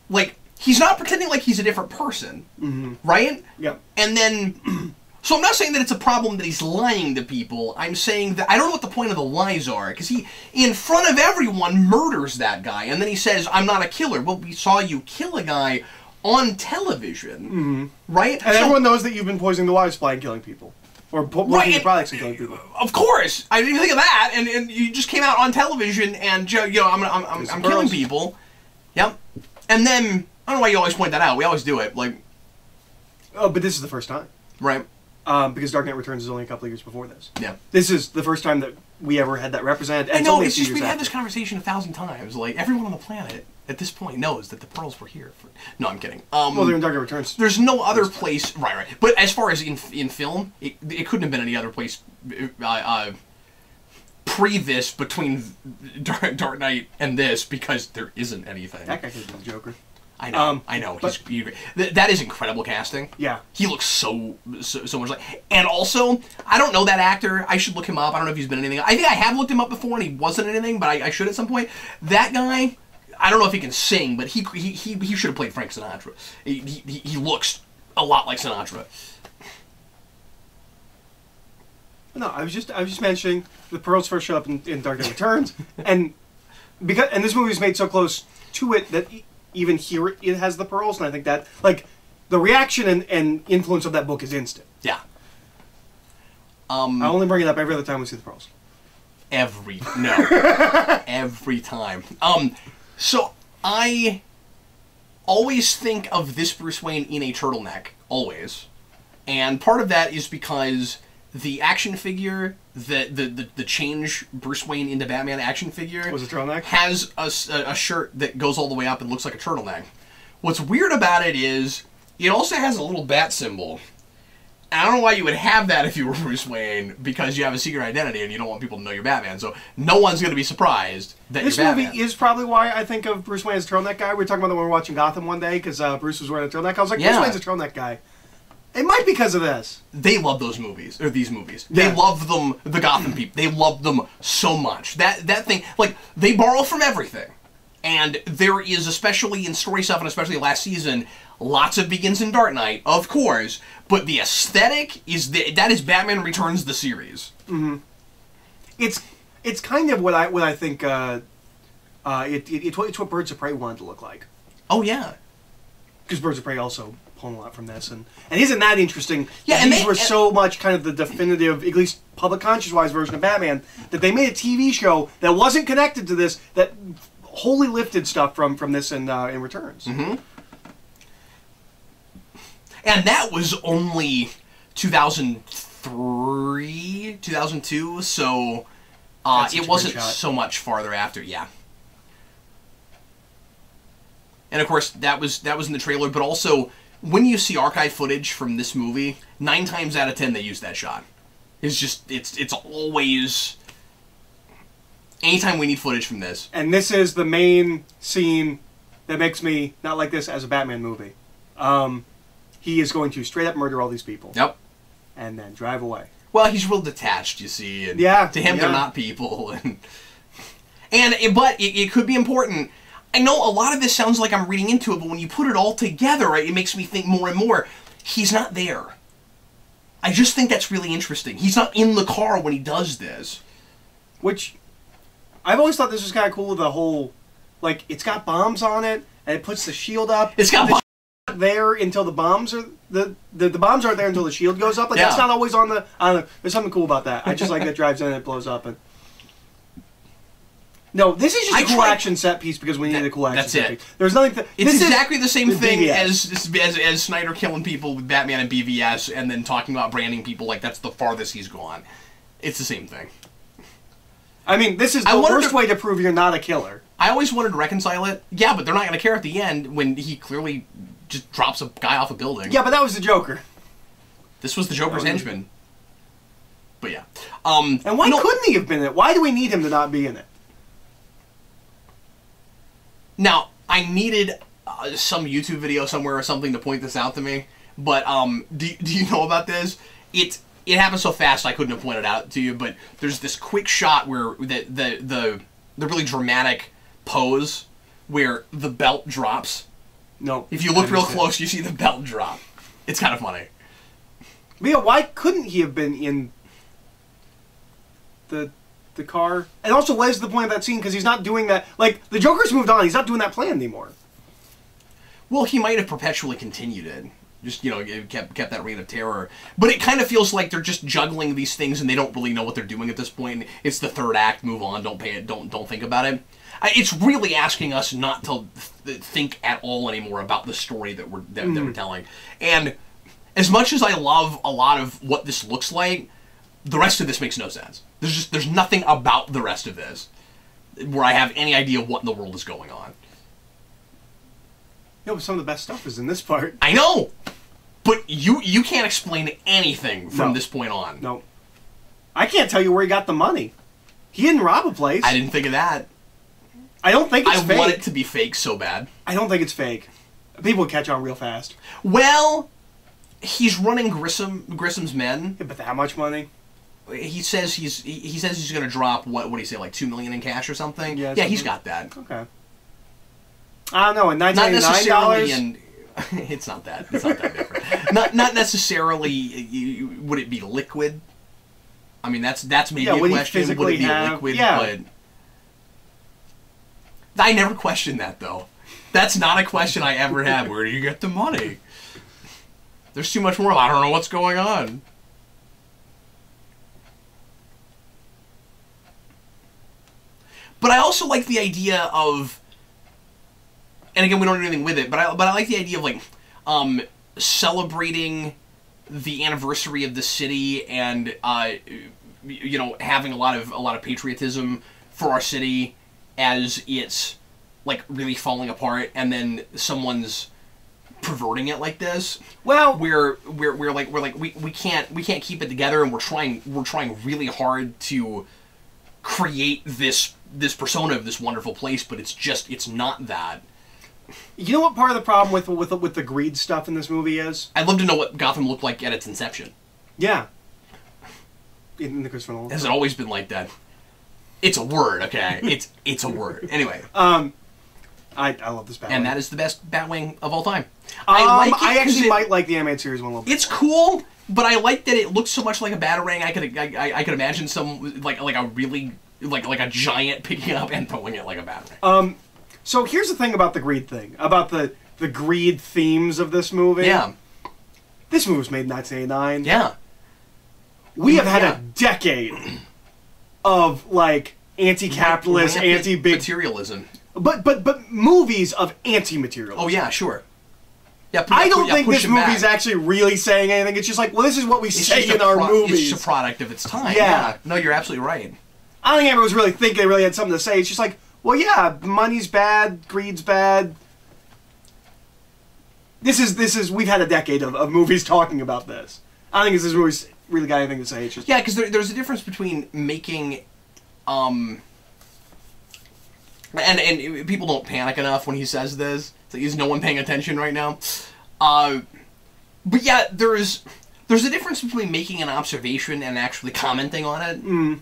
Like, he's not pretending like he's a different person. Mm-hmm. Right? Yeah. And then, so I'm not saying that it's a problem that he's lying to people. I'm saying that I don't know what the point of the lies are. Because he, in front of everyone, murders that guy. And then he says, I'm not a killer. Well, we saw you kill a guy on television. Mm-hmm. Right? And everyone knows that you've been poisoning the water supply and killing people. Or working products and killing people. Of course, I didn't even think of that, and you just came out on television and I'm killing people. Yep. And then I don't know why you always point that out. We always do it. Like, oh, but this is the first time, right? Because Dark Knight Returns is only a couple of years before this. Yeah. This is the first time that we ever had that represented. I know. It's just we've had this conversation 1,000 times. Like, everyone on the planet at this point knows that the pearls were here. No, I'm kidding. Well, they're in Dark Knight Returns. There's no other place. Right. But as far as in film, it couldn't have been any other place pre this between Dark Knight and this, because there isn't anything. That guy could be the Joker. I know. That is incredible casting. Yeah. He looks so much like. And also, I don't know that actor. I should look him up. I don't know if he's been in anything. I think I have looked him up before, and he wasn't in anything, but I should at some point. That guy, I don't know if he can sing, but he should have played Frank Sinatra. He looks a lot like Sinatra. No, I was just mentioning the pearls first show up in Dark Knight Returns, and this movie was made so close to it that even here it has the pearls, and I think that, like, the reaction and influence of that book is instant. Yeah. I only bring it up every other time we see the pearls. Every time. So I always think of this Bruce Wayne in a turtleneck, always, and part of that is because the action figure, the change Bruce Wayne into Batman action figure, was a turtleneck, has a shirt that goes all the way up and looks like a turtleneck. What's weird about it is it also has a little bat symbol. I don't know why you would have that if you were Bruce Wayne, because you have a secret identity and you don't want people to know you're Batman. So no one's going to be surprised that this you're Batman. This movie is probably why I think of Bruce Wayne as a turtleneck guy. We were talking about that when we were watching Gotham one day, because Bruce was wearing a turtleneck. I was like, Bruce Wayne's a turtleneck guy. It might be because of this. They love those movies, or these movies. Yeah. They love them, the Gotham people. They love them so much. That thing, like, they borrow from everything. And there is, especially in story stuff, and especially last season, lots of Begins in Dark Knight, of course, but the aesthetic is that is Batman Returns the series. Mm-hmm. It's kind of what I think it's what Birds of Prey wanted to look like. Oh yeah, because Birds of Prey also pulling a lot from this, and isn't that interesting? Yeah, and these were so much kind of the definitive, at least public conscious wise version of Batman, that they made a TV show that wasn't connected to this, that wholly lifted stuff from this in Returns. Mm-hmm. And that was only 2003, 2002, so it wasn't so much farther after, yeah. And of course, that was in the trailer, but also, when you see archive footage from this movie, 9 times out of 10 they use that shot. It's just, it's always... Anytime we need footage from this. And this is the main scene that makes me not like this as a Batman movie. He is going to straight up murder all these people. Yep. And then drive away. Well, he's real detached, you see. And yeah. To him, they're not people. But it could be important. I know a lot of this sounds like I'm reading into it, but when you put it all together, it makes me think more and more, he's not there. I just think that's really interesting. He's not in the car when he does this. Which... I've always thought this was kind of cool, the whole, like, it's got bombs on it, and it puts the shield up. It's got bombs there until the bombs are, the bombs aren't there until the shield goes up. Like, that's not always on the, I don't know, there's something cool about that. I just like that drives in and it blows up. And no, this is just a cool action set piece because we need a cool action set piece. There's nothing, it's exactly the same thing as Snyder killing people with Batman and BVS and then talking about branding people like that's the farthest he's gone. It's the same thing. I mean, this is the worst way to prove you're not a killer. I always wanted to reconcile it. Yeah, but they're not going to care at the end when he clearly just drops a guy off a building. Yeah, but that was the Joker. This was the Joker's henchman. But yeah. And why couldn't he have been in it? Why do we need him to not be in it? Now, I needed some YouTube video somewhere or something to point this out to me. But do you know about this? It happened so fast I couldn't have pointed out to you, but there's this quick shot where the really dramatic pose where the belt drops. No. If you look real close, you see the belt drop. It's kind of funny. But yeah, why couldn't he have been in the car? And also, what is the point of that scene? Because he's not doing that. Like, the Joker's moved on. He's not doing that plan anymore. Well, he might have perpetually continued it. Just, you know, kept that reign of terror. But it kind of feels like they're just juggling these things and they don't really know what they're doing at this point. It's the third act, move on, don't think about it. It's really asking us not to think at all anymore about the story that we're telling. And as much as I love a lot of what this looks like, the rest of this makes no sense. There's nothing about the rest of this where I have any idea what in the world is going on. No, but some of the best stuff is in this part. I know! But you can't explain anything from this point on. No. I can't tell you where he got the money. He didn't rob a place. I didn't think of that. I don't think it's fake. I want it to be fake so bad. I don't think it's fake. People would catch on real fast. Well, he's running Grissom's men. Yeah, but that much money? He says he's going to drop, what do you say, like $2 million in cash or something? Yeah, he's got that. Okay. I don't know, in $1999? It's not that different. not necessarily. Would it be liquid? I mean, that's maybe a question. Would it be liquid? Yeah. But I never questioned that though. That's not a question I ever had. Where do you get the money? There's too much more. I don't know what's going on. But I also like the idea of. And again, we don't do anything with it, but I like the idea of like celebrating the anniversary of the city and you know, having a lot of patriotism for our city as it's like really falling apart, and then someone's perverting it like this. Well, we can't keep it together, and we're trying really hard to create this persona of this wonderful place, but it's not that. You know what part of the problem with the greed stuff in this movie is? I'd love to know what Gotham looked like at its inception. Yeah. In the Christopher Nolan. Has it always been like that? It's a word, okay? It's a word. Anyway. I love this Batwing. And that is the best Batwing of all time. I actually might like the animated series one a little bit. It's cool, but I like that it looks so much like a Batarang. I could imagine some like a really like a giant picking up and throwing it like a Batarang. So here's the thing about the greed thing, about the greed themes of this movie. Yeah. This movie was made in 1989. Yeah. We have had a decade of like anti-capitalist, anti-big materialism. But movies of anti-materialism. Oh yeah, sure. Yeah, I don't think this movie's actually really saying anything. It's just like, well, this is what we say in our movies. It's just a product of its time. Yeah. No, you're absolutely right. I don't think anyone was really thinking they really had something to say. It's just like, well, yeah, money's bad, greed's bad. This is we've had a decade of movies talking about this. I don't think this movie's really got anything to say. It's just because there's a difference between making, and people don't panic enough when he says this. So is no one paying attention right now? But yeah, there's a difference between making an observation and actually commenting on it. Mm.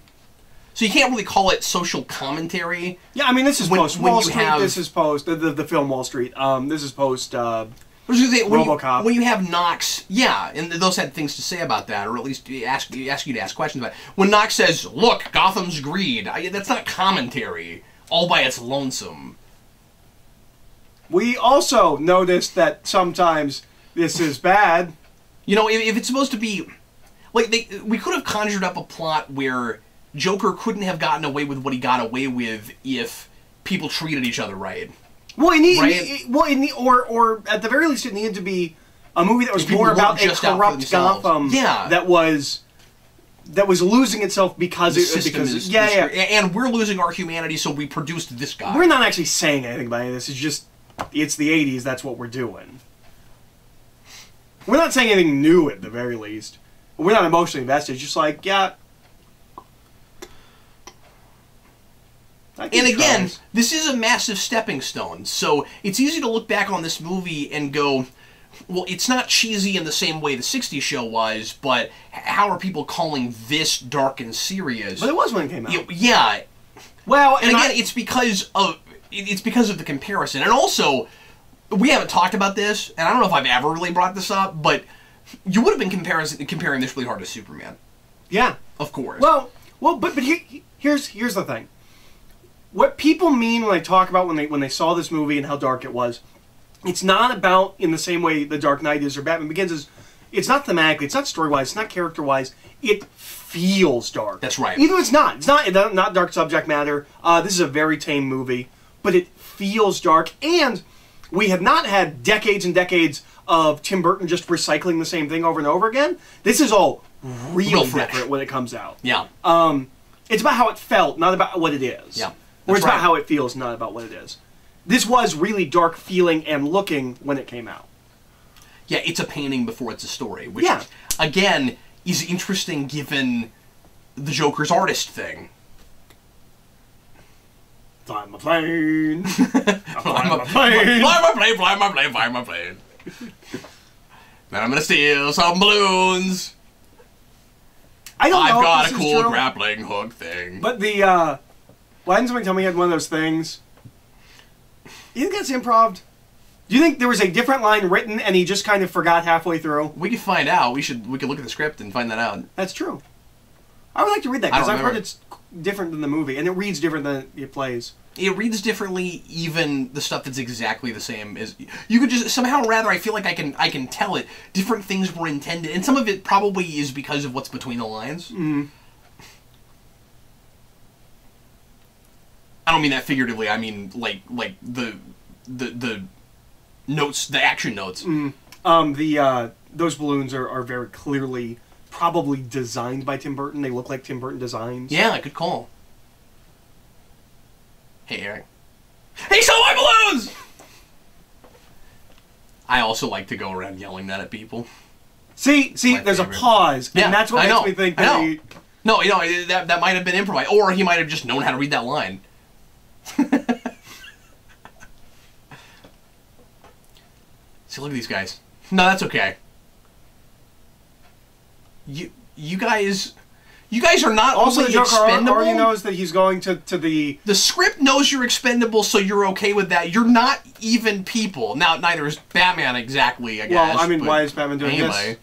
So you can't really call it social commentary. Yeah, I mean, this is post Wall Street. This is post the film Wall Street. This is post RoboCop. When you have Knox, yeah, and those had things to say about that, or at least ask you to ask questions about it. When Knox says, "Look, Gotham's greed," that's not commentary all by its lonesome. We also noticed that sometimes this is bad. You know, if it's supposed to be like we could have conjured up a plot where Joker couldn't have gotten away with what he got away with if people treated each other right. Well, or at the very least, it needed to be a movie that was more about a corrupt Gotham that was losing itself because and we're losing our humanity, so we produced this guy. We're not actually saying anything about any of this. It's just it's the 80s. That's what we're doing. We're not saying anything new at the very least. We're not emotionally invested. It's just like And again, this is a massive stepping stone, so it's easy to look back on this movie and go, well, it's not cheesy in the same way the 60s show was, but how are people calling this dark and serious? But it was when it came out. Yeah. Well, and again, it's because of the comparison. And also, we haven't talked about this, and I don't know if I've ever really brought this up, but you would have been comparing this really hard to Superman. Yeah. Of course. Well, but here's the thing. What people mean when they talk about when they saw this movie and how dark it was, it's not about in the same way The Dark Knight is or Batman Begins. It's not thematically, it's not story-wise, it's not character-wise. It feels dark. That's right. Even though it's not dark subject matter. This is a very tame movie, but it feels dark. And we have not had decades and decades of Tim Burton just recycling the same thing over and over again. This is all real different when it comes out. Yeah. It's about how it felt, not about what it is. Yeah. Or it's about how it feels, not about what it is. This was really dark feeling and looking when it came out. Yeah, it's a painting before it's a story, which, again, is interesting given the Joker's artist thing. Fly my plane. Fly my plane. Fly my plane, fly my plane, fly my plane. Then I'm gonna steal some balloons. I've got a cool grappling hook thing. But why didn't somebody tell me he had one of those things? You think that's improv? Do you think there was a different line written and he just kind of forgot halfway through? We could find out. We could look at the script and find that out. That's true. I would like to read that because I've heard it's different than the movie and it reads different than it plays. It reads differently, even the stuff that's exactly the same as you could just somehow rather. I feel like I can tell it. Different things were intended, and some of it probably is because of what's between the lines. Mm. I don't mean that figuratively. I mean like the notes, the action notes. Mm. Those balloons are very clearly probably designed by Tim Burton. They look like Tim Burton designs. Yeah, good call. Hey, Eric. He stole my balloons! I also like to go around yelling that at people. See, there's a pause, and that's what makes me think that he... No, that might have been improvised, or he might have just known how to read that line. See, look at these guys. No, that's okay. You guys are not also only the Joker expendable. already knows that he's going to the... The script knows you're expendable, so you're okay with that. You're not even people. Now, neither is Batman exactly, I guess. Well, I mean, why is Batman doing this?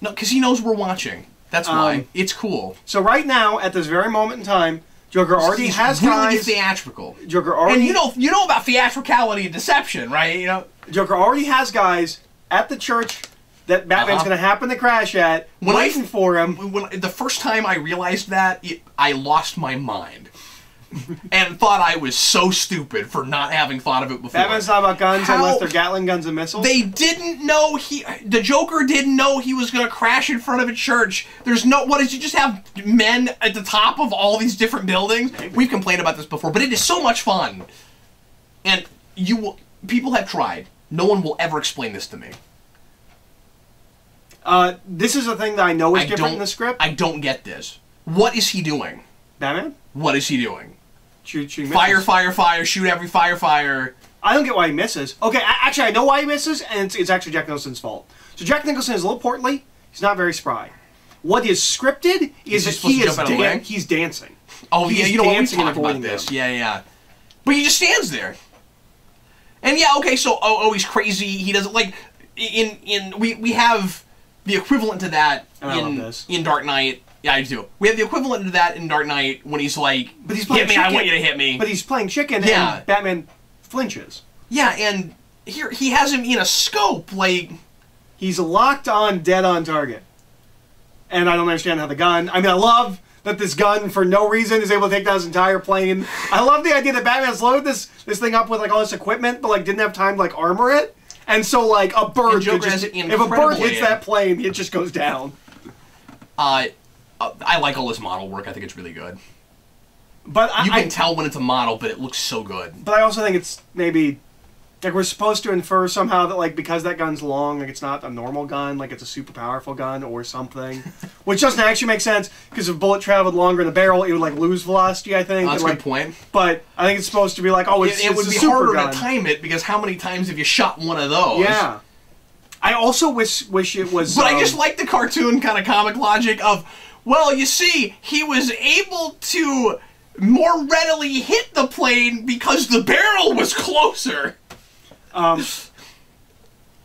No, because he knows we're watching. That's why. It's cool. So right now, at this very moment in time, Joker already has really guys... theatrical. Joker already... And you know about theatricality and deception, right? You know. Joker already has guys at the church that Batman's going to happen to crash at, waiting for him. The first time I realized that, I lost my mind. And thought I was so stupid for not having thought of it before. Batman's not about guns unless they're Gatling guns and missiles. They didn't know the Joker didn't know he was going to crash in front of a church. There's no... What, did you just have men at the top of all these different buildings? Maybe. We've complained about this before, but it is so much fun. And people have tried. No one will ever explain this to me. This is a thing that I know is different in the script. I don't get this. What is he doing? Batman? What is he doing? Shooting fire, fire, fire, shoot every fire, fire. I don't get why he misses. Okay, actually, I know why he misses, and it's actually Jack Nicholson's fault. So Jack Nicholson is a little portly. He's not very spry. What is scripted is that he's dancing. Oh, yeah, you know what? We talked about this. Yeah. But he just stands there. And yeah, okay, so, he's crazy. He doesn't, like, we have the equivalent to that in Dark Knight. Yeah, I do. We have the equivalent to that in Dark Knight when he's like, hit me, I want you to hit me. But he's playing chicken and Batman flinches. Yeah, and here he has him in a scope, like... He's locked on, dead on target. And I don't understand how the gun... I mean, I love that this gun, for no reason, is able to take down his entire plane. I love the idea that Batman's loaded this thing up with, like, all this equipment, but, like, didn't have time to, like, armor it. And so, like, a bird could just... If a bird hits that plane, it just goes down. I like all this model work. I think it's really good. But you can tell when it's a model, but it looks so good. But I also think it's maybe... Like, we're supposed to infer somehow that, like, because that gun's long, like, it's not a normal gun, like, it's a super powerful gun or something. Which doesn't actually make sense, because if a bullet traveled longer in the barrel, it would, like, lose velocity, I think. That's a good point. But I think it's supposed to be like, oh, it would be harder gun. to time it, because how many times have you shot one of those? Yeah. I also wish it was... But I just like the cartoon kind of comic logic of, well, you see, he was able to more readily hit the plane because the barrel was closer.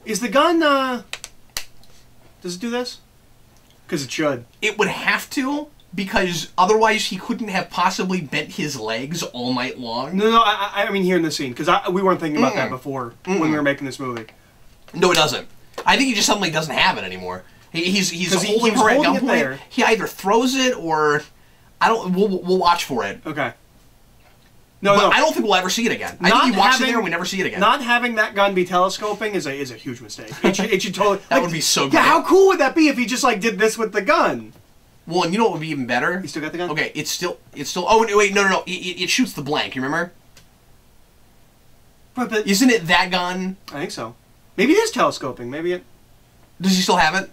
Is the gun, does it do this? Because it should. It would have to, because otherwise he couldn't have possibly bent his legs all night long. No, I mean here in this scene, because we weren't thinking about that before when we were making this movie. No, it doesn't. I think he just suddenly doesn't have it anymore. He's holding her at gunpoint. He either throws it or... We'll watch for it. Okay. No, I don't think we'll ever see it again. I think he walks in there and we never see it again. Not having that gun be telescoping is a huge mistake. It should totally... that would be so great. Yeah, how cool would that be if he just, like, did this with the gun? Well, and you know what would be even better? He still got the gun? Okay, it's still... Oh, wait, no. It shoots the blank, you remember? But isn't it that gun? I think so. Maybe it is telescoping. Maybe it... Does he still have it?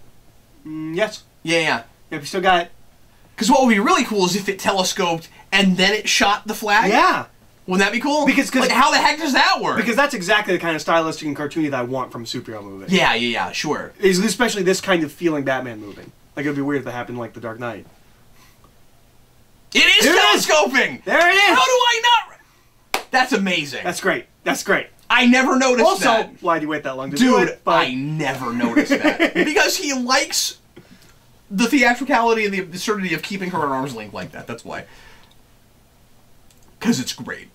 Yes. Yeah. Yep, he still got it. Because what would be really cool is if it telescoped and then it shot the flag. Yeah. Wouldn't that be cool? Because like, how the heck does that work? Because that's exactly the kind of stylistic and cartoony that I want from a superhero movie. Yeah, sure. Especially this kind of feeling Batman moving. Like, it would be weird if that happened like The Dark Knight. It is telescoping! There it is! How do I not... That's amazing. That's great. That's great. I never noticed that. Also, why do you wait that long to do it? But... I never noticed that. Because he likes the theatricality and the absurdity of keeping her at arm's length like that. That's why. Because it's great.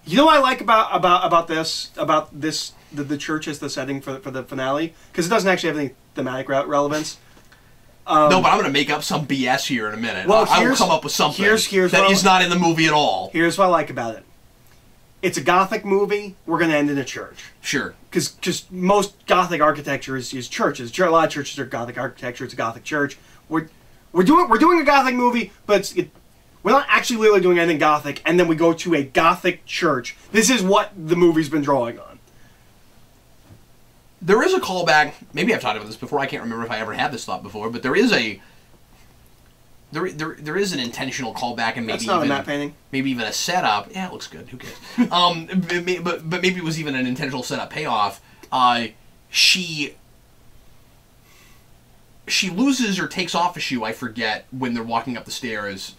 You know what I like about this the church as the setting for the finale? Because it doesn't actually have any thematic relevance. No, but I'm going to make up some BS here in a minute. Well, I will come up with something that is not in the movie at all. Here's what I like about it. It's a Gothic movie. We're going to end in a church. Sure. Because just most Gothic architecture is churches. A lot of churches are Gothic architecture. It's a Gothic church. We're doing a Gothic movie, but we're not actually literally doing anything gothic, and then we go to a gothic church. This is what the movie's been drawing on. There is a callback. Maybe I've talked about this before. I can't remember if I ever had this thought before, but there is there is an intentional callback, and maybe that's not even a matte painting. Maybe even a setup. Yeah, it looks good. Who cares? But maybe it was even an intentional setup payoff. She loses or takes off a shoe. I forget when they're walking up the stairs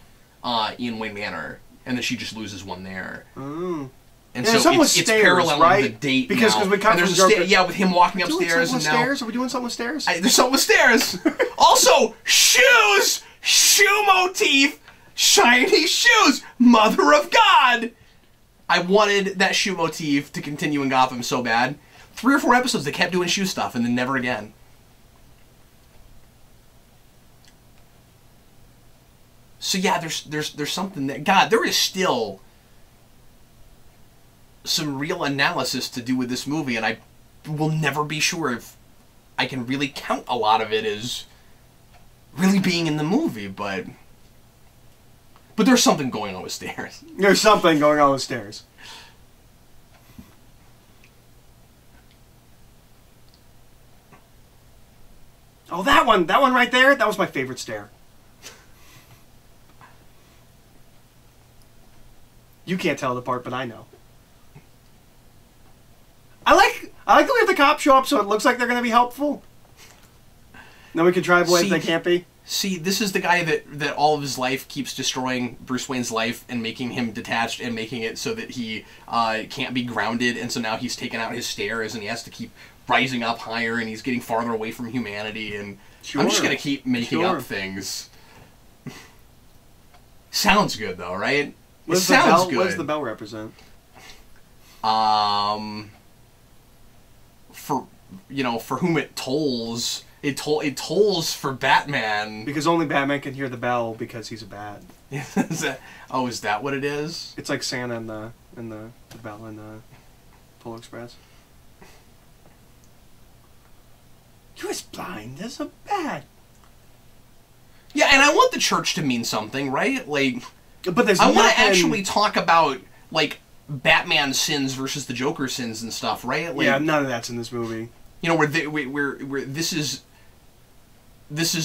in Wayne Manor, and then she just loses one there. Mm. And yeah, so it's paralleling right? the date because now. We come and there's with him walking upstairs. And now, are we doing something with stairs? There's something with stairs. Also, shoes! Shoe motif! Shiny shoes! Mother of God! I wanted that shoe motif to continue in Gotham so bad. 3 or 4 episodes they kept doing shoe stuff, and then never again. So yeah, there's something that... God, there is still some real analysis to do with this movie, and I will never be sure if I can really count a lot of it as really being in the movie, but there's something going on with stairs. There's something going on with stairs. Oh, that one right there, that was my favorite stair. You can't tell it apart, but I know. I like that we have the cops show up so it looks like they're going to be helpful. Then we can drive away if they can't be. See, this is the guy that all of his life keeps destroying Bruce Wayne's life and making him detached and making it so that he can't be grounded, and so now he's taken out his stairs and he has to keep rising up higher and he's getting farther away from humanity, and I'm just going to keep making up things. Sounds good though, right? It sounds good. What does the bell represent? For whom it tolls, it tolls for Batman. Because only Batman can hear the bell because he's a bat. Is that what it is? It's like Santa and the bell in the Polar Express. You're as blind as a bat. Yeah, and I want the church to mean something, right? Like, but there's I want to actually talk about like Batman's sins versus the Joker's sins and stuff, right? Like, yeah, none of that's in this movie. You know, where this is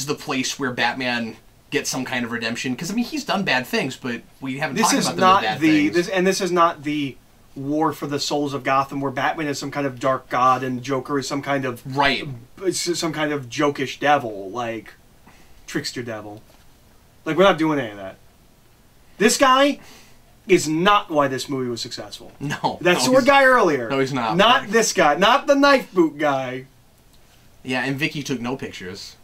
the place where Batman gets some kind of redemption, because I mean he's done bad things, but we haven't talked about the bad things. This is not the war for the souls of Gotham, where Batman is some kind of dark god and Joker is some kind of some kind of jokish devil, like trickster devil. Like, we're not doing any of that. This guy is not why this movie was successful. No. That sword guy earlier. No, he's not. Not this guy. Not the knife boot guy. Yeah, and Vicky took no pictures.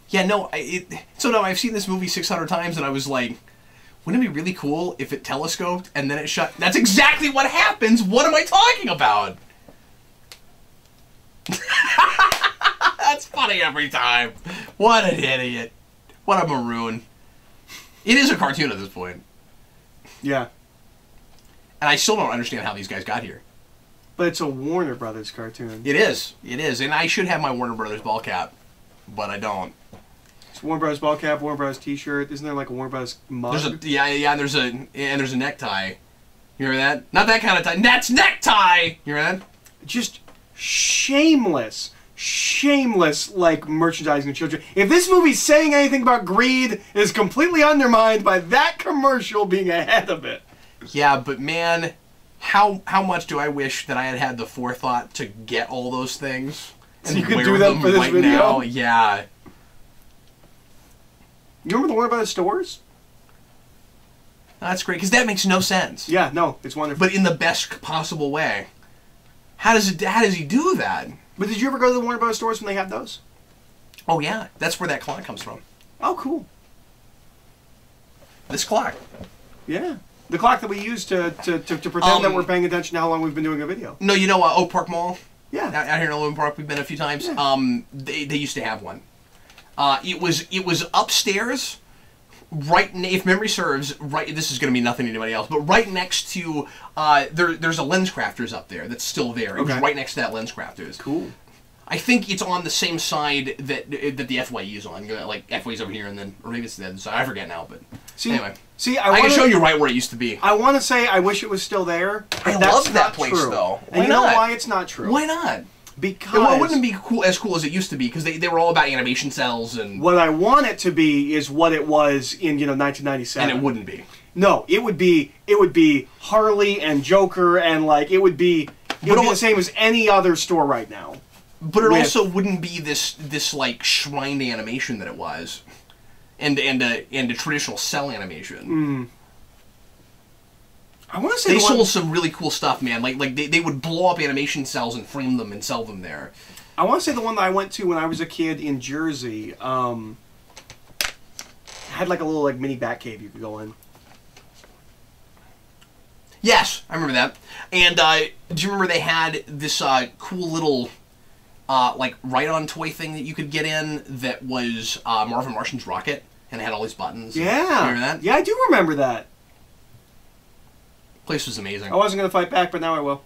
Yeah, no, I've seen this movie 600 times, and I was like, wouldn't it be really cool if it telescoped and then it shut? That's exactly what happens! What am I talking about? That's funny every time. What an idiot. What a maroon. It is a cartoon at this point. Yeah. And I still don't understand how these guys got here. But it's a Warner Brothers cartoon. It is. It is. And I should have my Warner Brothers ball cap, but I don't. It's Warner Brothers ball cap, Warner Brothers t-shirt. Isn't there like a Warner Brothers mug? And there's a necktie. You hear that? Not that kind of tie. That's necktie! You hear that? Just shameless, like, merchandising of children. If this movie's saying anything about greed, it is completely undermined by that commercial being ahead of it. Yeah, but man, how much do I wish that I had had the forethought to get all those things and so you could do that for this video? Now. Yeah. You remember the Warner Brothers stores? That's great, because that makes no sense. Yeah, no, it's wonderful. But in the best possible way. How does he do that? But did you ever go to the Warner Brothers stores when they have those? Oh yeah, that's where that clock comes from. Oh, cool. This clock. Yeah. The clock that we use to pretend that we're paying attention to how long we've been doing a video. No, you know Oak Park Mall? Yeah. Out here in Logan Park, we've been a few times. Yeah. They used to have one. It was upstairs, right. If memory serves, right. This is going to mean nothing to anybody else, but right next to there's a Lens Crafters up there that's still there. It was right next to that Lens Crafters. Cool. I think it's on the same side that the FYE is on. Like FYE's over here, and then or maybe it's the other side. I forget now, but anyway. See, I can show you right where it used to be. I want to say I wish it was still there. I love that place though. And you know why it's not true? Why not? Because it wouldn't be as cool as it used to be because they were all about animation cells and. What I want it to be is what it was in 1997. And it wouldn't be. No, it would be Harley and Joker and like it would be the same as any other store right now. But it also wouldn't be this like shrined animation that it was, and a traditional cell animation. I want to say they sold some really cool stuff, man. Like they would blow up animation cells and frame them and sell them there. I want to say the one that I went to when I was a kid in Jersey had like a little like mini bat cave you could go in. Yes, I remember that. And do you remember they had this cool little like ride-on toy thing that you could get in that was Marvin Martian's rocket and it had all these buttons? Yeah. You remember that? Yeah, I do remember that. Place was amazing. I wasn't going to fight back, but now I will.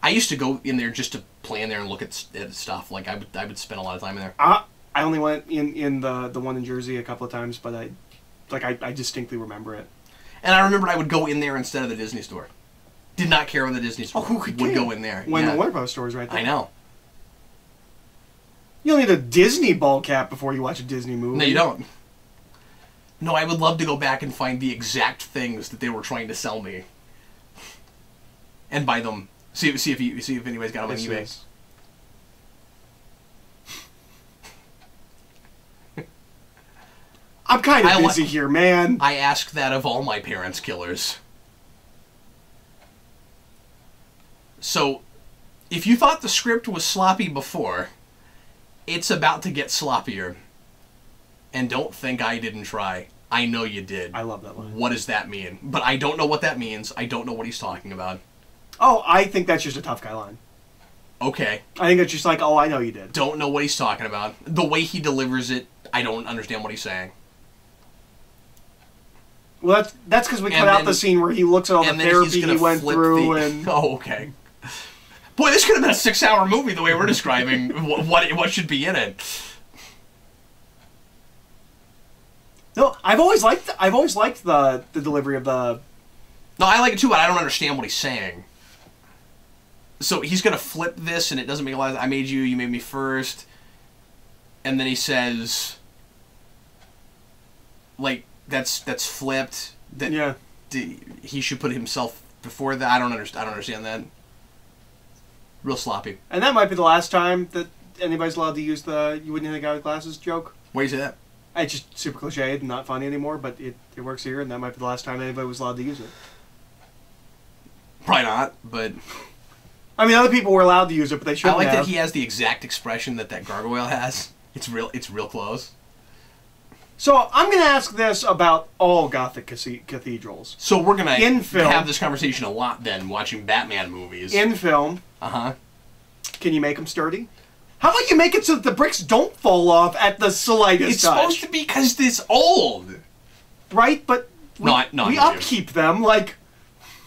I used to go in there just to play in there and look at stuff. Like I would spend a lot of time in there. I only went in the one in Jersey a couple of times, but I distinctly remember it. And I remembered I would go in there instead of the Disney store. Did not care when the Disney store would go in there. When the Warner Bros. Store is right there. I know. You don't need a Disney ball cap before you watch a Disney movie. No, you don't. No, I would love to go back and find the exact things that they were trying to sell me, and buy them. See if anybody's got them on eBay. I'm kind of busy here, man. I ask that of all my parents' killers. So, if you thought the script was sloppy before, it's about to get sloppier. And don't think I didn't try. I know you did. I love that line. What does that mean? But I don't know what that means. I don't know what he's talking about. Oh, I think that's just a tough guy line. Okay. I think it's just like, oh, I know you did. Don't know what he's talking about. The way he delivers it, I don't understand what he's saying. Well, that's because we cut out the scene where he looks at all the therapy he went through and... Oh, okay. Boy, this could have been a 6-hour movie the way we're describing what should be in it. No, I've always liked the delivery of the... No, I like it too, but I don't understand what he's saying. So he's gonna flip this, and it doesn't make a lot of... I made you, you made me first. And then he says... Like, that's flipped. That yeah. He should put himself before that. I don't understand that. Real sloppy. And that might be the last time that anybody's allowed to use the "you wouldn't hit a guy with glasses" joke. Why do you say that? It's just super cliched and not funny anymore, but it works here, and that might be the last time anybody was allowed to use it. Probably not, but... I mean, other people were allowed to use it, but they shouldn't have. I like that he has the exact expression that gargoyle has. It's real close. So, I'm going to ask this about all Gothic cathedrals. So, we're going to have this conversation a lot then, watching Batman movies. In film. Uh-huh. Can you make them sturdy? How about you make it so that the bricks don't fall off at the slightest touch? Supposed to be because it's old. Right, but we upkeep them, like...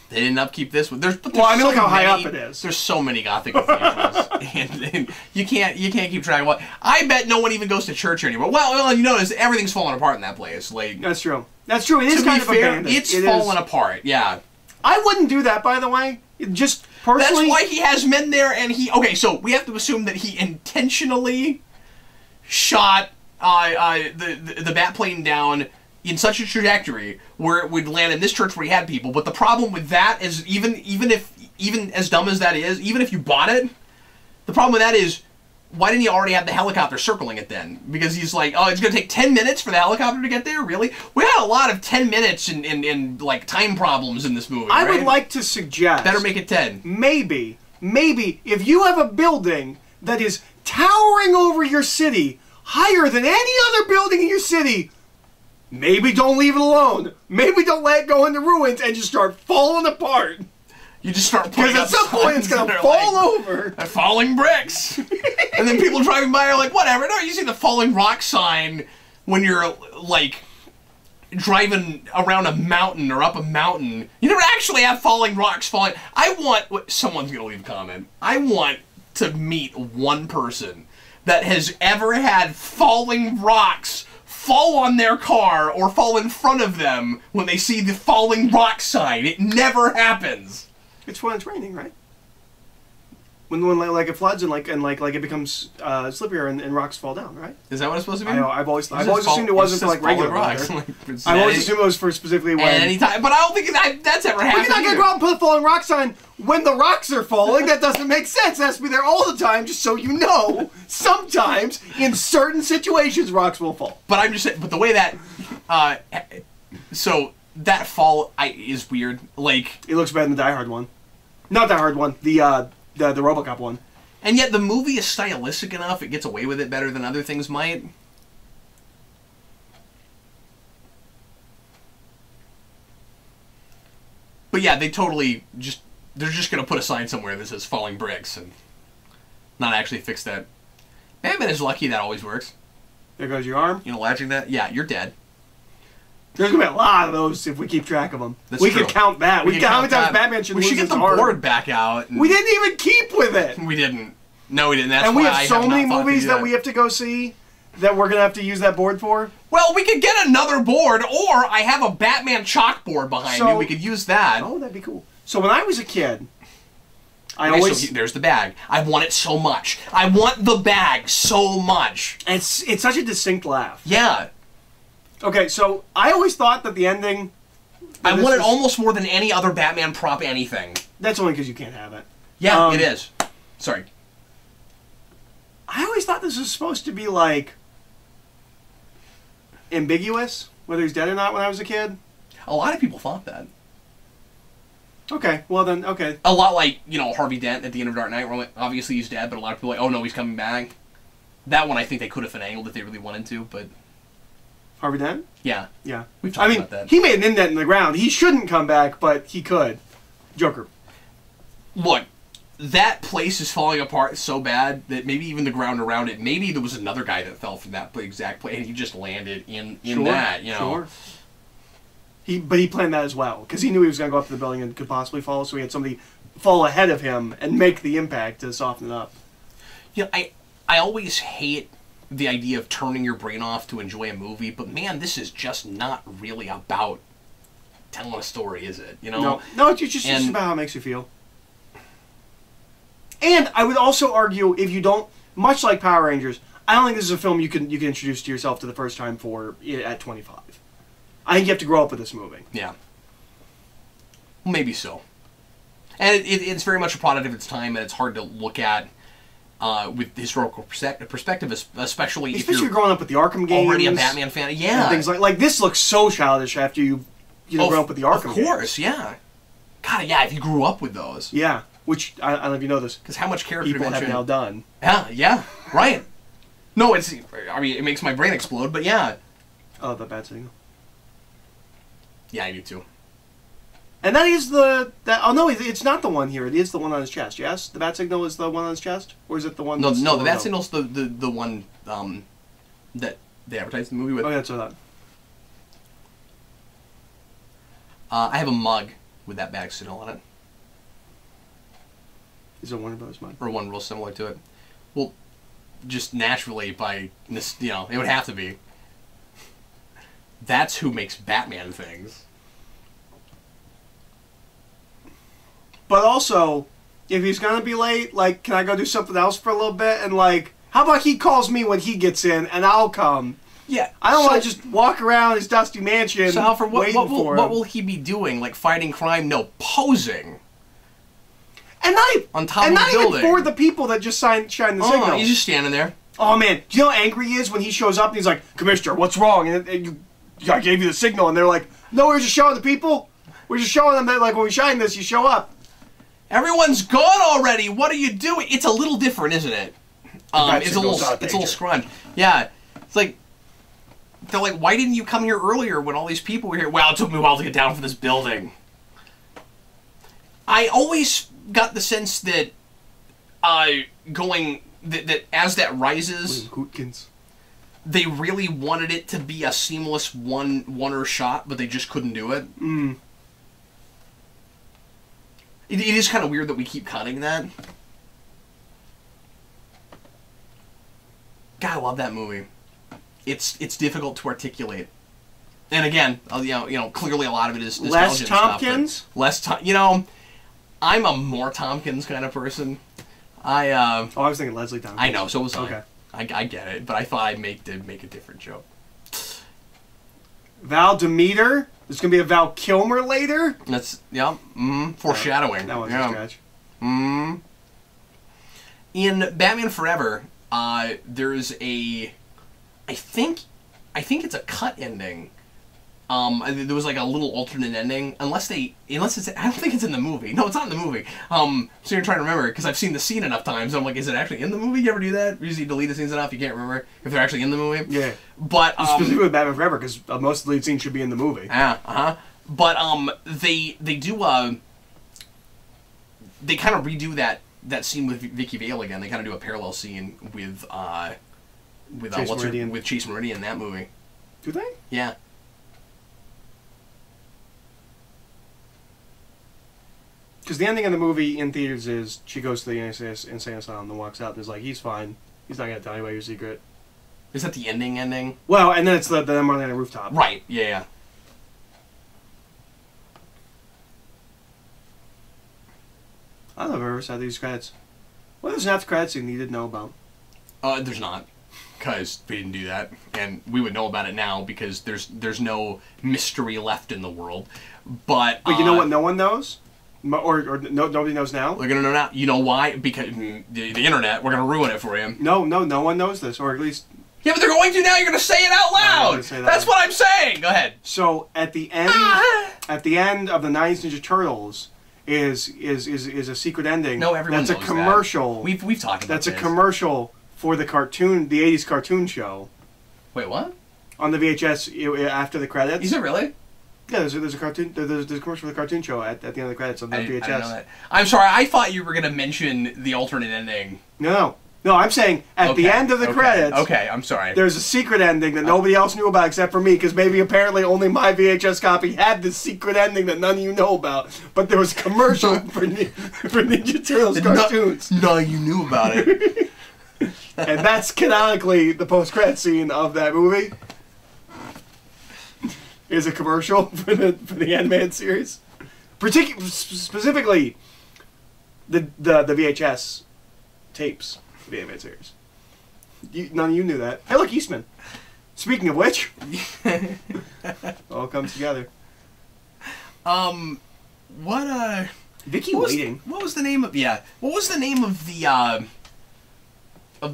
They didn't upkeep this one. Well, I mean, look how high up it is. There's so many Gothic cathedrals, and you can't keep track of what. I bet no one even goes to church anymore. Well, you notice everything's falling apart in that place. Like that's true. That's true. It is kind of abandoned. It's falling apart. Yeah. I wouldn't do that, by the way. Just personally. That's why he has men there, and he. Okay, so we have to assume that he intentionally shot the bat plane down in such a trajectory where it would land in this church where he had people. But the problem with that is even as dumb as that is, even if you bought it, the problem with that is why didn't you already have the helicopter circling it then? Because he's like, oh, it's going to take 10 minutes for the helicopter to get there? Really? We had a lot of 10 minutes and like time problems in this movie, I would like to suggest... Better make it 10. Maybe, if you have a building that is towering over your city, higher than any other building in your city... Maybe don't leave it alone. Maybe don't let it go into ruins and just start falling apart. You just start putting up because at some point it's going to fall over. Falling bricks. And then people driving by are like, whatever. No, you see the falling rock sign when you're, like, driving around a mountain or up a mountain. You never actually have falling rocks falling. Someone's going to leave a comment. I want to meet one person that has ever had falling rocks fall on their car or fall in front of them when they see the falling rock sign. It never happens. It's when it's raining, right? When like it floods and like it becomes slippier and rocks fall down, right? Is that what it's supposed to be? I've always assumed it wasn't for like regular rocks. I've always assumed it was for specifically when any time, but I don't think that's ever happened. You're not gonna go out and put a falling rock sign when the rocks are falling. That doesn't make sense. It has to be there all the time, just so you know. Sometimes in certain situations, rocks will fall. But I'm just saying. But the way that, so that fall is weird. Like it looks better than the Die Hard one, not Die Hard one. The RoboCop one. And yet the movie is stylistic enough, it gets away with it better than other things might. But yeah, they're just gonna put a sign somewhere that says falling bricks and not actually fix that. Batman is lucky that always works. There goes your arm. You know, latching that? Yeah, you're dead. There's gonna be a lot of those if we keep track of them. That's we true. could count that. We could count how many times Batman should lose his arm. We should get the board back out. We didn't even keep with it. We didn't. No, we didn't. That's and why we have so many movies that we have to go see that we're gonna have to use that board for. Well, we could get another board, or I have a Batman chalkboard behind me. We could use that. Oh, that'd be cool. So when I was a kid, so there's the bag. I want it so much. I want the bag so much. And it's such a distinct laugh. Yeah. Okay, so I always thought that the ending... I want it almost more than any other Batman prop anything. That's only because you can't have it. Yeah, it is. Sorry. I always thought this was supposed to be, like, ambiguous, whether he's dead or not when I was a kid. A lot of people thought that. Okay, well then, okay. A lot like, you know, Harvey Dent at the end of Dark Knight, where like, obviously he's dead, but a lot of people are like, oh no, he's coming back. That one I think they could have finagled if they really wanted to, but... Harvey Dent? Yeah. Yeah. We've talked about that. He made an indent in the ground. He shouldn't come back, but he could. Joker. Look, that place is falling apart so bad that maybe even the ground around it, maybe there was another guy that fell from that exact place, and he just landed in that, you know. Sure. But he planned that as well, because he knew he was going to go up to the building and could possibly fall, so he had somebody fall ahead of him and make the impact to soften it up. You know, I always hate the idea of turning your brain off to enjoy a movie, but man, this is just not really about telling a story, is it? You know? No, it's just about how it makes you feel. And I would also argue, if you don't, much like Power Rangers, I don't think this is a film you can introduce to yourself to the first time for at 25. I think you have to grow up with this movie. Yeah. Maybe so. And it's very much a product of its time, and it's hard to look at with historical perspective, especially if you're growing up with the Arkham games. Already a Batman fan. Yeah. And things like this looks so childish after you grow up with the Arkham games. Of course, yeah. God, yeah, if you grew up with those. Yeah, which, I don't know if you know this. Because how much character people have now done. Yeah, right. No, it makes my brain explode, but yeah. Oh, the bat signal. Yeah, I do too. And that is oh no, it's not the one here. It is the one on his chest. Yes, the bat signal is the one on his chest, or is it the one? No, the bat signal's the one that they advertised the movie with. Oh, yeah, that's what I thought. I have a mug with that bat signal on it. Is it Warner Brothers mug? Or one real similar to it. Well, just naturally by this, it would have to be. That's who makes Batman things. But also, if he's gonna be late, like, can I go do something else for a little bit? And like, how about he calls me when he gets in, and I'll come. Yeah. I don't want to just walk around his dusty mansion. So Alfred, what will he be doing? Like fighting crime? No, posing. And not on top of the building. Even for the people that just shine the signal. He's just standing there. Oh man, do you know how angry he is when he shows up and he's like, "Commissioner, what's wrong?" And I gave you the signal, and they're like, "No, we're just showing the people. We're just showing them that like when we shine this, you show up." Everyone's gone already. What are you doing? It's a little different, isn't it? It's a little scrunched. Yeah, it's like they're like, why didn't you come here earlier when all these people were here? Well, it took me a while to get down from this building. I always got the sense that that as that rises, they really wanted it to be a seamless one-er shot, but they just couldn't do it. Mm. It is kind of weird that we keep cutting that. God, I love that movie. It's difficult to articulate. And again, clearly a lot of it is nostalgia. Les Tompkins? I'm a more Tompkins kind of person. I was thinking Leslie Tompkins. I know, so was I. Okay. I get it, but I thought I'd make a different joke. Val Demeter? There's going to be a Val Kilmer later? That's, foreshadowing. That was a stretch. In Batman Forever, there's a... I think it's a cut ending. There was like a little alternate ending, unless it's. I don't think it's in the movie. No, it's not in the movie. So you're trying to remember because I've seen the scene enough times. And I'm like, is it actually in the movie? You ever do that? Usually delete the scenes enough you can't remember if they're actually in the movie. Yeah. But specifically with Batman Forever because most of the lead scenes should be in the movie. But they do they kind of redo that scene with Vicky Vale again. They kind of do a parallel scene with Chase Meridian in that movie. Do they? Yeah. Because the ending of the movie in theaters is she goes to the insane asylum and walks out and is like, he's fine. He's not going to tell you about your secret. Is that the ending? Well, and then it's them running on a rooftop. Right, yeah. I don't know if I've ever saw these credits. Well, there's an after credits scene you didn't know about. There's not. Because we didn't do that. And we would know about it now because there's no mystery left in the world. But you know what no one knows? Nobody knows now? We're going to know now. You know why? Because the internet, we're going to ruin it for you. No one knows this, or at least... Yeah, but they're going to now. You're going to say it out loud. That's what I'm saying. Go ahead. So, at the end of the Nine Ninja Turtles is a secret ending. No, everyone knows that's a commercial. That. We've talked about That's a commercial for the 80s cartoon show. Wait, what? On the VHS after the credits. Is it really? Yeah, there's a cartoon. There's a commercial for the cartoon show at the end of the credits on the VHS. I didn't know that. I'm sorry. I thought you were going to mention the alternate ending. No. I'm saying at the end of the credits. Okay, I'm sorry. There's a secret ending that nobody else knew about except for me, because maybe apparently only my VHS copy had this secret ending that none of you know about. But there was a commercial for Ninja Turtles cartoons. No, you knew about it. And that's canonically the post-credit scene of that movie. Is a commercial for the animated series, specifically the VHS tapes of the animated series. None of you knew that. Hey, look, Eastman. Speaking of which, all comes together. Vicky Waiting. What was the name of What was the name of the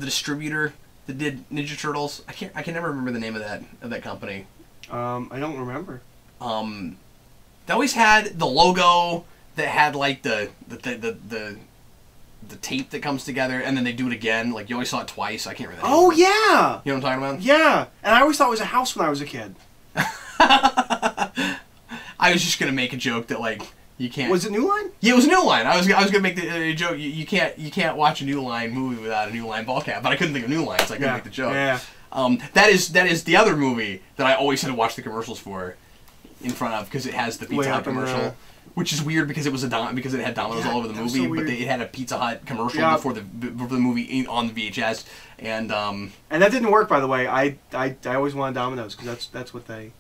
distributor that did Ninja Turtles? I can never remember the name of that company. I don't remember. They always had the logo that had like the tape that comes together, and then they do it again. Like you always saw it twice. I can't remember. Oh yeah. You know what I'm talking about? Yeah, and I always thought it was a house when I was a kid. I was just gonna make a joke that like you can't. Was it New Line? Yeah, it was New Line. I was gonna make the joke. You can't watch a New Line movie without a New Line ball cap, but I couldn't think of New Line, so I couldn't make the joke. Yeah. That is the other movie that I always had to watch the commercials for, in front of, because it has the Pizza Hut commercial, which is weird because it was because it had Domino's all over the movie, so but it had a Pizza Hut commercial before the movie on the VHS, and that didn't work, by the way. I always wanted Domino's because that's what they.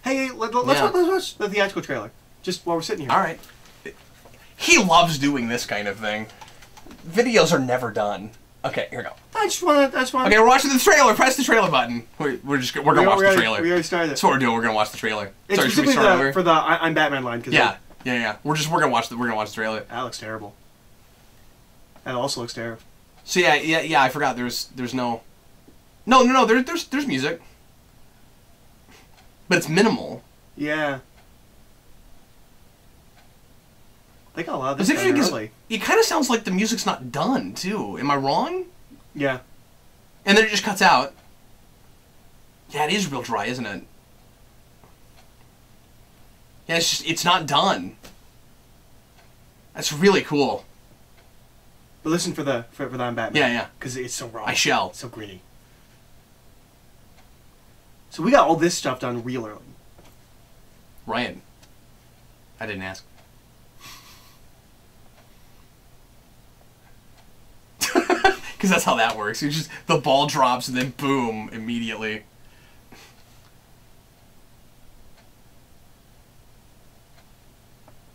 Hey, let's watch the theatrical trailer just while we're sitting here. All right. He loves doing this kind of thing. Videos are never done. Okay, here we go. I just want. Okay, we're watching the trailer. Press the trailer button. We're gonna watch the trailer. We already started. That's what we're doing. We're gonna watch the trailer. It's Sorry, should we start over? For the I'm Batman line. Yeah. We're gonna watch the trailer. That looks terrible. That also looks terrible. So yeah. I forgot. There's no. There's music, but it's minimal. Yeah. They got a lot of this done early. It kind of sounds like the music's not done, too. Am I wrong? Yeah. And then it just cuts out. Yeah, it is real dry, isn't it? Yeah, it's not done. That's really cool. But listen for the I'm Batman. Yeah. Because it's so raw. I shall. It's so gritty. So we got all this stuff done real early. Ryan. I didn't ask. Because that's how that works. It's just the ball drops and then boom, immediately.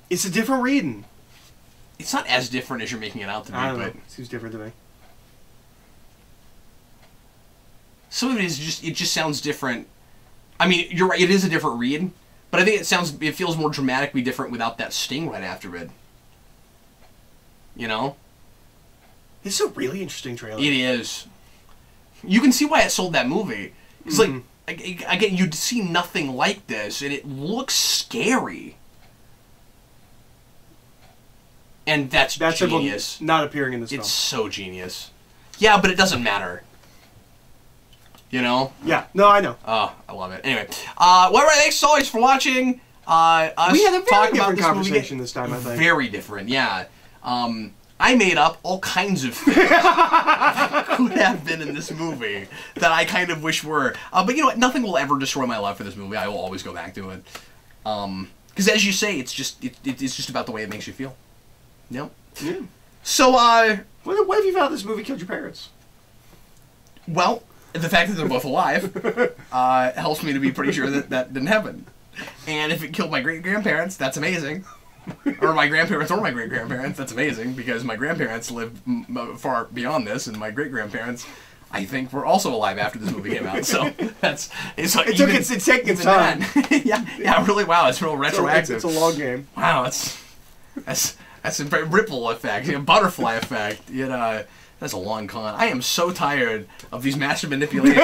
It's a different reading. It's not as different as you're making it out to be, I don't know. but It seems different to me. some of it just sounds different. I mean, you're right, it is a different read, but I think it feels more dramatically different without that sting right after it. You know? This is a really interesting trailer. It is. You can see why it sold that movie. Because, like, again, you'd see nothing like this, and it looks scary. And that's genius. Not appearing in this film. It's so genius. Yeah, but it doesn't matter. You know? Yeah. No, I know. Oh, I love it. Anyway, well, thanks as always for watching. Us we had a very talk different about conversation this time, I think. Very different, yeah. I made up all kinds of things that could have been in this movie that I kind of wish were. But you know what? Nothing will ever destroy my love for this movie. I will always go back to it. Because as you say, it's just about the way it makes you feel. Yep. Yeah. So, what have you found this movie killed your parents? Well, the fact that they're both alive helps me to be pretty sure that didn't happen. And if it killed my great-grandparents, that's amazing. Or my grandparents or my great-grandparents, that's amazing, because my grandparents lived far beyond this, and my great-grandparents, I think, were also alive after this movie came out. So it's taking its time. yeah, really. Wow, it's real retroactive. It's a long game. Wow, that's a very ripple effect, butterfly effect. That's a long con. I am so tired of these massive manipulation.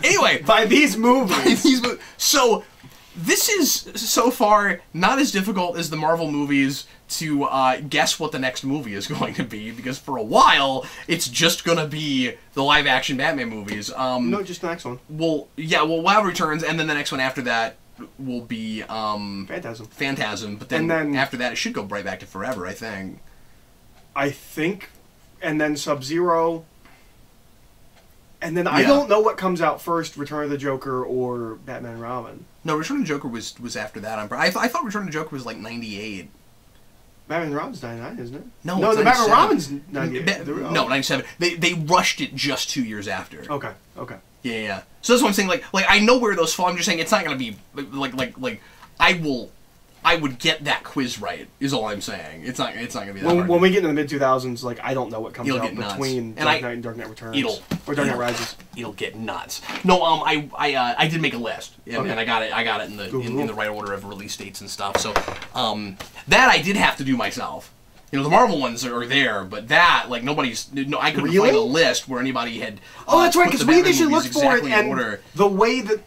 Anyway, by these movies. So. This is, so far, not as difficult as the Marvel movies to guess what the next movie is going to be, because for a while, it's just going to be the live-action Batman movies. No, just the next one. Well, Wild Returns, and then the next one after that will be... Phantasm, but then after that, it should go right back to Forever, I think. And then Sub-Zero... And then I don't know what comes out first, Return of the Joker or Batman and Robin. No, Return of the Joker was after that. I thought Return of the Joker was like 98. Batman and Robin's 99, isn't it? No, the Batman and Robin's 98. No, 97. They rushed it just 2 years after. Okay. Yeah. So that's what I'm saying. Like I know where those fall. I'm just saying it's not gonna be like I would get that quiz right, is all I'm saying. It's not gonna be that hard. When we get into the mid-2000s, like, I don't know what comes out between Dark Knight and Dark Knight Returns. Or Dark Knight Rises. It'll get nuts. No, I did make a list, and I got it in the right order of release dates and stuff. So, that I did have to do myself. The Marvel ones are there, but that, like, I couldn't find a list where anybody had. Oh, that's right, because we initially looked for it, and the way that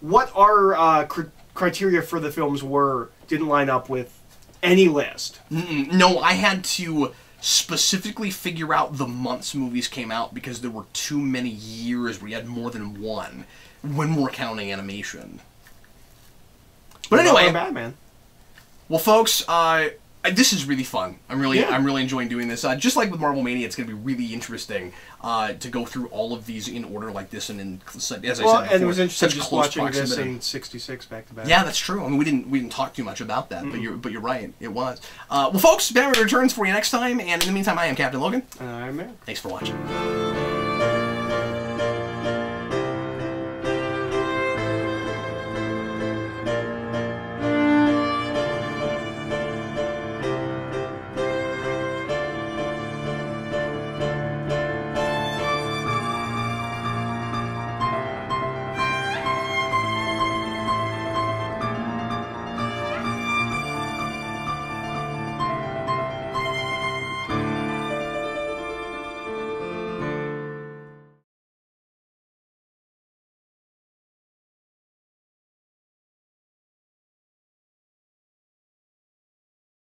what our criteria for the films were didn't line up with any list. No, I had to specifically figure out the months movies came out, because there were too many years where you had more than one when we're counting animation. But anyway, Batman. Well, folks, this is really fun. I'm really enjoying doing this. Just like with Marvel Mania, it's going to be really interesting to go through all of these in order like this, and as I said before, and it was interesting just watching this in '66 back to back. Yeah, that's true. I mean, we didn't talk too much about that, but you're right. It was. Well, folks, Batman Returns for you next time, and in the meantime, I am Captain Logan. And I'm Eric. Thanks for watching.